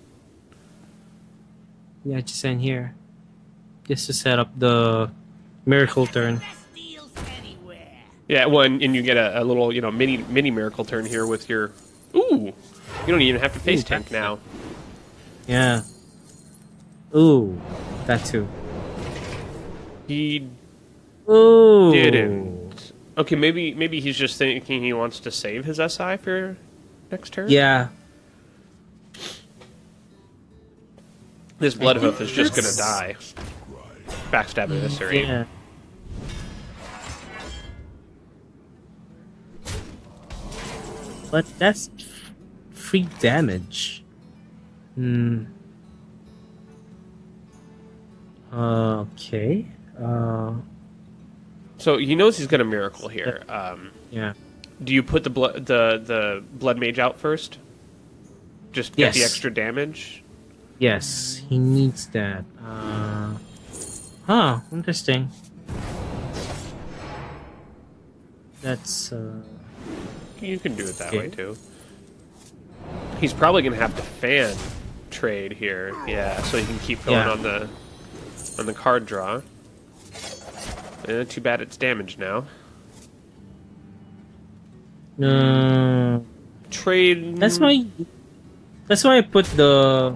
Speaker 2: Yeah, just in here. Just to set up the miracle turn.
Speaker 3: Steals anywhere.
Speaker 1: Yeah, and you get a little mini miracle turn here with your. Ooh, you don't even have to face
Speaker 2: Ooh,
Speaker 1: tank now.
Speaker 2: Yeah. Ooh, that too.
Speaker 1: He
Speaker 2: Ooh.
Speaker 1: didn't. Okay, maybe he's just thinking he wants to save his SI for next turn.
Speaker 2: Yeah.
Speaker 1: This Bloodhoof is just gonna
Speaker 2: That's-
Speaker 1: die. Backstab eviscerate.
Speaker 2: Yeah. But that's free damage. Hmm. Okay.
Speaker 1: So he knows he's gonna miracle here.
Speaker 2: Yeah.
Speaker 1: Do you put the blood mage out first? Just get the
Speaker 2: Yes.
Speaker 1: extra damage.
Speaker 2: Yes, he needs that. Interesting. That's
Speaker 1: You can do it that
Speaker 2: Okay.
Speaker 1: way too. He's probably gonna have to fan trade here, yeah, so he can keep going
Speaker 2: Yeah.
Speaker 1: on the card draw. Too bad it's damaged now. Trade.
Speaker 2: That's why I put the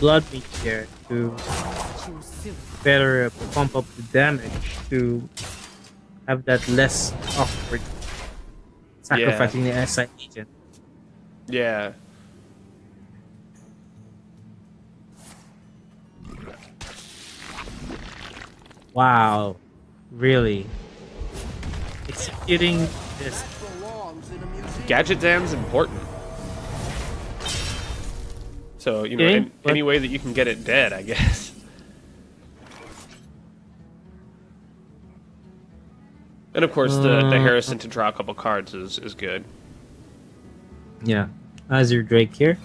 Speaker 2: blood meat here to
Speaker 3: Too soon.
Speaker 2: better pump up the damage to have that less awkward sacrificing the SI agent.
Speaker 1: Yeah.
Speaker 2: Wow, really? Executing this.
Speaker 1: Gadgetzan's important. So,
Speaker 2: Okay,
Speaker 1: any way that you can get it dead, I guess. And of course, the Harrison to draw a couple cards is good.
Speaker 2: Yeah, Azure Drake here.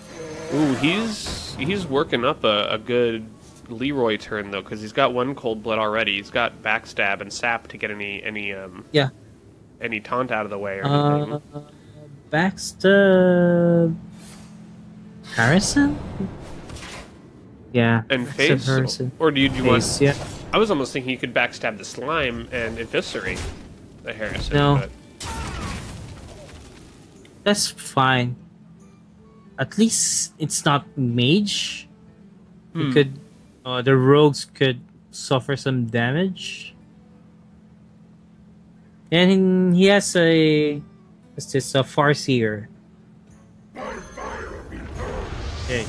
Speaker 1: Ooh, he's working up a good Leroy turn though, because he's got one cold blood already. He's got backstab and sap to get any
Speaker 2: Yeah.
Speaker 1: taunt out of the way or anything.
Speaker 2: Baxter Harrison? Yeah.
Speaker 1: And
Speaker 2: Baxter
Speaker 1: face,
Speaker 2: Harrison.
Speaker 1: or do you want?
Speaker 2: Face, yeah.
Speaker 1: I was almost thinking you could backstab the slime and eviscerate the Harrison.
Speaker 2: No.
Speaker 1: But
Speaker 2: That's fine. At least it's not mage. You could, the rogues could suffer some damage. And he has a, what's this, a Farseer. Okay.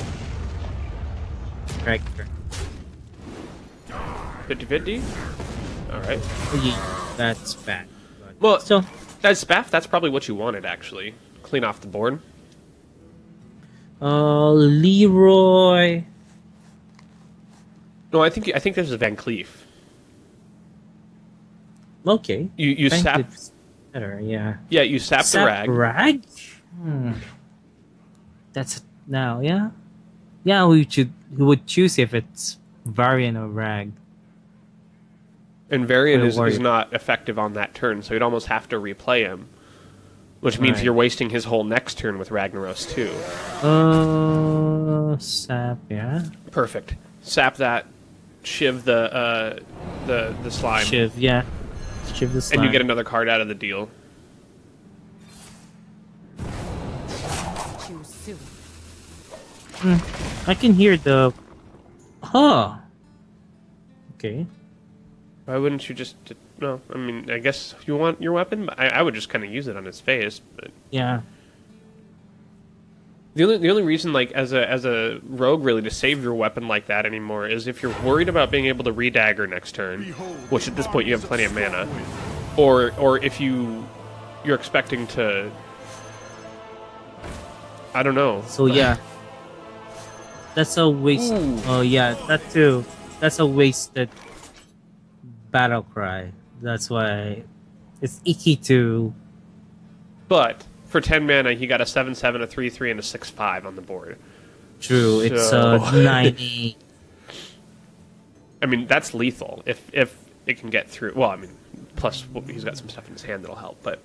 Speaker 2: Right.
Speaker 1: 50-50? Alright.
Speaker 2: That's bad. But
Speaker 1: Well,
Speaker 2: still,
Speaker 1: that's Spaff, that's probably what you wanted, actually. Clean off the board.
Speaker 2: Leroy.
Speaker 1: No, I think this is Van Cleef.
Speaker 2: Okay.
Speaker 1: You
Speaker 2: Thank
Speaker 1: sap...
Speaker 2: it's better, yeah.
Speaker 1: Yeah, you sap the rag.
Speaker 2: Rag? That's now, yeah. Yeah, we would choose if it's variant of rag.
Speaker 1: And Varian
Speaker 2: For the
Speaker 1: is
Speaker 2: warrior.
Speaker 1: not effective on that turn, so you'd almost have to replay him. Which means
Speaker 2: Right.
Speaker 1: you're wasting his whole next turn with Ragnaros too.
Speaker 2: Sap, yeah.
Speaker 1: Perfect. Sap that, shiv the slime,
Speaker 2: Shiv, yeah. Shiv the slime.
Speaker 1: and you get another card out of the deal.
Speaker 3: Too soon.
Speaker 2: I can hear the... Huh. Okay.
Speaker 1: Why wouldn't you just? No, I mean, I guess you want your weapon. But I would just kind of use it on his face. But
Speaker 2: Yeah.
Speaker 1: the only reason, like as a rogue, really to save your weapon like that anymore is if you're worried about being able to redagger next turn, which at this point you have plenty of mana, or if you're expecting to. I don't know.
Speaker 2: So yeah. That's a waste.
Speaker 1: Ooh.
Speaker 2: Oh yeah, that too. That's a wasted battle cry. That's why it's icky to...
Speaker 1: But for 10 mana, he got a 7/7, a 3/3, and a 6/5 on the board.
Speaker 2: True, it's
Speaker 1: So-
Speaker 2: 90.
Speaker 1: I mean, that's lethal if it can get through. Well, I mean, plus he's got some stuff in his hand that'll help. But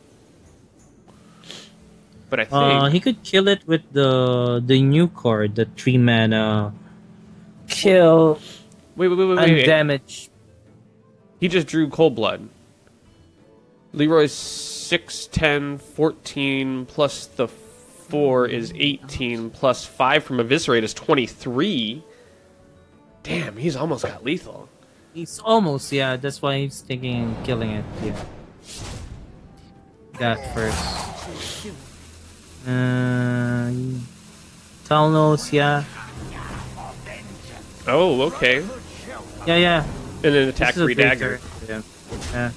Speaker 1: I think
Speaker 2: He could kill it with the new card, the 3 mana kill
Speaker 1: wait.
Speaker 2: and damage.
Speaker 1: He just drew Cold Blood. Leroy's 6, 10, 14 plus the 4 is 18 plus 5 from Eviscerate is 23. Damn, he's almost got lethal.
Speaker 2: He's almost, yeah, that's why he's thinking killing it, yeah. That first.
Speaker 3: Too soon.
Speaker 2: Talnos, yeah.
Speaker 1: Oh, okay.
Speaker 2: Yeah.
Speaker 1: And then attack
Speaker 2: This is a big
Speaker 1: Redagger.
Speaker 2: turn. Yeah.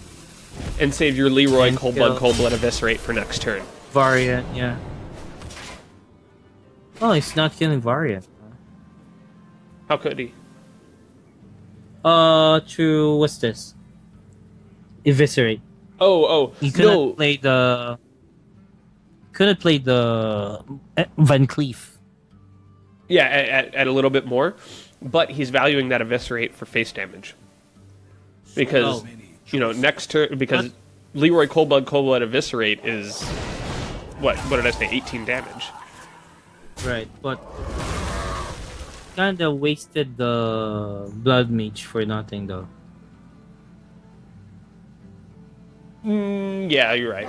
Speaker 1: And save your Leroy
Speaker 2: And
Speaker 1: Cold
Speaker 2: kill.
Speaker 1: Blood, Eviscerate for next turn.
Speaker 2: Variant, yeah. Oh, he's not killing Variant.
Speaker 1: How could he?
Speaker 2: True, what's this? Eviscerate.
Speaker 1: Oh,
Speaker 2: He couldn't
Speaker 1: no.
Speaker 2: play the... Couldn't play the Van Cleef.
Speaker 1: Yeah, at a little bit more. But he's valuing that Eviscerate for face damage. Because, next turn... Because Leroy Cold Blood Eviscerate is... What did I say? 18 damage.
Speaker 2: Right, but... Kinda wasted the Blood Mage for nothing, though.
Speaker 1: Yeah, you're right.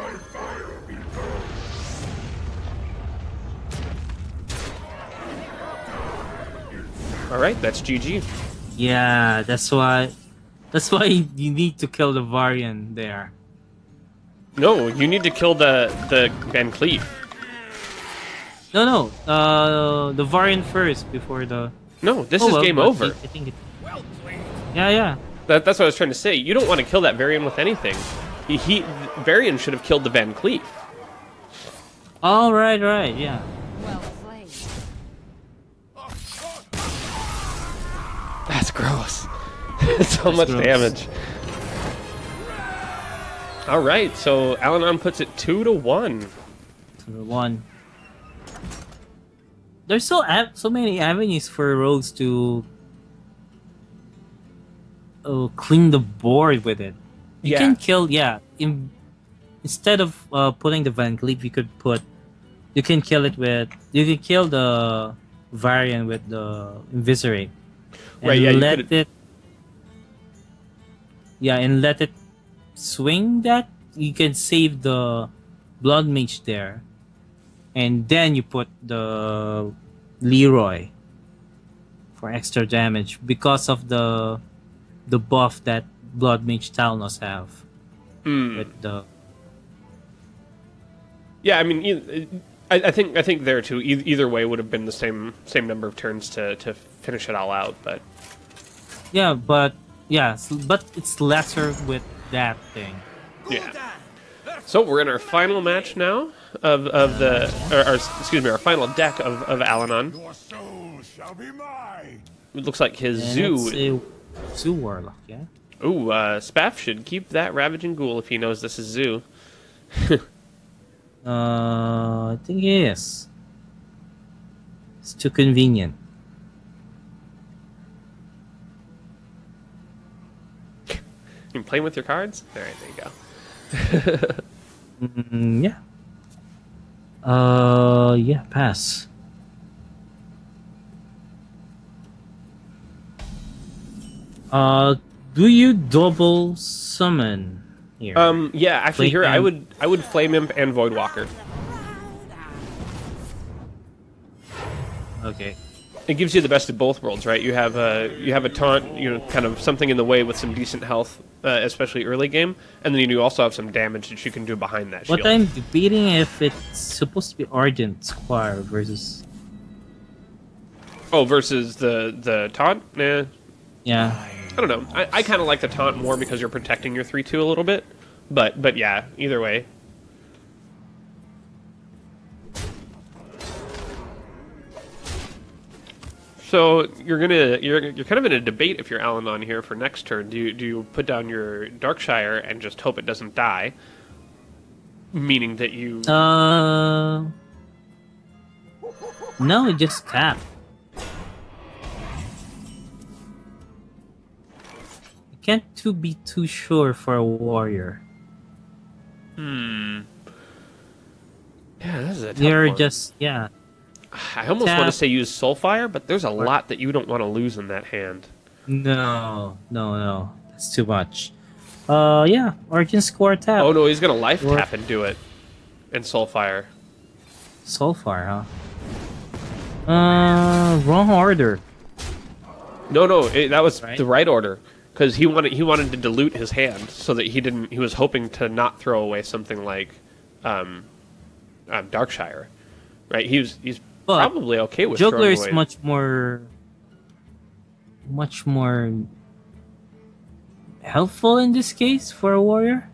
Speaker 1: Alright, that's GG.
Speaker 2: Yeah, that's why... That's why you need to kill the Varian there.
Speaker 1: No, you need to kill the Van Cleef.
Speaker 2: No, the Varian first before the...
Speaker 1: No, this
Speaker 2: Oh,
Speaker 1: is
Speaker 2: well,
Speaker 1: game
Speaker 2: but
Speaker 1: over.
Speaker 2: I think it... Yeah.
Speaker 1: That's what I was trying to say. You don't want to kill that Varian with anything. Varian should have killed the Van Cleef.
Speaker 2: Oh, right, yeah.
Speaker 3: Well played.
Speaker 1: That's gross. So much
Speaker 2: gross.
Speaker 1: damage. All right, so Alanon puts it 2-1.
Speaker 2: To the one. There's so many avenues for rogues to clean the board with it. You
Speaker 1: Yeah.
Speaker 2: can kill, instead of putting the Van Cleef, you can kill the Varian with the Inviserate. And
Speaker 1: Right, yeah, you
Speaker 2: let
Speaker 1: could've-
Speaker 2: it... Yeah, and let it swing that. You can save the Blood Mage there. And then you put the Leroy for extra damage because of the buff that Blood Mage Talnos have. With the...
Speaker 1: Yeah, I mean, I think there too. Either way would have been the same number of turns to finish it all out. But
Speaker 2: Yeah, but it's lesser with that thing.
Speaker 1: yeah. So we're in our final match now of our final deck of Alanon.
Speaker 4: Your soul shall be mine.
Speaker 1: It looks like his
Speaker 2: And
Speaker 1: zoo.
Speaker 2: it's a Zoo Warlock, yeah?
Speaker 1: Ooh, Spaff should keep that Ravaging Ghoul if he knows this is zoo.
Speaker 2: I think it is. It's too convenient.
Speaker 1: You playing with your cards? All right, there you go.
Speaker 2: Yeah. Yeah, pass. Do you double summon here?
Speaker 1: Yeah, actually,
Speaker 2: Flame
Speaker 1: here
Speaker 2: Imp.
Speaker 1: I would Flame Imp and Voidwalker.
Speaker 2: Okay.
Speaker 1: It gives you the best of both worlds, right? You have a taunt, kind of something in the way with some decent health, especially early game, and then you also have some damage that you can do behind that shield.
Speaker 2: But I'm debating if it's supposed to be Argent Squire versus.
Speaker 1: Oh, versus the taunt? Nah,
Speaker 2: Yeah.
Speaker 1: I don't know. I kind of like the taunt more because you're protecting your 3/2 a little bit, but yeah, either way. So you're kind of in a debate if you're Alanon here for next turn. Do you put down your Darkshire and just hope it doesn't die? Meaning that you
Speaker 2: No, it just tap. You can't be too sure for a warrior.
Speaker 1: Yeah, this is a tough
Speaker 2: You're
Speaker 1: one.
Speaker 2: just yeah.
Speaker 1: I almost
Speaker 2: tap.
Speaker 1: want to say use Soulfire, but there's a lot that you don't want to lose in that hand.
Speaker 2: No. That's too much. Yeah, Argent Squire tap.
Speaker 1: Oh no, he's gonna life
Speaker 2: Or-
Speaker 1: tap and do it, and Soulfire.
Speaker 2: Soulfire, huh? Wrong order.
Speaker 1: No, that was
Speaker 2: Right?
Speaker 1: the right order because he wanted to dilute his hand so that he didn't. He was hoping to not throw away something like Darkshire, right? He's
Speaker 2: But
Speaker 1: probably okay with
Speaker 2: Juggler
Speaker 1: throwing
Speaker 2: is
Speaker 1: away.
Speaker 2: much more helpful in this case for a warrior.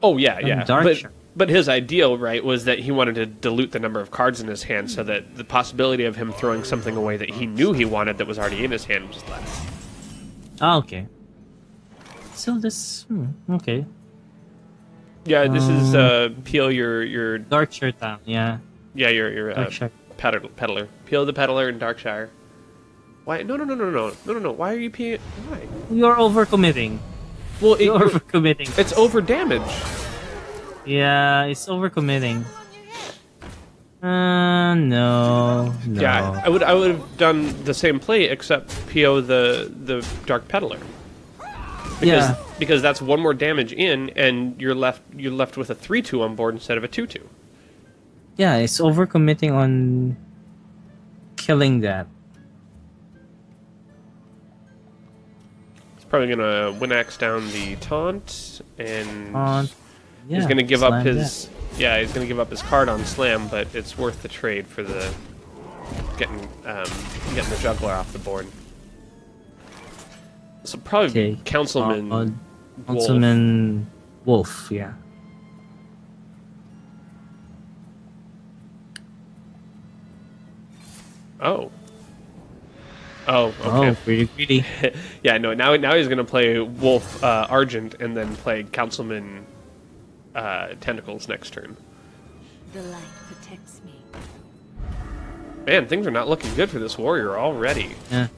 Speaker 1: Oh yeah, yeah.
Speaker 2: Darkshire.
Speaker 1: But his ideal, right, was that he wanted to dilute the number of cards in his hand so that the possibility of him throwing something away that he knew he wanted that was already in his hand was less.
Speaker 2: Oh, okay. So this okay.
Speaker 1: Yeah, this is Peel your
Speaker 2: Darkshire town, yeah.
Speaker 1: your
Speaker 2: Darkshire.
Speaker 1: peddler. Peel the peddler in Darkshire. Why? No. Why are you peeing? Why?
Speaker 2: You're overcommitting.
Speaker 1: Well,
Speaker 2: You're overcommitting.
Speaker 1: it's over damage.
Speaker 2: Yeah, it's overcommitting. No.
Speaker 1: Yeah, I would have done the same play except PO the Dark Peddler. Because that's one more damage in, and you're left with a 3/2 on board instead of a 2/2.
Speaker 2: Yeah, it's overcommitting on killing that.
Speaker 1: It's probably gonna Winax down the taunt, and
Speaker 2: Yeah,
Speaker 1: he's gonna give up
Speaker 2: slam
Speaker 1: his he's gonna give up his card on slam, but it's worth the trade for the getting the juggler off the board. So probably
Speaker 2: Okay.
Speaker 1: Councilman
Speaker 2: that.
Speaker 1: Wolf.
Speaker 2: Councilman Wolf, yeah.
Speaker 1: Oh, okay.
Speaker 2: Oh, pretty greedy.
Speaker 1: Yeah, no. Now he's gonna play Wolf Argent and then play Councilman Tentacles next turn.
Speaker 3: The light protects me.
Speaker 1: Man, things are not looking good for this warrior already.
Speaker 2: Yeah.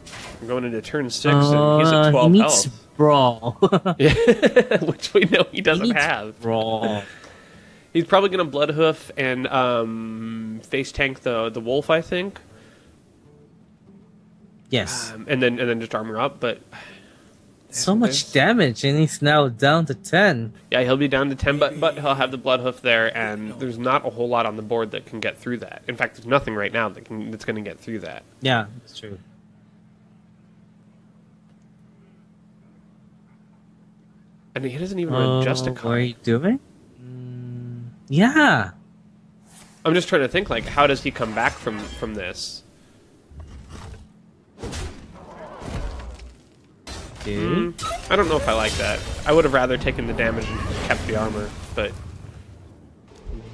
Speaker 1: We're going into turn 6 and he's at 12
Speaker 2: he needs
Speaker 1: health.
Speaker 2: brawl.
Speaker 1: Which we know he doesn't
Speaker 2: needs
Speaker 1: have.
Speaker 2: brawl.
Speaker 1: He's probably gonna Bloodhoof and face tank the wolf, I think.
Speaker 2: Yes.
Speaker 1: And then just armor up, but
Speaker 2: So much damage, and he's now down to 10.
Speaker 1: yeah, he'll be down to 10, but he'll have the Bloodhoof there, and there's not a whole lot on the board that can get through that. In fact, there's nothing right now that's going to get through that.
Speaker 2: Yeah, that's true.
Speaker 1: And he doesn't even run just a
Speaker 2: What are you
Speaker 1: card.
Speaker 2: doing? Yeah.
Speaker 1: I'm just trying to think, like, how does he come back from this?
Speaker 2: Okay.
Speaker 1: I don't know if I like that. I would have rather taken the damage and kept the armor, but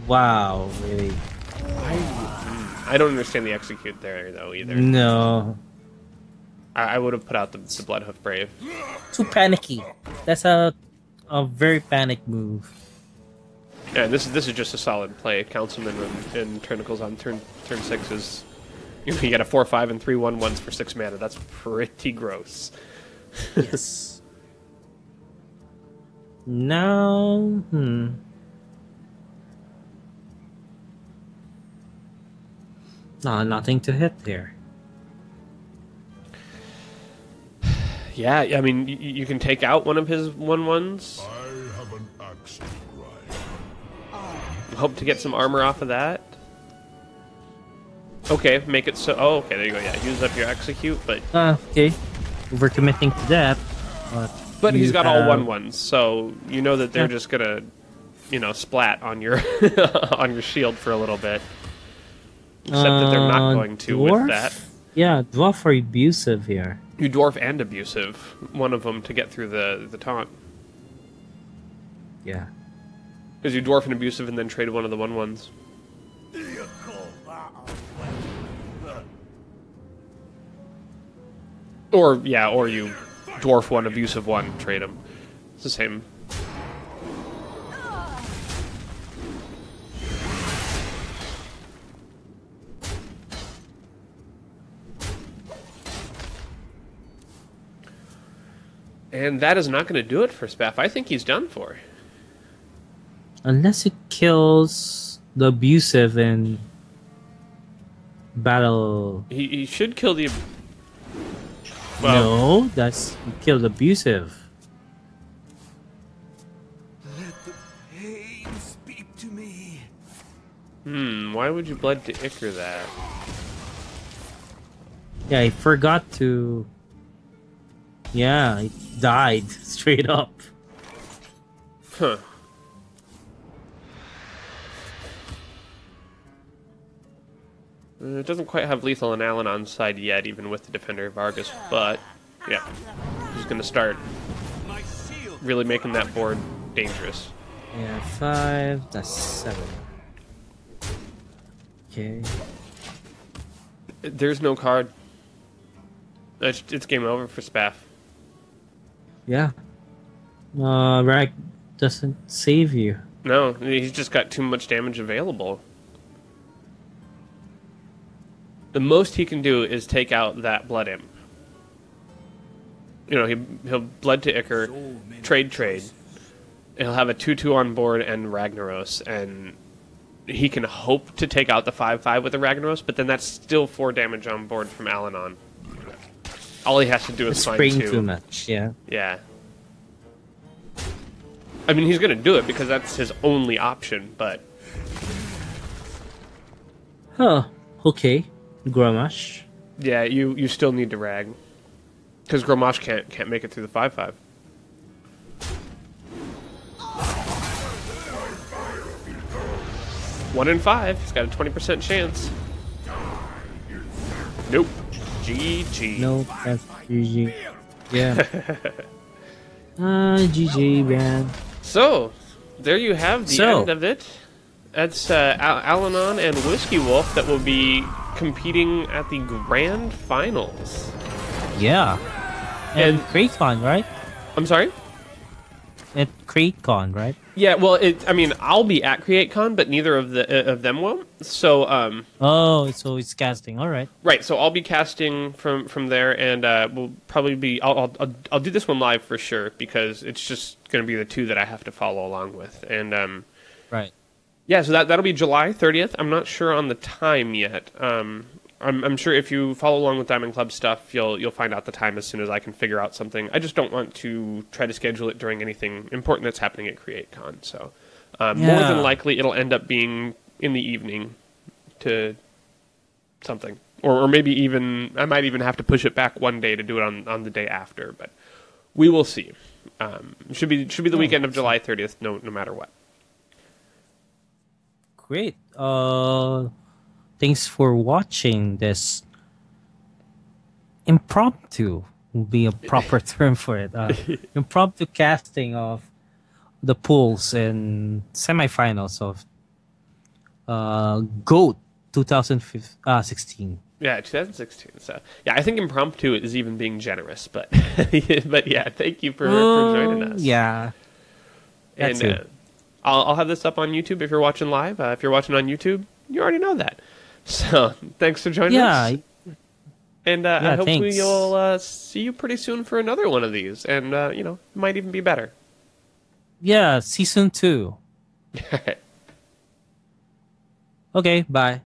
Speaker 2: Wow, really?
Speaker 1: I don't understand the execute there, though, either.
Speaker 2: No.
Speaker 1: I would have put out the Bloodhoof Brave.
Speaker 2: Too panicky. That's a very panic move.
Speaker 1: Yeah, this is just a solid play. Councilman and Tentacles on turn 6 is... You get a 4/5 and 3/1/1s for 6 mana. That's pretty gross.
Speaker 2: Yes. Now, no, nothing to hit there.
Speaker 1: Yeah, I mean, you can take out one of his 1/1s.
Speaker 4: I have an axe to grind.
Speaker 1: Hope to get some armor off of that. Okay, make it so... Oh, okay, there you go, yeah. Use up your execute, but...
Speaker 2: Okay, overcommitting to that.
Speaker 1: But he's
Speaker 2: you
Speaker 1: got all
Speaker 2: have-
Speaker 1: 1/1s, so you know that they're
Speaker 2: Yeah.
Speaker 1: just gonna, splat on your on your shield for a little bit. Except that they're not going to with
Speaker 2: dwarf?
Speaker 1: that.
Speaker 2: Yeah, dwarf are abusive here.
Speaker 1: You dwarf and abusive, one of them to get through the taunt.
Speaker 2: Yeah.
Speaker 1: Because you dwarf and abusive and then trade one of the 1/1s. Or you dwarf one, abusive one, trade them. It's the same. And that is not going to do it for Spaff. I think he's done for.
Speaker 2: Unless it kills the abusive in battle.
Speaker 1: He should kill the... Well,
Speaker 2: No, that's you killed abusive.
Speaker 5: Let the pain speak to me.
Speaker 1: why would you blood to Ichor that?
Speaker 2: Yeah, I forgot to. Yeah, it died straight up.
Speaker 1: Huh. It doesn't quite have lethal and Alan on side yet, even with the Defender of Vargas, but yeah, he's going to start really making that board dangerous.
Speaker 2: Yeah, 5, that's 7. Okay.
Speaker 1: There's no card. It's game over for Spaff.
Speaker 2: Yeah. Rag doesn't save you.
Speaker 1: No, he's just got too much damage available. The most he can do is take out that Blood Imp. You know, he'll Blood to Ichor, trade. He'll have a 2/2 on board and Ragnaros, and he can hope to take out the 5/5 with the Ragnaros, but then that's still 4 damage on board from Alanon. All he has to do is
Speaker 2: It's
Speaker 1: find
Speaker 2: spraying
Speaker 1: 2.
Speaker 2: too much, yeah.
Speaker 1: Yeah. I mean, he's going to do it because that's his only option, but...
Speaker 2: Huh, okay. Gramash.
Speaker 1: Yeah, you still need to rag. Because Grommash can't make it through the 5/5. One in 5. He's got a 20% chance. Nope. GG.
Speaker 2: No, that's GG. Yeah. GG, man.
Speaker 1: So, there you have the
Speaker 2: So-
Speaker 1: end of it. That's Alanon and Whiskey Wolf that will be competing at the Grand Finals.
Speaker 2: Yeah. And
Speaker 1: And-
Speaker 2: CrateCon, right?
Speaker 1: I'm sorry?
Speaker 2: At CrateCon, right?
Speaker 1: Yeah, well, I mean, I'll be at CreateCon, but neither of them will. So,
Speaker 2: Oh, so it's casting. All right.
Speaker 1: right. So I'll be casting from there, and we'll probably be. I'll do this one live for sure because it's just going to be the 2 that I have to follow along with, and
Speaker 2: Right.
Speaker 1: yeah. So that'll be July 30th. I'm not sure on the time yet. I'm sure if you follow along with Diamond Club stuff, you'll find out the time as soon as I can figure out something. I just don't want to try to schedule it during anything important that's happening at CreateCon. So more
Speaker 2: Yeah.
Speaker 1: than likely, it'll end up being in the evening to something, or maybe even I might even have to push it back one day to do it on the day after. But we will see. Should be the weekend of July 30th, no matter what.
Speaker 2: Great. Thanks for watching this impromptu will be a proper term for it. Impromptu casting of the pools and semifinals of GOAT 2016.
Speaker 1: Yeah, 2016. So yeah, I think impromptu is even being generous, but but yeah, thank you for joining us.
Speaker 2: Yeah.
Speaker 1: and
Speaker 2: That's it.
Speaker 1: I'll have this up on YouTube if you're watching live. If you're watching on YouTube, you already know that. So thanks for joining us.
Speaker 2: Yeah.
Speaker 1: And hopefully
Speaker 2: thanks.
Speaker 1: you'll see you pretty soon for another one of these, and it might even be better.
Speaker 2: Yeah, season 2. Okay, bye.